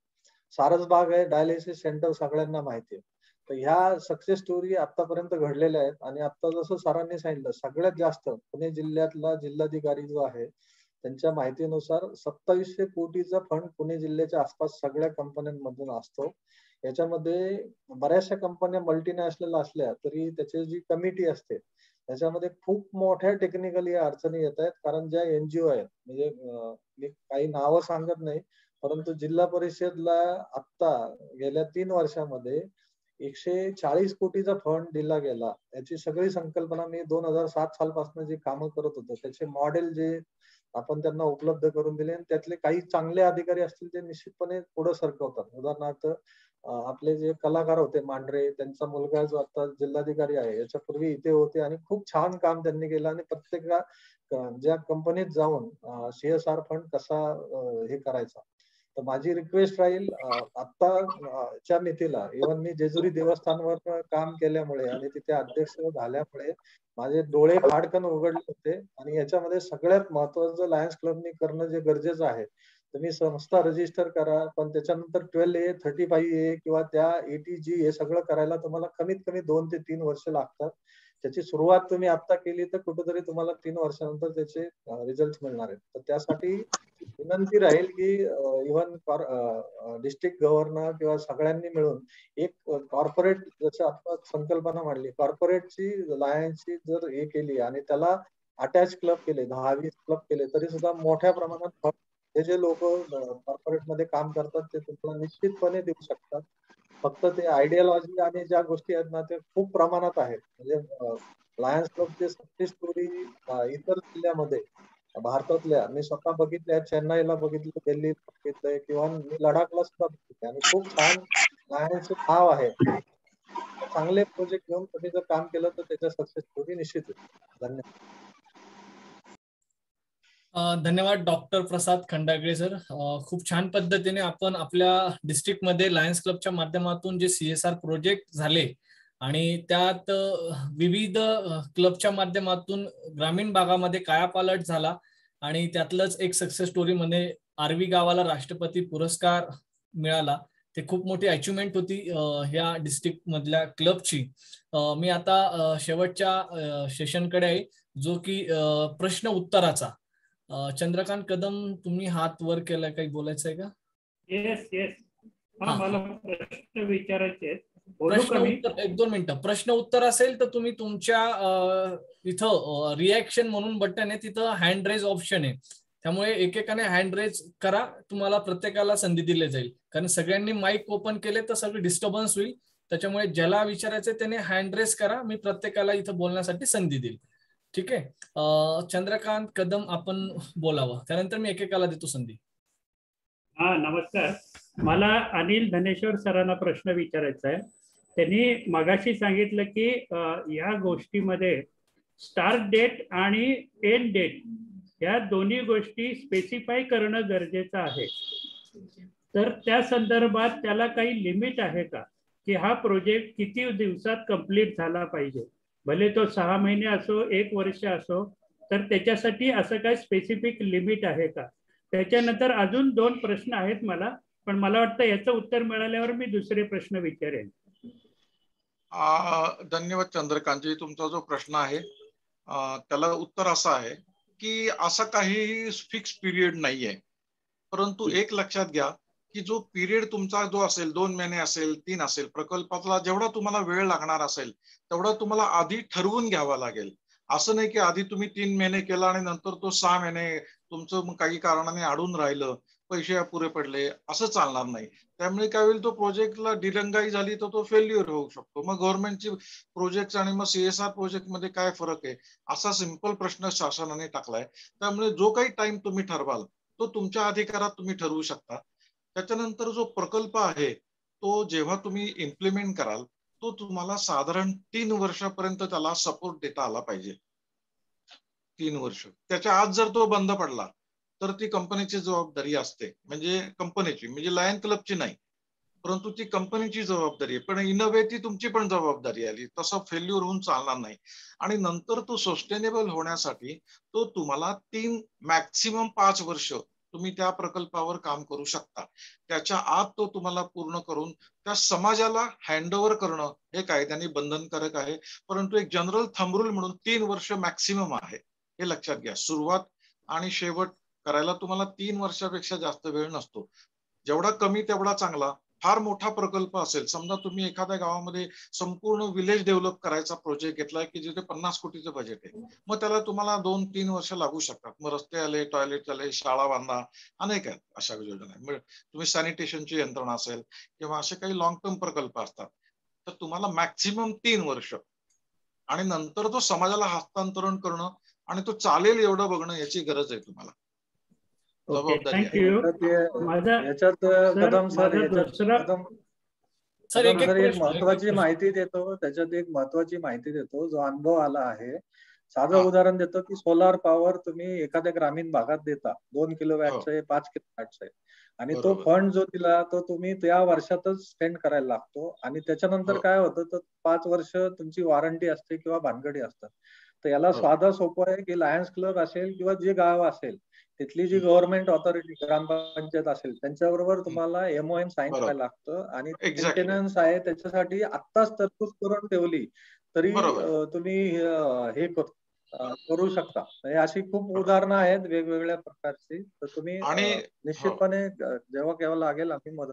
सारसबाग आहे, डायलिसिस सेंटर सगळ्यांना माहिती आहे. तर ह्या सक्सेस स्टोरी आतापर्यंत घडलेल्या आहेत आणि आता जसं सरांनी सांगितलं सगळ्यात जास्त पुणे जिल्ह्यातला जिल्हाधिकारी जो आहे त्यांच्या माहितीनुसार 2700 कोटीचा फंड पुणे जिल्ह्याच्या आसपास सगळ्या कंपन्यांमधून असतो. याच्यामध्ये बऱ्याचशा कंपन्या मल्टीनॅशनल असल्या तरी त्याची जी कमिटी असते त्याच्यामध्ये खूप मोठ्या टेक्निकली अडचणी येत आहेत. कारण ज्या NGO आहेत म्हणजे मी काही नावं सांगत नाही, परंतु जिल्हा परिषदला आत्ता गेल्या 3 वर्षामध्ये 140 कोटीचा फंड दिला गेला. याची सगळी संकल्पना मी 2007 सालपासून जे कामं करत होतो त्याचे मॉडेल जे आपण त्यांना उपलब्ध करून दिले आणि त्यातले काही चांगले अधिकारी असतील ते निश्चितपणे पुढे सरकवतात. उदाहरणार्थ आपले जे कलाकार होते मांढरे त्यांचा मुलगा जो आता जिल्हाधिकारी आहे याच्यापूर्वी इथे होते आणि खूप छान काम त्यांनी केलं आणि प्रत्येक ज्या कंपनीत जाऊन CSR फंड कसा हे करायचा. तर माझी रिक्वेस्ट राहील आत्ताच्या मितीला इव्हन मी जेजुरी देवस्थानवर काम केल्यामुळे आणि तिथे अध्यक्ष झाल्यामुळे माझे डोळे खाडकन उघडले होते आणि याच्यामध्ये सगळ्यात महत्वाचं लायन्स क्लबनी करणं जे गरजेचं आहे तुम्ही संस्था रजिस्टर करा, पण त्याच्यानंतर 12A 35A किंवा त्या ATG हे सगळं करायला तुम्हाला कमीत कमी 2 ते 3 वर्ष लागतात. त्याची सुरुवात तुम्ही आता केली तर कुठेतरी तुम्हाला 3 वर्षानंतर त्याचे रिझल्ट मिळणार आहेत. तर त्यासाठी विनंती राहील की इव्हन डिस्ट्रिक्ट गव्हर्नर किंवा सगळ्यांनी मिळून एक कॉर्पोरेट जसं आता संकल्पना मांडली कॉर्पोरेटची लायन्सची जर हे केली आणि त्याला अटॅच क्लब केले 10-20 क्लब केले तरी सुद्धा मोठ्या प्रमाणात हे जे लोक कॉर्पोरेट मध्ये काम करतात ते तुम्हाला निश्चितपणे देऊ शकतात. फक्त ते आयडियोलॉजी आणि ज्या गोष्टी आहेत ना ते खूप प्रमाणात आहेत. म्हणजे लायन्स क्लबचे सक्सेस स्टोरी इतर जिल्ह्यामध्ये भारतातल्या मी स्वतः बघितल्या, चेन्नईला बघितलं, दिल्लीला बघितलंय किंवा मी लडाखला सुद्धा बघितलंय आणि खूप छान लायन्सचं नाव आहे. चांगले प्रोजेक्ट घेऊन तुम्ही जर काम केलं तर त्याच्या सक्सेस स्टोरी निश्चित होईल. धन्यवाद. धन्यवाद डॉक्टर प्रसाद खंडागळे सर. खूप छान पद्धतीने आपण आपल्या डिस्ट्रिक्टमध्ये लायन्स क्लबच्या माध्यमातून जे CSR प्रोजेक्ट झाले आणि त्यात विविध क्लबच्या माध्यमातून ग्रामीण भागामध्ये कायापालट झाला आणि त्यातलंच एक सक्सेस स्टोरी मध्ये आर्वी गावाला राष्ट्रपती पुरस्कार मिळाला. ते खूप मोठी अचिव्हमेंट होती ह्या डिस्ट्रिक्ट मधल्या क्लबची. मी आता शेवटच्या सेशनकडे आहे, जो की प्रश्न उत्तराचा. चंद्रकांत कदम, तुम्ही हात वर केलाय, काही बोलायचं आहे का? येस येस, मला प्रश्न विचारायचे आहेत. प्रश्न उत्तर 1-2 मिनिटं. प्रश्न उत्तर असेल तर तुम्ही तुमच्या इथं रिॲक्शन म्हणून बटन आहे, तिथं हँड रेज ऑप्शन आहे, त्यामुळे एकेकाने हँड रेज करा. तुम्हाला प्रत्येकाला संधी दिली जाईल, कारण सगळ्यांनी माईक ओपन केले तर सगळं डिस्टर्बन्स होईल. त्याच्यामुळे ज्याला विचारायचं त्याने हँड रेज करा, मी प्रत्येकाला इथं बोलण्यासाठी संधी देईल. ठीक आहे. चंद्रकांत कदम आपण बोलावं, त्यानंतर मी एकेकाला देतो संधी. नमस्कार, मला अनिल धनेश्वर सरांना प्रश्न विचारायचा आहे. त्यांनी मगाशी सांगितलं की या गोष्टीमध्ये स्टार्ट डेट आणि एंड डेट या दोन्ही गोष्टी स्पेसिफाय करणं गरजेचं आहे. तर त्या संदर्भात त्याला काही लिमिट आहे का, की हा प्रोजेक्ट किती दिवसात कंप्लीट झाला पाहिजे? भले तो 6 महिने असो, 1 वर्ष असो, तर त्याच्यासाठी असं काय स्पेसिफिक लिमिट आहे का? त्याच्यानंतर अजून 2 प्रश्न आहेत मला, पण मला वाटतं याचं उत्तर मिळाल्यावर मी दुसरे प्रश्न विचारेन. धन्यवाद चंद्रकांतजी. तुमचा जो प्रश्न आहे त्याला उत्तर असं आहे की असा काही फिक्स पिरियड नाहीये, परंतु एक लक्षात घ्या की जो पिरियड तुमचा जो असेल, 2 महिने असेल, 3 असेल, प्रकल्पाला जेवढा तुम्हाला वेळ लागणार असेल तेवढा तुम्हाला आधी ठरवून घ्यावा लागेल. असं नाही की आधी तुम्ही 3 महिने केला आणि नंतर तो 6 महिने तुमचं काही कारणाने अडून राहिलं, पैसे अपुरे पडले, असं चालणार नाही. त्यामुळे काय होईल, तो प्रोजेक्टला दिरंगाई झाली तर तो फेल्युअर होऊ शकतो. मग गव्हर्नमेंटची प्रोजेक्ट आणि मग CSR प्रोजेक्ट मध्ये काय फरक आहे, असा सिंपल प्रश्न शासनाने टाकलाय. त्यामुळे जो काही टाइम तुम्ही ठरवाल तो तुमच्या अधिकारात तुम्ही ठरवू शकता. त्याच्यानंतर जो प्रकल्प आहे तो जेव्हा तुम्ही इम्प्लिमेंट कराल तो तुम्हाला साधारण 3 वर्षापर्यंत त्याला सपोर्ट देता आला पाहिजे. 3 वर्ष. त्याच्या आत जर तो बंद पडला तर ती कंपनीची जबाबदारी असते, म्हणजे कंपनीची, म्हणजे लायन क्लबची नाही, परंतु ती कंपनीची जबाबदारी आहे. पण इन अ वे ती तुमची पण जबाबदारी आली, तसं फेल्युअर होऊन चालणार नाही. आणि नंतर तो सस्टेनेबल होण्यासाठी तो तुम्हाला 3 मॅक्सिमम 5 वर्ष तुम्ही त्या प्रकल्पावर काम करू शकता. त्याच्या आत तो तुम्हाला पूर्ण करून त्या समाजाला हँडओव्हर करणं हे कायद्याने बंधनकारक आहे. परंतु एक जनरल थंब रूल म्हणून 3 वर्ष मॅक्सिमम आहे, हे लक्षात घ्या. सुरुवात आणि शेवट करायला तुम्हाला 3 वर्षापेक्षा जास्त वेळ नसतो. जेवढा कमी तेवढा चांगला. फार मोठा प्रकल्प असेल, समजा तुम्ही एखाद्या गावामध्ये संपूर्ण विलेज डेव्हलप करायचा प्रोजेक्ट घेतलाय की जिथे 50 कोटीचं बजेट आहे, मग त्याला तुम्हाला 2-3 वर्ष लागू शकतात. मग रस्ते आले, टॉयलेट आले, शाळा बांधा, अनेक आहेत अशा योजना. तुम्ही सॅनिटेशनची यंत्रणा असेल किंवा असे काही लॉंग टर्म प्रकल्प असतात, तर तुम्हाला मॅक्सिमम 3 वर्ष आणि नंतर तो समाजाला हस्तांतरण करणं आणि तो चालेल एवढं बघणं याची गरज आहे तुम्हाला. याच्यात कदम सर एक महत्वाची माहिती देतो, त्याच्यात एक महत्वाची माहिती देतो जो अनुभव आला आहे. साधं उदाहरण देतो की सोलार पॉवर तुम्ही एखाद्या ग्रामीण भागात देता, 2 किलोवॅटचं आहे, 5 किलोवॅटचं आहे, आणि तो फंड जो दिला तो तुम्ही त्या वर्षातच स्पेंड करायला लागतो. आणि त्याच्यानंतर काय होतं, तर 5 वर्ष तुमची वॉरंटी असते किंवा भानगडी असतात. तर याला साधं सोपं आहे की लायन्स क्लब असेल किंवा जे गाव असेल तिथली जी गव्हर्नमेंट ऑथॉरिटी, ग्रामपंचायत असेल, त्यांच्याबरोबर तुम्हाला MOM साईन करायला लागतं. आणि मेंटेनन्स आहे त्याच्यासाठी आत्ताच तरतूद करून ठेवली तरी तुम्ही हे करू शकता. अशी खूप उदाहरणं आहेत वेगवेगळ्या प्रकारची. तर तुम्ही निश्चितपणे जेव्हा केव्हा लागेल आम्ही मदत.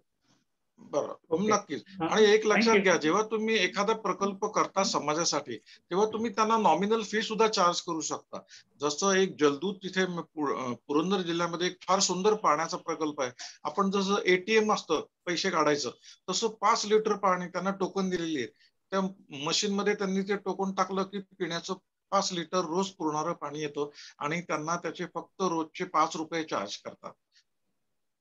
बरोबर, नक्कीच. आणि एक लक्षात घ्या, जेव्हा तुम्ही एखादा प्रकल्प करता समाजासाठी, तेव्हा तुम्ही त्यांना नॉमिनल फी सुद्धा चार्ज करू शकता. जसं एक जलदूत तिथे पुरंदर जिल्ह्यामध्ये एक फार सुंदर पाण्याचा प्रकल्प आहे. आपण जसं ATM असतं पैसे काढायचं, तसं 5 लिटर पाणी त्यांना टोकन दिलेली आहे. त्या मशीन मध्ये त्यांनी ते टोकन टाकलं की पिण्याचं 5 लिटर रोज पुरणारं पाणी येतं आणि त्यांना त्याचे फक्त रोजचे 5 रुपये चार्ज करतात.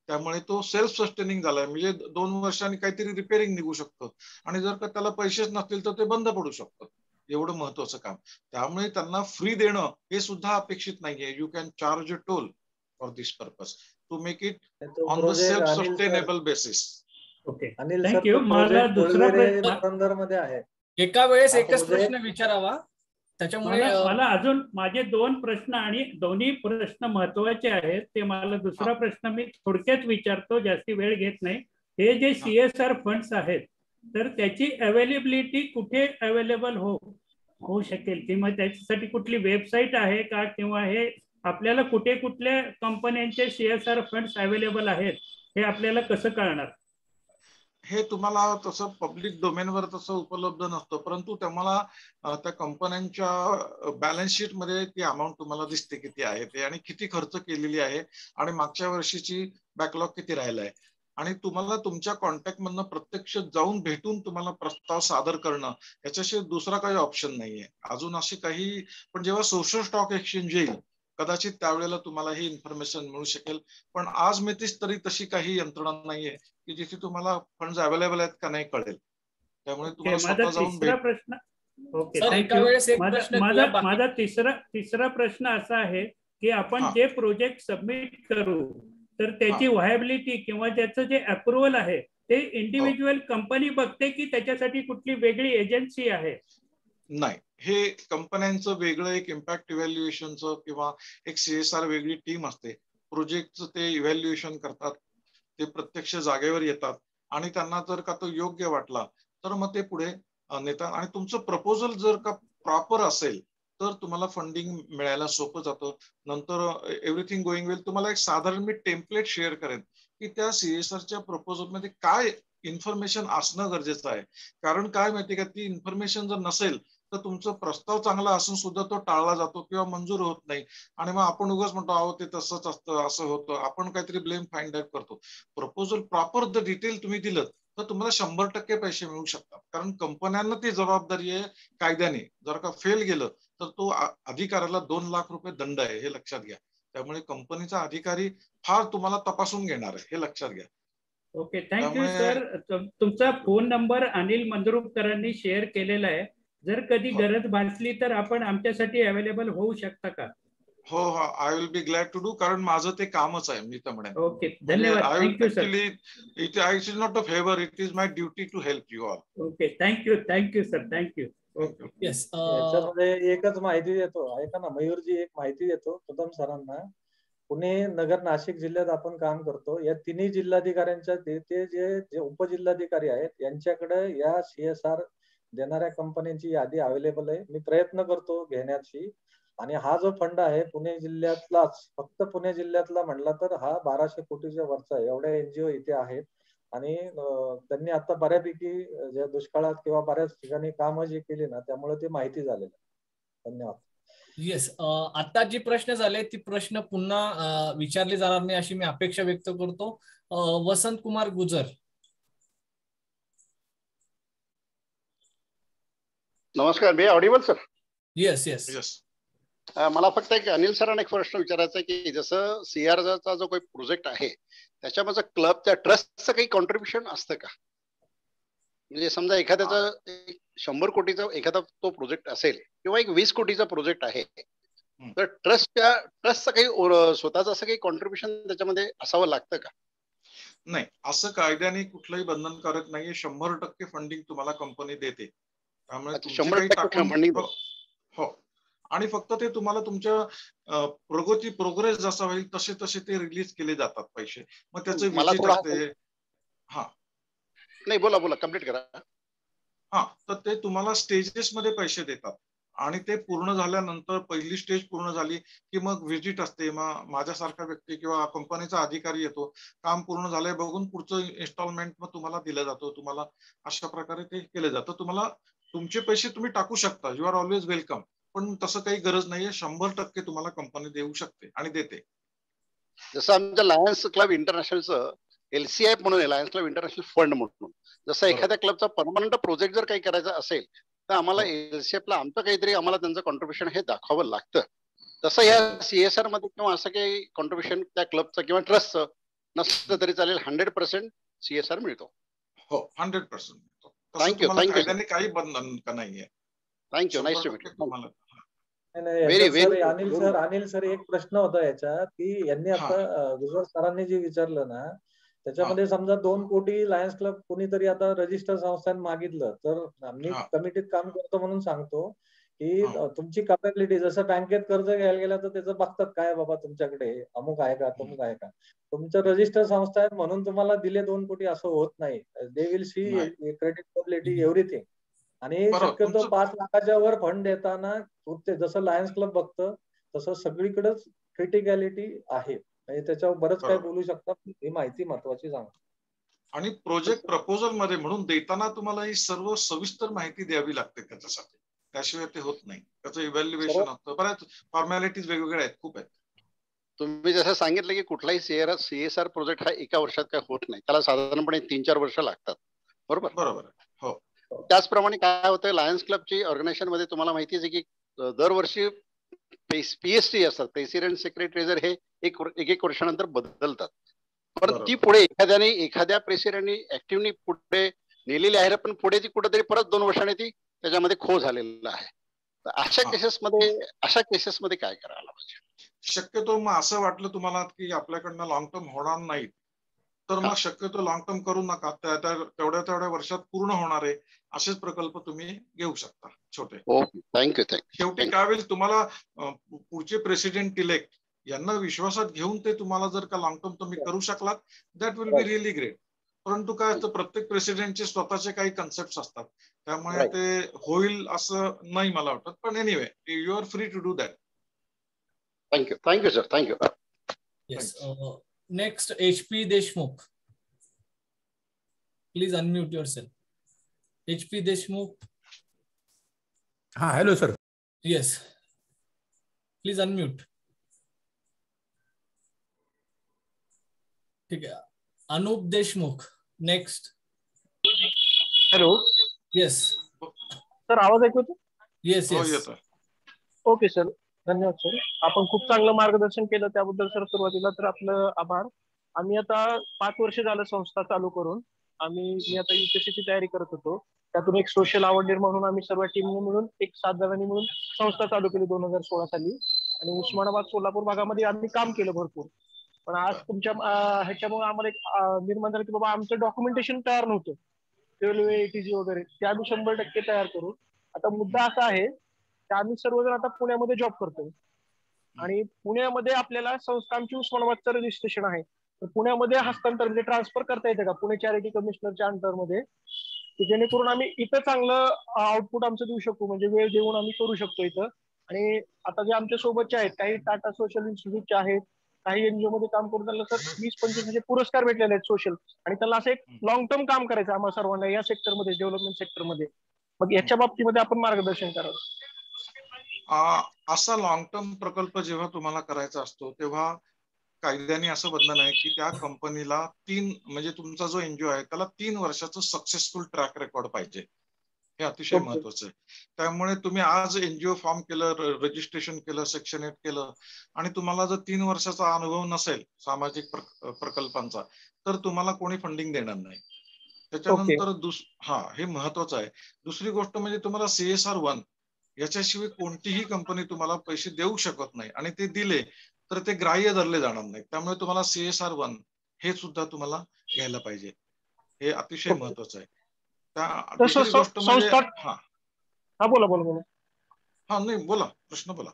त्यामुळे तो सेल्फ सस्टेनिंग झालाय, म्हणजे 2 वर्षांनी काहीतरी रिपेअरिंग निघू शकतं आणि जर का त्याला पैसेच नसतील तर ते बंद पडू शकतं. एवढं महत्वाचं काम. त्यामुळे त्यांना फ्री देणं हे सुद्धा अपेक्षित नाहीये. You can charge a toll for this purpose to make it on the self sustainable basis. Okay, Anil sir, thank you. मला दुसरा प्रश्न पुरंदरमध्ये आहे. एका वेळेस एकच प्रश्न विचारावा, त्याच्यामुळे मला अजून माझे 2 प्रश्न आणि दोन्ही प्रश्न महत्वाचे आहेत. ते मला दुसरा प्रश्न मी थोडक्यात विचारतो, जास्ती वेळ घेत नाही. हे जे CSR फंड्स आहेत तर त्याची अवेलेबिलिटी कुठे अवेलेबल होऊ शकेल, किंवा त्याच्यासाठी कुठली वेबसाईट आहे का, किंवा हे आपल्याला कुठल्या कंपन्यांचे CSR फंड्स अवेलेबल आहेत हे आपल्याला कसं कळणार? हे तुम्हाला तसं पब्लिक डोमेनवर तसं उपलब्ध नसतं, परंतु तुम्हाला त्या कंपन्यांच्या बॅलन्स शीट मध्ये ती अमाऊंट तुम्हाला दिसते किती आहे ते, आणि किती खर्च केलेली आहे, आणि मागच्या वर्षीची बॅकलॉग किती राहिला आहे. आणि तुम्हाला तुमच्या कॉन्टॅक्ट मधनं प्रत्यक्ष जाऊन भेटून तुम्हाला प्रस्ताव सादर करणं, याच्याशिवाय दुसरा काही ऑप्शन नाहीये अजून अशी काही. पण जेव्हा सोशल स्टॉक एक्सचेंज येईल कदाचित त्यावेळेला तुम्हाला ही इन्फॉर्मेशन मिळू शकेल. पण आज मेथीच तरी तशी काही यंत्रणा नाहीये की जिथे तुम्हाला फंड्स अवेलेबल आहेत का नाही कळेल. त्यामुळे तुम्हाला स्वतः जाऊन भेट. प्रश्न ओके, माझा तिसरा प्रश्न असा आहे की आपण जे प्रोजेक्ट सबमिट करू तर त्याची व्हायबिलिटी किंवा त्याचं जे अप्रुव्हल आहे ते इंडिव्हिज्युअल कंपनी बघते की त्याच्यासाठी कुठली वेगळी एजन्सी आहे? नाही, हे कंपन्यांचं वेगळं एक इम्पॅक्ट इव्हॅल्युएशनचं किंवा एक CSR वेगळी टीम असते. प्रोजेक्टचं ते इव्हॅल्युएशन करतात, ते प्रत्यक्ष जागेवर येतात आणि त्यांना जर का तो योग्य वाटला तर मग ते पुढे नेतात. आणि तुमचं प्रपोजल जर का प्रॉपर असेल तर तुम्हाला फंडिंग मिळायला सोपं जातं. नंतर एव्हरीथिंग गोइंग वेल तुम्हाला एक साधारण मी टेम्पलेट शेअर करेन की त्या CSRच्या प्रपोजल मध्ये काय इन्फॉर्मेशन असणं गरजेचं आहे. कारण काय माहिती का, ती इन्फॉर्मेशन जर नसेल तर तुमचा प्रस्ताव चांगला असून सुद्धा तो टाळला जातो किंवा मंजूर होत नाही. आणि मग आपण उगाच म्हणतो अहो ते तसंच असतं, असं होतं, आपण काहीतरी ब्लेम फाइंड आउट करतो. प्रपोजल प्रॉपर जर डिटेल तुम्ही दिलं तर तुम्हाला 100% पैसे मिळू शकतात. कारण कंपन्यांना ती जबाबदारी आहे कायद्याने. जर का फेल गेलं तर तो अधिकाऱ्याला 2 लाख रुपये दंड आहे, हे लक्षात घ्या. त्यामुळे कंपनीचा अधिकारी फार तुम्हाला तपासून घेणार आहे, हे लक्षात घ्या. Okay, thank you sir. तुमचा फोन नंबर अनिल मंद्रुपकरांनी शेअर केलेला आहे. जर कधी गरज भासली तर आपण आमच्यासाठी अवेलेबल होऊ शकता का? हो, I will be glad to do. कारण माझं ते कामच आहे, मी तर म्हणेन. ओके, धन्यवाद. Thank you sir. It is not a favour, it is my duty to help you all. Okay, thank you sir, thank you. Yes, याच्यामध्ये एकच माहिती देतो, ऐका ना मयूरजी, एक माहिती देतो कदम सरांना. पुणे, नगर, नाशिक जिल्ह्यात आपण काम करतो. या तिन्ही जिल्हाधिकाऱ्यांच्या ते जे उपजिल्हाधिकारी आहेत यांच्याकडे या CSR देणाऱ्या कंपन्यांची यादी अवेलेबल आहे. मी प्रयत्न करतो घेण्याची. आणि हा जो फंड आहे पुणे जिल्ह्यातलाच, फक्त पुणे जिल्ह्यातला म्हणला तर हा 1200 कोटीच्या वरचा आहे. एवढ्या NGO इथे आहेत आणि त्यांनी आता बऱ्यापैकी ज्या दुष्काळात किंवा बऱ्याच ठिकाणी कामं जी केली ना, त्यामुळे ते माहिती झालेलं. धन्यवाद. येस, आता जी प्रश्न झाले ती प्रश्न पुन्हा विचारले जाणार नाही अशी मी अपेक्षा व्यक्त करतो. वसंत कुमार गुजर. नमस्कार, मी ऑडिबल सर? येस. मला फक्त एक अनिल सरांना एक प्रश्न विचारायचा आहे की जसं CSRचा जो काही प्रोजेक्ट आहे त्याच्यामध्ये क्लबच्या ट्रस्टचं काही कॉन्ट्रीब्युशन असतं का? म्हणजे समजा एखाद्याचा 100 कोटीचा एखादा तो प्रोजेक्ट असेल किंवा एक 20 कोटीचा प्रोजेक्ट आहे, तर ट्रस्टचं काही स्वतःचं असं काही कॉन्ट्रीब्युशन त्याच्यामध्ये असावं लागतं का? नाही, असं कायद्याने कुठलंही बंधनकारक नाहीये. 100% फंडिंग तुम्हाला कंपनी देते. त्यामुळे 100% फंडिंग. हो, आणि फक्त ते तुम्हाला तुमच्या प्रोग्रेस जसा होईल तसे तसे ते रिलीज केले जातात पैसे. मग त्याचं विजिट असते. हा, नाही, बोला कम्प्लीट करा. हा, तर ते तुम्हाला स्टेजेस मध्ये पैसे देतात आणि ते पूर्ण झाल्यानंतर पहिली स्टेज पूर्ण झाली की मग व्हिजिट असते. मग माझ्यासारखा व्यक्ती किंवा कंपनीचा अधिकारी येतो, काम पूर्ण झालंय बघून पुढचं इन्स्टॉलमेंट मग तुम्हाला दिलं जातं. तुम्हाला अशा प्रकारे ते केलं जातं. तुम्हाला तुमचे पैसे तुम्ही टाकू शकता, यू आर ऑलवेज वेलकम. पण तसं काही गरज नाहीये. 100% तुम्हाला कंपनी देऊ शकते आणि देते. जसं आमच्या लायन्स क्लब इंटरनॅशनलचं LCI म्हणून आहे, लायन्स क्लब इंटरनॅशनल फंड म्हणून. जसं एखाद्या क्लबचा परमनंट प्रोजेक्ट जर काही करायचा असेल तर आम्हाला LCI आमचं काहीतरी आम्हाला त्यांचं कॉन्ट्रीब्युशन हे दाखवावं लागतं. तसं या CSR मध्ये किंवा असं काही कॉन्ट्रीब्युशन त्या क्लबचं किंवा ट्रस्टचं नसलं तरी चालेल, 100% CSR मिळतो. हो, 100%. थँक्यू कायद्याने काही बंधन का नाहीये. Thank you. Nice to meet you. नाही व्हेरी सर, अनिल सर एक प्रश्न होता याच्यात की यांनी आता विजय सरांनी जे विचारलं ना त्याच्यामध्ये समजा 2 कोटी लायन्स क्लब कोणीतरी आता रजिस्टर संस्थांनी मागितलं तर आम्ही कमिटीत काम करतो म्हणून सांगतो की तुमची कॅपॅबिलिटी, जसं बँकेत कर्ज घ्यायला गेलं तर त्याचं बघतात काय बाबा तुमच्याकडे अमुक आहे का तमुक आहे का, तुमचं रजिस्टर संस्था आहे म्हणून तुम्हाला दिले 2 कोटी असं होत नाही. They will see credibility everything. आणि शक्यतो 5 लाखाच्या वर फंड देताना जसं लायन्स क्लब बघतं तसं सगळीकडेच क्रिटिकॅलिटी आहे. म्हणजे त्याच्यावर बरंच काही बोलू शकतात, ही माहिती महत्वाची सांगतो. आणि प्रोजेक्ट प्रपोजल मध्ये म्हणून देताना तुम्हाला ही सर्व सविस्तर माहिती द्यावी लागते त्याच्यासाठी, त्याशिवाय ते होत नाही. त्याचं इव्हॅल्युएशन असतं, बऱ्याच फॉर्मॅलिटीज वेगवेगळ्या आहेत, खूप आहेत. तुम्ही जसं सांगितलं की कुठलाही CSR प्रोजेक्ट हा एका वर्षात काय होत नाही, त्याला साधारणपणे 3-4 वर्ष लागतात. बरोबर. हो. त्याचप्रमाणे काय होतं, लायन्स क्लबची ऑर्गनायझेशन मध्ये तुम्हाला माहितीच आहे की दरवर्षी PST असतात, प्रेसिडेंट सेक्रेटरी ट्रेझर, हे एक वर्षानंतर बदलतात. परंतु ती पुढे एखाद्या प्रेसिडेंटनी ऍक्टिव्हली पुढे नेलेली आहे, पण पुढे ती कुठेतरी परत 2 वर्षांनी ती त्याच्यामध्ये खो झालेला आहे. तर अशा केसेसमध्ये काय करायला पाहिजे? शक्यतो मग असं वाटलं तुम्हाला की आपल्याकडनं लॉंग टर्म होणार नाही तर मग शक्यतो लॉंग टर्म करू नका. तेवढ्या वर्षात पूर्ण होणारे असेच प्रकल्प तुम्ही घेऊ शकता छोटे. थँक्यू. शेवटी काय होईल, तुम्हाला पुढचे प्रेसिडेंट इलेक्ट यांना विश्वासात घेऊन ते तुम्हाला जर का लॉंग टर्म तुम्ही करू शकलात, that will be really great. परंतु काय असतं, प्रत्येक प्रेसिडेंटचे स्वतःचे काही कन्सेप्ट असतात, त्यामुळे ते होईल असं नाही मला वाटत. पण anyway, you are free to do that. Thank you sir. Thank you. Yes. Next, HP Deshmukh. Please unmute yourself. HP Deshmukh. Hello sir. Yes. Please unmute. ठीक है. Anup Deshmukh. Next. Hello. Yes. Sir आवाज ऐकू येतो? Yes. ओके सर, धन्यवाद sir. आपण खूप चांगलं मार्गदर्शन केलं त्याबद्दल सर सुरुवातीला तर आपलं आभार. आम्ही आता 5 वर्ष झालं संस्था चालू करून. मी आता UPSCची तयारी करत होतो. त्यातून एक सोशल अवॉर्डर म्हणून आम्ही सर्व टीमने मिळून 7 जणांनी मिळून संस्था चालू केली 2016 साली. आणि उस्मानाबाद सोलापूर भागामध्ये आम्ही काम केलं भरपूर. पण आज तुमच्या ह्याच्यामुळे आम्हाला एक निर्माण झालं की बाबा आमचं डॉक्युमेंटेशन तयार नव्हतं, ATG वगैरे, ते आम्ही 100% तयार करू. आता मुद्दा असा आहे की आम्ही सर्वजण आता पुण्यामध्ये जॉब करतोय आणि पुण्यामध्ये आपल्याला संस्था आमची उस्मानाबादचं रजिस्ट्रेशन आहे. तर पुण्यामध्ये हस्तांतर म्हणजे ट्रान्सफर करता येते का पुणे चॅरिटी कमिशनरच्या अंडरमध्ये, की जेणेकरून आम्ही इथं चांगलं आउटपुट आमचं देऊ शकू, म्हणजे वेळ देऊन आम्ही करू शकतो इथं. आणि आता जे आमच्या सोबतचे आहेत, काही टाटा सोशल इन्स्टिट्यूटचे आहेत, काही NGO मध्ये काम करून त्यांना सर 20-25 पुरस्कार भेटलेले आहेत सोशल, आणि त्यांना असं एक लॉंग टर्म काम करायचं आम्हाला सर्वांना या सेक्टरमध्ये, डेव्हलपमेंट सेक्टरमध्ये. मग याच्या बाबतीमध्ये आपण मार्गदर्शन करावं. असा लॉंग टर्म प्रकल्प जेव्हा तुम्हाला करायचा असतो तेव्हा कायद्याने असं बंधन आहे की त्या कंपनीला 3 म्हणजे तुमचा जो NGO आहे त्याला 3 वर्षाचं सक्सेसफुल ट्रॅक रेकॉर्ड पाहिजे. हे अतिशय महत्वाचं आहे. त्यामुळे तुम्ही आज NGO फॉर्म केलं, रजिस्ट्रेशन केलं, सेक्शन 8 केलं आणि तुम्हाला जर 3 वर्षाचा अनुभव नसेल सामाजिक प्रकल्पांचा तर तुम्हाला कोणी फंडिंग देणार नाही. त्याच्यानंतर हे महत्वाचं आहे. दुसरी गोष्ट म्हणजे तुम्हाला CSR 1 याच्याशिवाय कोणतीही कंपनी तुम्हाला पैसे देऊ शकत नाही, आणि ते दिले तर ते ग्राह्य धरले जाणार नाही. त्यामुळे तुम्हाला CSR 1 हे सुद्धा तुम्हाला घ्यायला पाहिजे. हे अतिशय महत्वाचं आहे. दुसरी गोष्ट म्हणजे बोला प्रश्न बोला.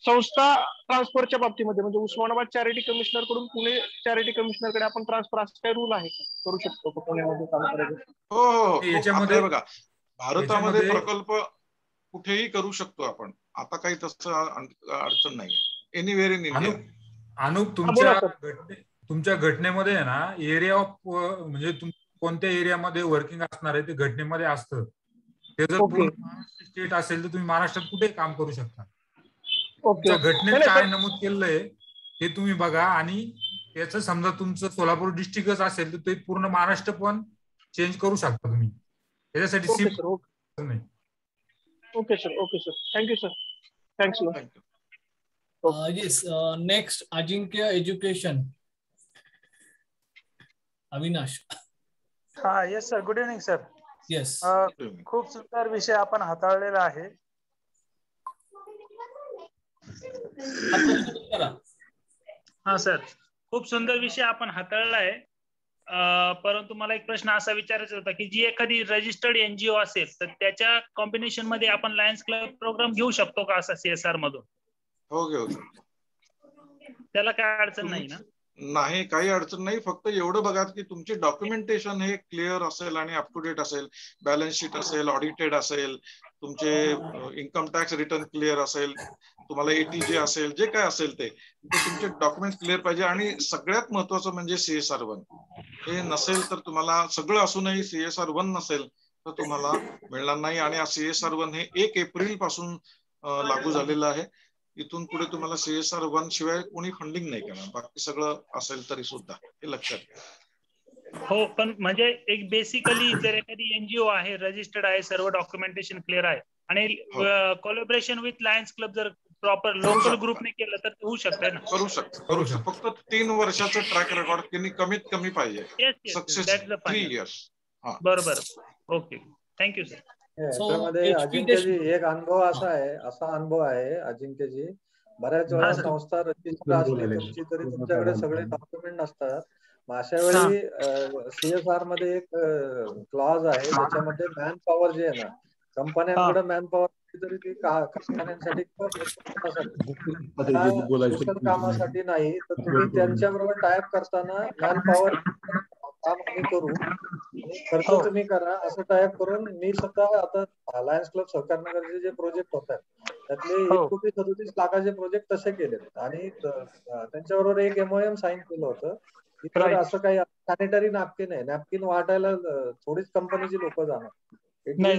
संस्था ट्रान्सफरच्या बाबतीमध्ये म्हणजे उस्मानाबाद चॅरिटी कमिशनर कडून पुणे चॅरिटी कमिशनर कडे आपण ट्रान्सफर असं काही रूल आहे का, करू शकतो पुण्यामध्ये काम करायचं? हो. याच्यामध्ये बघा, भारतामध्ये प्रकल्प कुठेही करू शकतो आपण. आता काही तसं अडचण नाही. Anywhere in India. अनुप, तुमच्या घटनेमध्ये आहे ना, एरिया ऑफ म्हणजे कोणत्या एरियामध्ये वर्किंग असणार आहे ते घटनेमध्ये असतं. ते जर पूर्ण महाराष्ट्र स्टेट असेल तर तुम्ही महाराष्ट्रात कुठेही काम करू शकता. तुमच्या घटनेत काय नमूद केलंय ते तुम्ही बघा, आणि त्याचं समजा तुमचं सोलापूर डिस्ट्रिक्टच असेल तर ते पूर्ण महाराष्ट्र पण चेंज करू शकता तुम्ही. त्याच्यासाठी नाही. Okay sir. Thank you sir. Thanks. Yes. Next, Ajinkya Education. Avinash. हा yes sir, good evening sir. Yes. खूप सुंदर विषय आपण हाताळलेला आहे. हा सर, खूप सुंदर विषय आपण हाताळला आहे. परंतु मला एक प्रश्न असा विचारायचा होता की जी एखादी रजिस्टर्ड एनजीओ असेल तर त्याच्या कॉम्बिनेशन मध्ये आपण लायन्स क्लब प्रोग्राम घेऊ शकतो का असा CSR मधून? हो घेऊ. त्याला काय अडचण नाही ना? नाही, काही अडचण नाही. फक्त एवढं बघा की तुमचे डॉक्युमेंटेशन हे क्लिअर असेल आणि अप टू डेट असेल, बॅलन्स शीट असेल, ऑडिटेड असेल, तुमचे इन्कम टॅक्स रिटर्न क्लिअर असेल, तुम्हाला ATJ असेल, जे काय असेल ते तुमचे डॉक्युमेंट क्लिअर पाहिजे. आणि सगळ्यात महत्वाचं म्हणजे CSR1 हे नसेल तर तुम्हाला, सगळं असूनही CSR1 नसेल तर तुम्हाला मिळणार नाही. आणि CSR1 हे 1 एप्रिल पासून लागू झालेलं आहे. इथून पुढे तुम्हाला CSR1 शिवाय कोणी फंडिंग नाही करणार. बाकी सगळं असेल तरी सुद्धा हे लक्षात घ्या. हो, पण म्हणजे एक बेसिकली जर एखादी एनजीओ आहे, रजिस्टर्ड आहे, सर्व डॉक्युमेंटेशन क्लिअर आहे आणि कोलॅबोरेशन विथ लायन्स क्लब जर प्रॉपर लोकल ग्रुपने केलं तर होऊ शकतंय ना? करू शकतो. फक्त 3 वर्षाचं ट्रॅक रेकॉर्ड त्यांनी कमीत कमी पाहिजे. Success 3 years. बरोबर. Okay, thank you sir. याच्यामध्ये अजिंक्यजी एक अनुभव असा अनुभव आहे अजिंक्यजी, बऱ्याच वेळा संस्था रजिस्टर असली तुमची तरी तुमच्याकडे सगळे डॉक्युमेंट नसतात. मग अशा वेळी CSR मध्ये एक क्लॉज आहे ज्याच्यामध्ये मॅन पॉवर जे आहे ना, कंपन्यांकडे मॅन पॉवर तरी ती कारखान्यांसाठी किंवा कामासाठी नाही, तर तुम्ही त्यांच्याबरोबर टायअप करताना मॅन पॉवर काम आम्ही करू, खर्च तुम्ही करा असं टायप करून मी स्वतः आता लायन्स क्लब सहकारनगरचे जे प्रोजेक्ट होतात त्यातले 1,37 लाखाचे प्रोजेक्ट तसे केले आणि त्यांच्याबरोबर एक MOM साईन केलं होतं की तर असं काही सॅनिटरी नॅपकिन आहे, नॅपकिन वाटायला थोडीच कंपनीची लोक जाणार,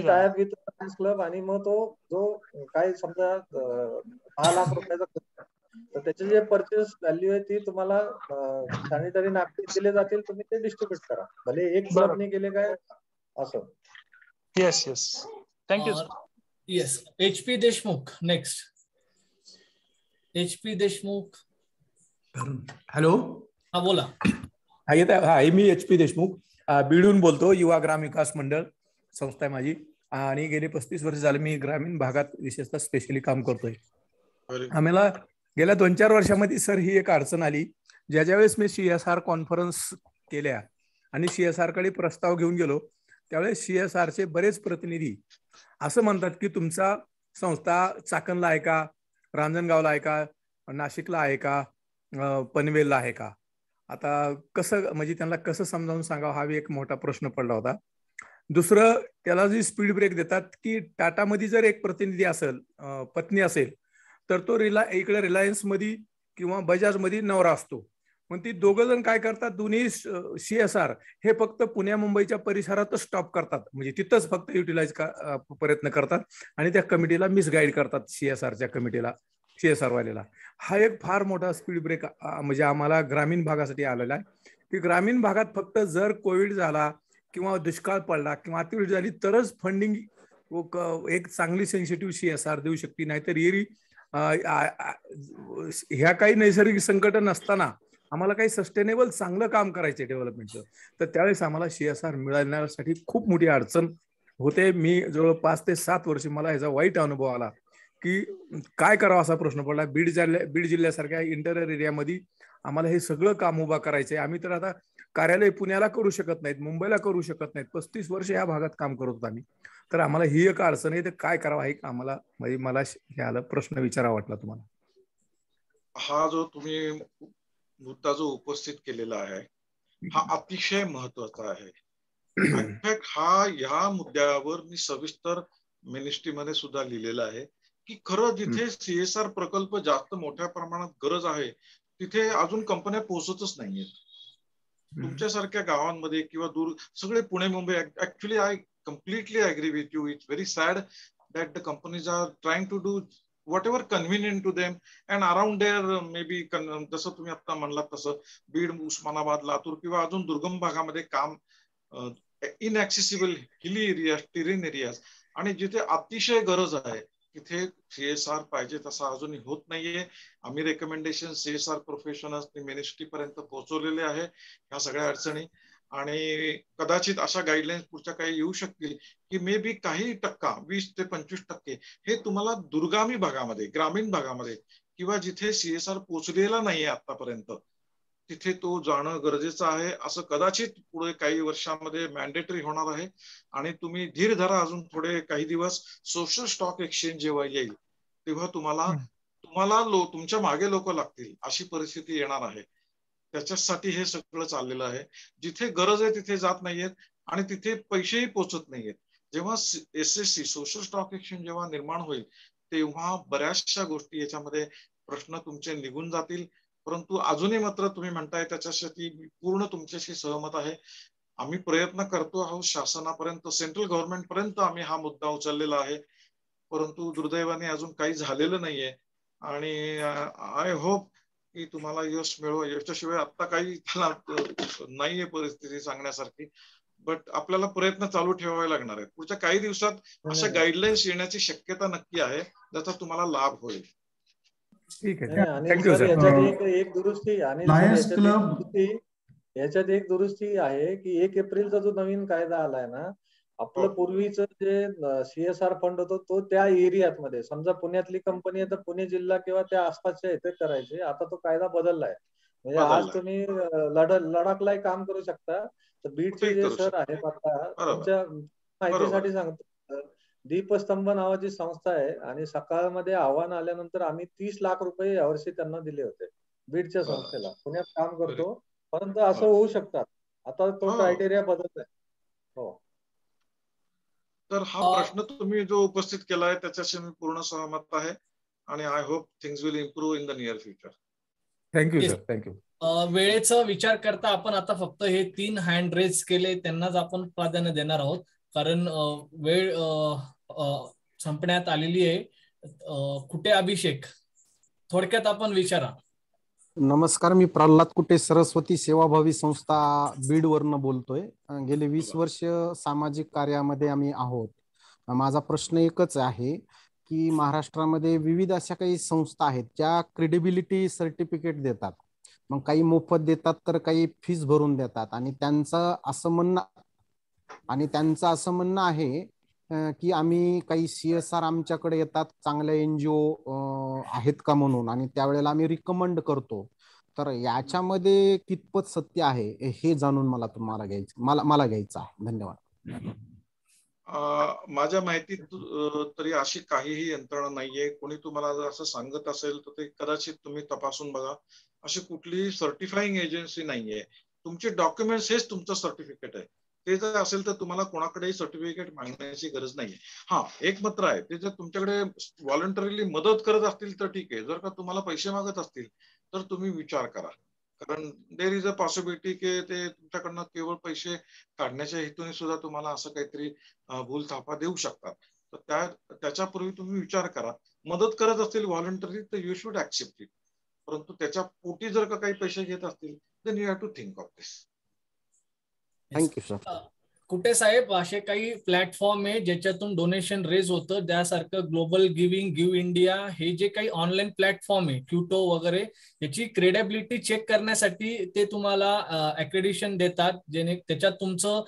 टायप विथ लायन्स क्लब. आणि मग तो जो काही समजा 10 लाख रुपयाचा खर्च तर त्याची जे परचेस व्हॅल्यू आहे ती तुम्हाला सॅनिटरी नॅपकिन दिले जातील, तुम्ही ते डिस्ट्रीब्युट करा, भले एक क्लबने केले काय असं. Yes yes, thank you. Yes, HP Deshmukh next. HP Deshmukh. Hello, हा बोला. हा येत आहे. मी HP देशमुख बीडून बोलतो. युवा ग्राम विकास मंडळ संस्था आहे माझी आणि गेले 35 वर्ष झाले मी ग्रामीण भागात विशेषतः स्पेशली काम करतोय. आम्हाला गेल्या 2-4 वर्षामध्ये सर ही एक अडचण आली, ज्याच्या वेळेस मी CSR कॉन्फरन्स केल्या आणि CSR कडे प्रस्ताव घेऊन गेलो त्यावेळेस CSRचे बरेच प्रतिनिधी असं म्हणतात की तुमचा संस्था चाकणला आहे का, रांजणगावला आहे का, नाशिकला आहे का, पनवेलला आहे का. आता कसं म्हणजे त्यांना कसं समजावून सांगावं हा एक मोठा प्रश्न पडला होता. दुसरं, त्याला जी स्पीड ब्रेक देतात की टाटामध्ये जर एक प्रतिनिधी असेल, पत्नी असेल, तर तो इकडे रिलायन्स मध्ये किंवा बजाज मध्ये नवरा असतो. मग ती दोघं जण काय करतात, दोन्ही CSR हे फक्त पुण्या मुंबईच्या परिसरातच स्टॉप करतात, म्हणजे तिथंच फक्त युटिलाइज प्रयत्न करतात आणि त्या कमिटीला मिसगाईड करतात, CSRच्या कमिटीला, CSR वालेला. हा एक फार मोठा स्पीड ब्रेक म्हणजे आम्हाला ग्रामीण भागासाठी आलेला आहे की ग्रामीण भागात फक्त जर कोविड झाला किंवा दुष्काळ पडला किंवा अतिवृष्टी झाली तरच फंडिंग एक चांगली सेन्सिटिव्ह CSR देऊ शकते, नाहीतर एरी ह्या काही नैसर्गिक संकट नसताना आम्हाला काही सस्टेनेबल चांगलं काम करायचं डेव्हलपमेंटचं, तर त्यावेळेस आम्हाला CSR मिळण्यासाठी खूप मोठी अडचण होते. मी जवळ 5 ते 7 वर्ष मला याचा वाईट अनुभव आला की काय करावं असा प्रश्न पडला. बीड जिल्ह्यासारख्या इंटरियर एरियामध्ये आम्हाला हे सगळं काम उभा करायचंय. आम्ही तर आता कार्यालय पुण्याला करू शकत नाहीत, मुंबईला करू शकत नाहीत, 35 वर्ष या भागात काम करत होतो आम्ही, तर आम्हाला ही एक अडचण आहे. तर काय करावं हे आम्हाला म्हणजे मला ह्याला प्रश्न विचारावा वाटला तुम्हाला. हा जो तुम्ही मुद्दा जो उपस्थित केलेला आहे हा अतिशय महत्वाचा आहे. इनफॅक्ट ह्या मुद्द्यावर मी सविस्तर मिनिस्ट्रीमध्ये सुद्धा लिहिलेलं आहे की खरं जिथे CSR प्रकल्प जास्त मोठ्या प्रमाणात गरज आहे तिथे अजून कंपन्या पोहोचतच नाहीयेत. तुमच्यासारख्या गावांमध्ये किंवा दूर सगळे Pune Mumbai, actually I completely agree with you. It's very sad that the companies are trying to do whatever convenient to them and around there maybe जसं तुम्ही आता म्हणलात तसं बीड, उस्मानाबाद, लातूर किंवा अजून दुर्गम भागामध्ये काम इनऍक्सेसिबल हिली एरियाज, टेरेन एरियाज आणि जिथे अतिशय गरज आहे तिथे CSR पाहिजे तसा अजूनही होत नाहीये. आम्ही रेकमेंडेशन CSR प्रोफेशनल्स मिनिस्ट्री पर्यंत पोहोचवलेले आहे ह्या सगळ्या अडचणी. आणि कदाचित अशा गाईडलाईन्स पुढच्या काही येऊ शकतील की मे बी काही टक्का 20 ते 25% हे तुम्हाला दुर्गामी भागामध्ये, ग्रामीण भागामध्ये किंवा जिथे CSR पोहोचलेला नाहीये आतापर्यंत तिथे तो जाणं गरजेचं आहे. असं कदाचित पुढे काही वर्षांमध्ये मॅन्डेटरी होणार आहे. आणि तुम्ही धीर धरा, अजून थोडे काही दिवस. सोशल स्टॉक एक्सचेंज जेव्हा येईल तेव्हा तुम्हाला तुमच्या मागे लोक लागतील अशी परिस्थिती येणार आहे. त्याच्यासाठी हे सगळं चाललेलं आहे. जिथे गरज आहे तिथे जात नाहीयेत आणि तिथे पैसेही पोचत नाहीयेत. जेव्हा SSC सोशल स्टॉक एक्सचेंज जेव्हा निर्माण होईल तेव्हा बऱ्याचशा गोष्टी याच्यामध्ये प्रश्न तुमचे निघून जातील. परंतु अजूनही मात्र तुम्ही म्हणताय त्याच्यासाठी पूर्ण तुमच्याशी सहमत आहे. आम्ही प्रयत्न करतो आहोत शासनापर्यंत, सेंट्रल गव्हर्नमेंट पर्यंत आम्ही हा मुद्दा उचललेला आहे. परंतु दुर्दैवाने अजून काही झालेलं नाहीये. आणि आय होप की तुम्हाला यश मिळो. याच्याशिवाय आता काही नाहीये परिस्थिती सांगण्यासारखी. बट आपल्याला प्रयत्न चालू ठेवावे लागणार आहेत. पुढच्या काही दिवसात अशा गाईडलाईन्स येण्याची शक्यता नक्की आहे ज्याचा तुम्हाला लाभ होईल. ठीक आहे, थँक्यू सर. याच्यात एक दुरुस्ती याच्यात एक दुरुस्ती आहे की 1 एप्रिलचा जो नवीन कायदा आलाय ना, आपलं पूर्वीचं जे CSR फंड होतो तो त्या एरियात मध्ये, समजा पुण्यातली कंपनी आहे तर पुणे जिल्हा किंवा त्या आसपासच्या इथे करायचे. आता तो कायदा बदललाय. म्हणजे आज तुम्ही लडाखला काम करू शकता. तर बीडचे जे सर आहेत आता, तुमच्या माहितीसाठी सांगतो, दीपस्तंभ नावाची संस्था आहे आणि सकाळमध्ये आव्हान आल्यानंतर आम्ही 30 लाख रुपये यावर्षी त्यांना दिले होते बीडच्या संस्थेला. पुण्यात काम करतो, परंतु असं होऊ शकतात. आता तो क्रायटेरिया बदललाय. हो. तर हा प्रश्न तुम्ही जो उपस्थित केलाय त्याच्याशी मी पूर्ण सहमत आहे आणि I hope things will improve in the near future. Thank you sir. Thank you. वेळेचा विचार करता आपण आता फक्त हे 3 हँड रेज केले त्यांनाच आपण प्राधान्य देणार आहोत, कारण वेळ संपण्यात आलेली आहे. कुठे अभिषेक, थोडक्यात आपण विचारा. नमस्कार, मी प्रल्हाद कुटे, सरस्वती सेवाभावी संस्था बीड वरनं बोलतोय. गेले 20 वर्ष सामाजिक कार्यामध्ये आम्ही आहोत. माझा प्रश्न एकच आहे की महाराष्ट्रामध्ये विविध अशा काही संस्था आहेत ज्या क्रेडिबिलिटी सर्टिफिकेट देतात. मग काही मोफत देतात तर काही फीस भरून देतात. आणि त्यांचं असं म्हणणं आहे की आम्ही काही CSR आमच्याकडे येतात, चांगल्या NGO आहेत का म्हणून, आणि त्यावेळेला आम्ही रिकमेंड करतो. तर याच्यामध्ये कितपत सत्य आहे हे जाणून मला घ्यायचं आहे. धन्यवाद. माझ्या माहितीत तरी अशी काहीही यंत्रणा नाहीये. कोणी तुम्हाला जर असं सांगत असेल तर ते कदाचित तुम्ही तपासून बघा. अशी कुठलीही सर्टिफाईंग एजन्सी नाहीये. तुमचे डॉक्युमेंट्स हेच तुमचं सर्टिफिकेट आहे. ते जर असेल तर तुम्हाला कोणाकडेही सर्टिफिकेट मागण्याची गरज नाहीये. हा, एक मात्र आहे, ते जर तुमच्याकडे व्हॉलंटरीली मदत करत असतील तर ठीक आहे. जर का तुम्हाला पैसे मागत असतील तर तुम्ही विचार करा. कारण देर इज अ पॉसिबिलिटी की ते तुमच्याकडनं केवळ पैसे काढण्याच्या हेतूने सुद्धा तुम्हाला असं काहीतरी भूल थापा देऊ शकतात. तर त्याच्यापूर्वी तुम्ही विचार करा. मदत करत असतील व्हॉलंटरी तर यू शुड ऍक्सेप्ट इट. परंतु त्याच्या पोटी जर का काही पैसे घेत असतील then you have to think of this. Thank you sir. कुठे साहेब असे काही प्लॅटफॉर्म आहे ज्याच्यातून डोनेशन रेज होतं, त्यासारखं ग्लोबल गिव्हिंग, गिव्ह इंडिया, हे जे काही ऑनलाईन प्लॅटफॉर्म आहे, क्युटो वगैरे, याची क्रेडिबिलिटी चेक करण्यासाठी ते तुम्हाला अक्रेडिशन देतात. जेणे त्याच्यात तुमचं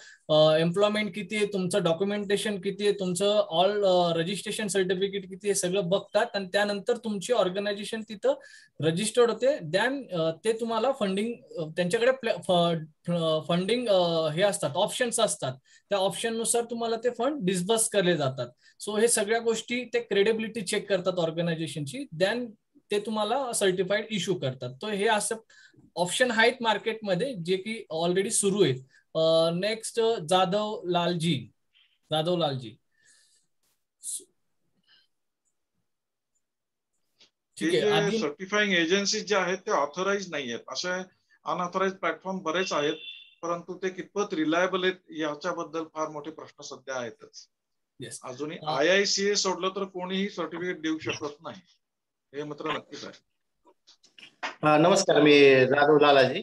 एम्प्लॉयमेंट किती आहे, तुमचं डॉक्युमेंटेशन किती आहे, तुमचं ऑल रजिस्ट्रेशन सर्टिफिकेट किती आहे, सगळं बघतात. आणि त्यानंतर तुमची ऑर्गनायझेशन तिथं रजिस्टर्ड होते. दॅन ते तुम्हाला फंडिंग, त्यांच्याकडे फंडिंग हे असतात, ऑप्शन्स असतात. त्या ऑप्शन नुसार तुम्हाला ते फंड डिस्बर्स केले जातात. सो हे सगळ्या गोष्टी ते क्रेडिबिलिटी चेक करतात ऑर्गनायझेशनची. दॅन ते तुम्हाला सर्टिफाईड इश्यू करतात. तो हे असं ऑप्शन आहेत मार्केटमध्ये जे की ऑलरेडी सुरू आहेत. नेक्स्ट जाधव लालजी. ठीक आहे. सर्टिफाईंग एजन्सी जे आहेत ते ऑथराइज नाही आहेत. असे अनऑथराइज प्लॅटफॉर्म बरेच आहेत, परंतु ते कितपत रिलायबल आहेत याच्याबद्दल फार मोठे प्रश्न सध्या आहेतच. अजूनही IICA सोडलं तर कोणीही सर्टिफिकेट देऊ शकत नाही, हे मात्र नक्कीच आहे. नमस्कार, मी जाधव लालाजी,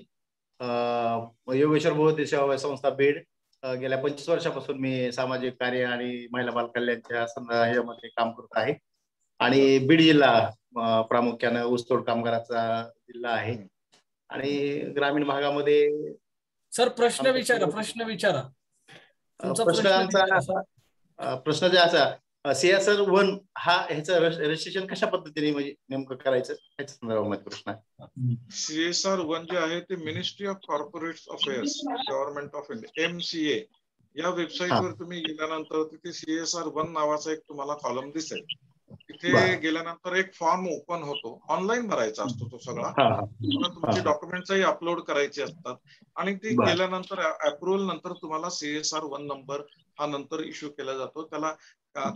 योगेश्वर बहुते सेवा संस्था बीड. गेल्या 25 वर्षापासून मी सामाजिक कार्य आणि महिला बाल कल्याणच्या ह्यामध्ये काम करत आहे. आणि बीड जिल्हा प्रामुख्याने ऊसतोड कामगाराचा जिल्हा आहे. आणि ग्रामीण भागामध्ये सर प्रश्न विचारा तुमचा प्रश्न आमचा विचारा. असा प्रश्न जे असा CSR 1 हा ह्याचं रजिस्ट्रेशन कशा पद्धतीने म्हणजे नेमकं करायचं ह्याच्या संदर्भामध्ये प्रश्न आहे. CSR 1 जे आहे ते ministry of corporate affairs government of India MCA या वेबसाईटवर तुम्ही गेल्यानंतर तिथे CSR 1 नावाचा एक तुम्हाला कॉलम दिसेल. तिथे गेल्यानंतर एक फॉर्म ओपन होतो, ऑनलाईन भरायचा असतो तो सगळा. तुमचे डॉक्युमेंट्सही अपलोड करायचे असतात आणि ते केल्यानंतर अप्रुव्हल नंतर तुम्हाला CSR 1 नंबर हा नंतर इश्यू केला जातो. त्याला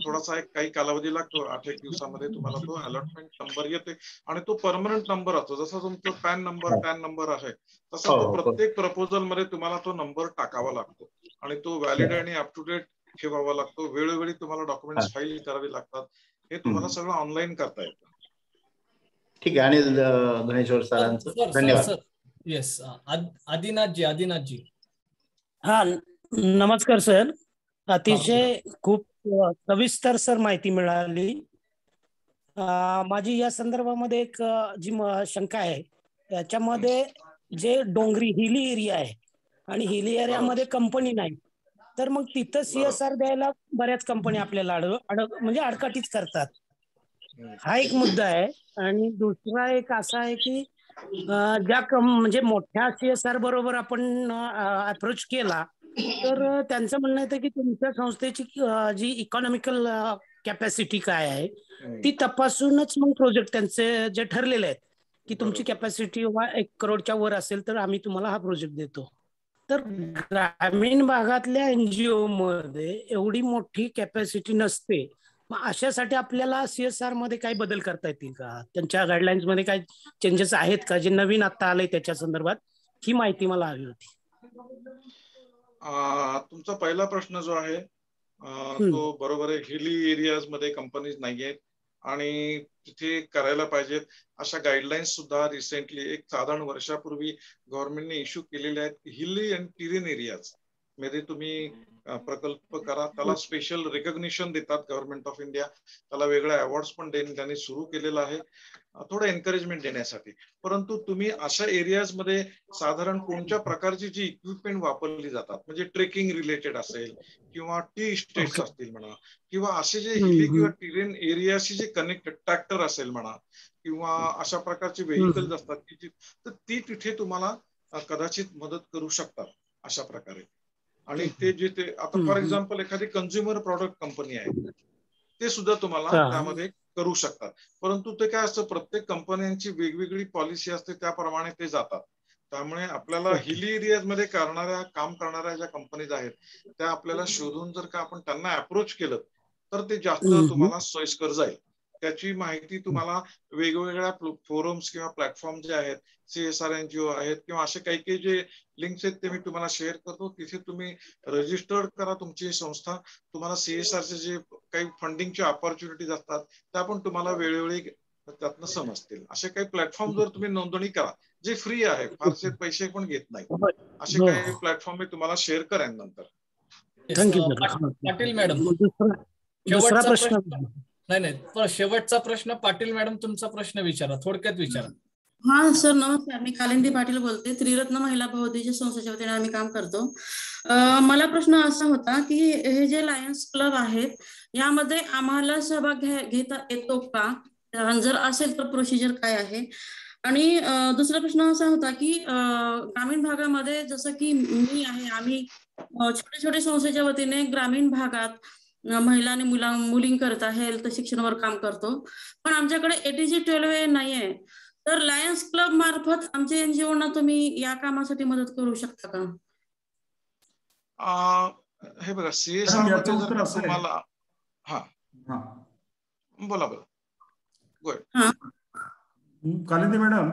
थोडासा काही कालावधी लागतो, 8-1 दिवसामध्ये तुम्हाला तो अलॉटमेंट नंबर येते आणि तो परमनंट नंबर असतो. जसा तुमचा पॅन नंबर आहे तसा तो प्रत्येक प्रपोजल मध्ये तुम्हाला तो नंबर टाकावा लागतो आणि तो व्हॅलिड आणि अप टू डेट ठेवावा लागतो. वेळोवेळी तुम्हाला डॉक्युमेंट्स फाईल करावे लागतात. हे तुम्हाला सगळं ऑनलाईन करता येतं. ठीक आहे. अनिल धनेश्वर सरांचं धन्यवाद. येस, आदिनाथजी. हा नमस्कार सर. अतिशय खूप सविस्तर सर माहिती मिळाली. माझी या संदर्भामध्ये एक जी शंका आहे, त्याच्यामध्ये जे डोंगरी हिली एरिया आहे आणि हिली एरियामध्ये कंपनी नाही, तर मग तिथं CSR द्यायला बऱ्याच कंपनी आपल्याला म्हणजे आडकाठीच करतात. हा एक मुद्दा आहे. आणि दुसरा एक असा आहे की म्हणजे मोठ्या CSR बरोबर आपण अप्रोच केला तर त्यांचं म्हणणं येतं की तुमच्या संस्थेची जी इकॉनॉमिकल कॅपॅसिटी काय आहे ती तपासूनच मग प्रोजेक्ट त्यांचे जे ठरलेले आहेत की तुमची कॅपॅसिटी 1 करोडच्या वर असेल तर आम्ही तुम्हाला हा प्रोजेक्ट देतो. तर ग्रामीण भागातल्या NGO मध्ये एवढी मोठी कॅपॅसिटी नसते. मग अशासाठी आपल्याला CSR मध्ये काही बदल करता येतील का? त्यांच्या गाईडलाईन्स मध्ये काही चेंजेस आहेत का जे नवीन आता आलंय त्याच्या संदर्भात? ही माहिती मला हवी होती. तुमचा पहिला प्रश्न जो आहे तो बरोबर आहे. हिली एरियाज मध्ये कंपनीज नाहीयेत आणि तिथे करायला पाहिजेत अशा गाईडलाईन्स सुद्धा रिसेंटली एक साधारण वर्षापूर्वी गव्हर्नमेंटने इश्यू केलेले आहेत. हिली अँड टेरेन एरियाज मध्ये तुम्ही प्रकल्प करा, त्याला स्पेशल रिकॉग्निशन देतात गव्हर्नमेंट ऑफ इंडिया. त्याला वेगळ्या अवॉर्ड्स पण त्यांनी सुरू केलेलं आहे थोडं एनकरेजमेंट देण्यासाठी. परंतु तुम्ही अशा एरियाज मध्ये साधारण कोणत्या प्रकारची जी इक्विपमेंट वापरली जातात, म्हणजे ट्रेकिंग रिलेटेड असेल किंवा टी इस्टेट्स असतील म्हणा, किंवा असे जे हिली किंवा टेरेन एरियाशी जे कनेक्टेड ट्रॅक्टर असेल म्हणा, किंवा अशा प्रकारचे व्हेइकल्स असतात की तर ती तिथे तुम्हाला कदाचित मदत करू शकतात अशा प्रकारे. आणि ते जे ते आता फॉर एक्झाम्पल एखादी कन्झ्युमर प्रॉडक्ट कंपनी आहे ते सुद्धा तुम्हाला त्यामध्ये करू शकतात. परंतु ते काय असतं, प्रत्येक कंपन्यांची वेगवेगळी पॉलिसी असते, त्याप्रमाणे ते जातात. त्यामुळे आपल्याला हिली एरियाज मध्ये काम करणाऱ्या ज्या कंपनीज आहेत त्या आपल्याला शोधून जर का आपण त्यांना अप्रोच केलं तर ते जास्त तुम्हाला सोयीस्कर जाईल. त्याची माहिती तुम्हाला वेगवेगळ्या फोरम्स किंवा प्लॅटफॉर्म जे आहेत, CSR NGO आहेत किंवा असे काही काही जे लिंक्स आहेत ते मी तुम्हाला शेअर करतो. तिथे तुम्ही रजिस्टर्ड करा तुमची संस्था. तुम्हाला CSRचे जे काही फंडिंगचे ऑपॉर्च्युनिटीज असतात त्या पण तुम्हाला वेळोवेळी त्यातनं समजतील. असे काही प्लॅटफॉर्मवर तुम्ही नोंदणी करा जे फ्री आहे, फारसे पैसे पण घेत नाही. असे काही प्लॅटफॉर्म मी तुम्हाला शेअर करेन नंतर. पाटील मॅडम, शेवटचा प्रश्न पाटील मॅडम तुमचा प्रश्न विचारा, थोडक्यात विचारा. हा सर नमस्कार, मी कालिंदी पाटील बोलते. त्रिरत्न महिला बहुउद्देशीय संस्थेच्या वतीने आम्ही काम करतो. मला प्रश्न असा होता की हे जे लायन्स क्लब आहेत यामध्ये आम्हाला सहभाग घेता येतो का? जर असेल तर प्रोसिजर काय आहे? आणि दुसरा प्रश्न असा होता की ग्रामीण भागामध्ये जसं की मी आहे, आम्ही छोटे छोटे संस्थेच्या वतीने ग्रामीण भागात महिला आणि मुलींकरता हेल्थ शिक्षणावर काम करतो, पण आमच्याकडे ATG 12A नाहीये. तर लायन्स क्लब मार्फत आमच्या NGO ना तुम्ही या कामासाठी मदत करू शकता का? हे बघा, CSR मध्ये जर तुम्हाला बोला कालिंदी मॅडम,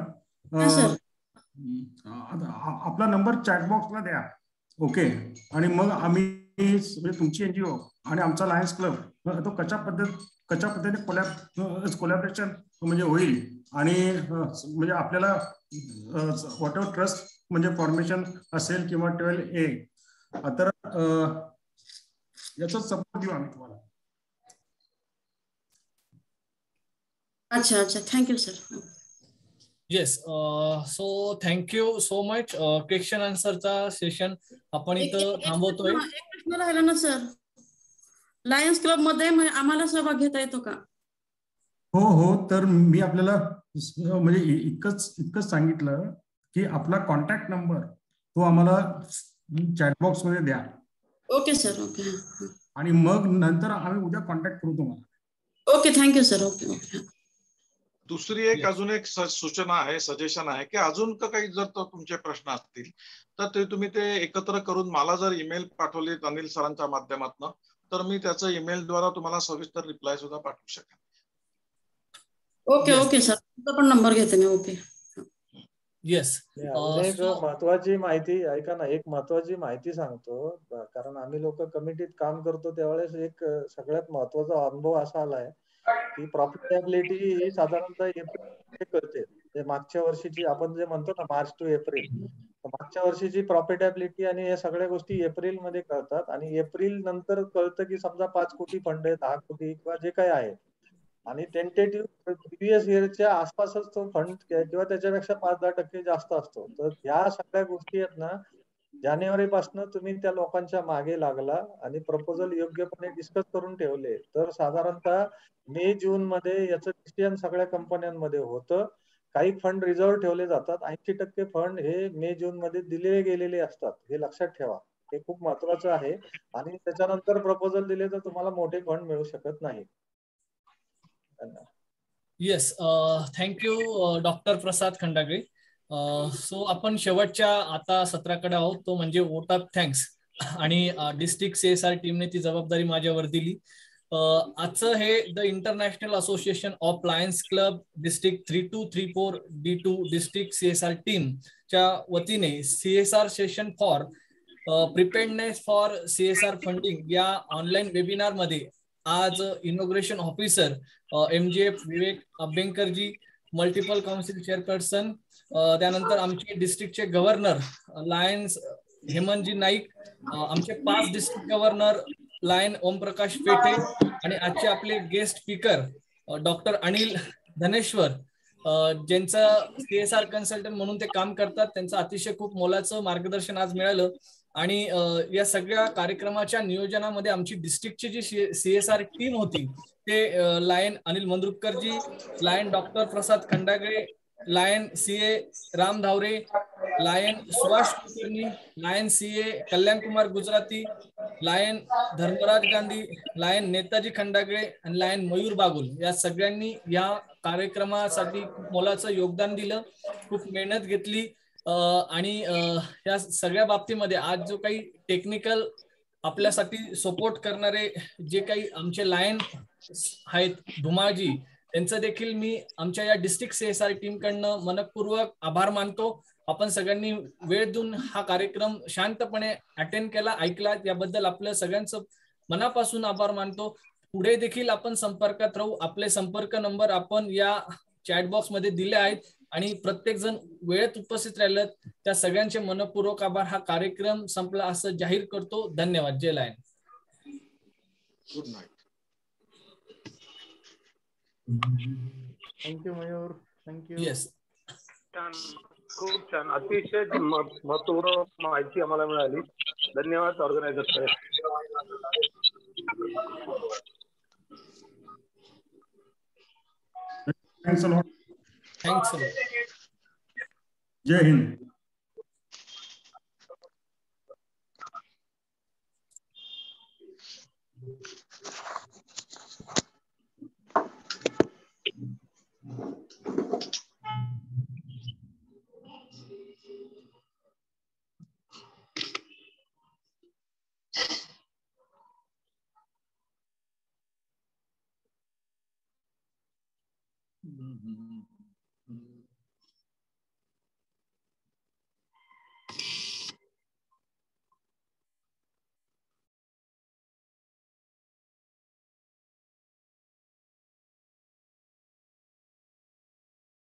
आपला नंबर चॅट बॉक्सला द्या. ओके. आणि मग आम्ही तुमची NGO आणि आमचा लायन्स क्लब तो कशा पद्धतीने कोलॅबरेशन म्हणजे होईल आणि म्हणजे आपल्याला व्हॉट एव्हर ट्रस्ट म्हणजे फॉर्मेशन असेल किंवा 12A तर याचा सपोर्ट देऊ आम्ही तुम्हाला. अच्छा, thank you sir. Yes. So thank you so much. Question आन्सरचा सेशन आपण इथं थांबवतोय. एक प्रश्न राहिला ना सर, लायन्स क्लब मध्ये आम्हाला सहभाग घेता येतो का? हो, तर मी आपल्याला म्हणजे इतकंच सांगितलं की आपला कॉन्टॅक्ट नंबर तो आम्हाला चॅटबॉक्स मध्ये द्या. Okay sir. ओके. आणि मग नंतर आम्ही उद्या कॉन्टॅक्ट करू तुम्हाला. Okay, thank you sir. ओके. दुसरी अजून एक सूचना आहे, सजेशन आहे की अजून काही जर तुमचे प्रश्न असतील तर ते तुम्ही एकत्र करून मला जर ईमेल पाठवले अनिल सरांच्या माध्यमातून, तर मी त्याचं ईमेल द्वारा तुम्हाला सविस्तर रिप्लाय सुद्धा पाठवू शकेन. ओके सर, तुमचा पण नंबर घेते मी. ओके. येस. एक महत्वाची माहिती ऐका ना, एक महत्वाची माहिती सांगतो, कारण आम्ही लोक कमिटीत काम करतो त्यावेळेस एक सगळ्यात महत्वाचा अनुभव असा आलाय की प्रॉफिटेबिलिटी ही साधारणतः एप्रिल करते. मागच्या वर्षीची आपण जे म्हणतो ना मार्च टू एप्रिल, मागच्या वर्षीची प्रॉफिटेबिलिटी आणि या सगळ्या गोष्टी एप्रिल मध्ये कळतात आणि एप्रिल नंतर कळतं की समजा 5 कोटी फंड आहे, 10 कोटी किंवा जे काही आहे आणि टेंटेटिव्ह प्रिव्हियस इयरच्या आसपासच तो फंड किंवा त्याच्यापेक्षा 5-10% जास्त असतो. तर ह्या सगळ्या गोष्टी आहेत ना, जानेवारी पासून तुम्ही त्या लोकांच्या मागे लागला आणि प्रपोजल योग्यपणे डिस्कस करून ठेवले तर साधारणतः मे जून मध्ये याचं डिसिजन सगळ्या कंपन्यांमध्ये होतं. काही फंड रिझर्व्ह ठेवले जातात. 80% फंड हे मे जून मध्ये दिले गेलेले असतात. हे लक्षात ठेवा, हे खूप महत्वाचं आहे. आणि त्याच्यानंतर प्रपोजल दिले तर तुम्हाला मोठे फंड मिळू शकत नाही. येस. थँक्यू डॉक्टर प्रसाद खंडागळे. सो आपण शेवटच्या आता सत्राकडे आहोत, तो म्हणजे वोट ऑफ थँक्स. आणि डिस्ट्रिक्ट CSR टीमने ती जबाबदारी माझ्यावर दिली. आजचं हे the international association of lions club district 3234 D2 district CSR टीमच्या वतीने CSR session for प्रिपेअर्डनेस for CSR funding या ऑनलाईन वेबिनार मध्ये आज इनॉग्रेशन ऑफिसर MGF विवेक अभ्यंकरजी, मल्टिपल काउन्सिल चेअरपर्सन, त्यानंतर आमचे डिस्ट्रिक्टचे गव्हर्नर लायन्स हेमंतजी नाईक, आमचे 5 डिस्ट्रिक्ट गव्हर्नर लायन ओमप्रकाश पेठे आणि आजचे आपले guest speaker doctor Anil Dhaneshwar, ज्यांचं CSR कन्सल्टंट म्हणून ते काम करतात. त्यांचं अतिशय खूप मोलाचं मार्गदर्शन आज मिळालं. आणि या सगळ्या कार्यक्रमाच्या नियोजनामध्ये आमची डिस्ट्रिक्टची जी CSR टीम होती ते लायन अनिल मंद्रुपकरजी, लायन डॉक्टर प्रसाद Khandagale, lion CA Ram धावरे, lion Subhash Kulkarni, lion CA कल्याण कुमार गुजराती, लायन धर्मराज गांधी, लायन नेताजी खंडागळे आणि लायन मयूर बागुल या सगळ्यांनी या कार्यक्रमासाठी खूप मोलाचं योगदान दिलं, खूप मेहनत घेतली. आणि या सगळ्या बाबतीमध्ये आज जो काही टेक्निकल आपल्यासाठी सपोर्ट करणारे जे काही आमचे लायन आहेत धुमाळजी, त्यांचं देखील मी आमच्या या डिस्ट्रिक्ट CSR टीम कडनं मनपूर्वक आभार मानतो. आपण सगळ्यांनी वेळ देऊन हा कार्यक्रम शांतपणे अटेंड केला, ऐकला, याबद्दल आपल्या सगळ्यांचं मनापासून आभार मानतो. पुढे देखील आपण संपर्कात राहू. आपले संपर्क नंबर आपण या चॅटबॉक्स मध्ये दिले आहेत आणि प्रत्येक जण वेळेत उपस्थित राहिलं त्या सगळ्यांचे मनपूर्वक आभार. हा कार्यक्रम संपला असं जाहीर करतो. धन्यवाद. जय lion. Good night. Thank you Mayur. Thank you. Yes. छान, खूप छान, अतिशय महत्वपूर्ण माहिती आम्हाला मिळाली. धन्यवाद ऑर्गनायझर साहेब. Thanks a lot. थँक्स. जय हिंद.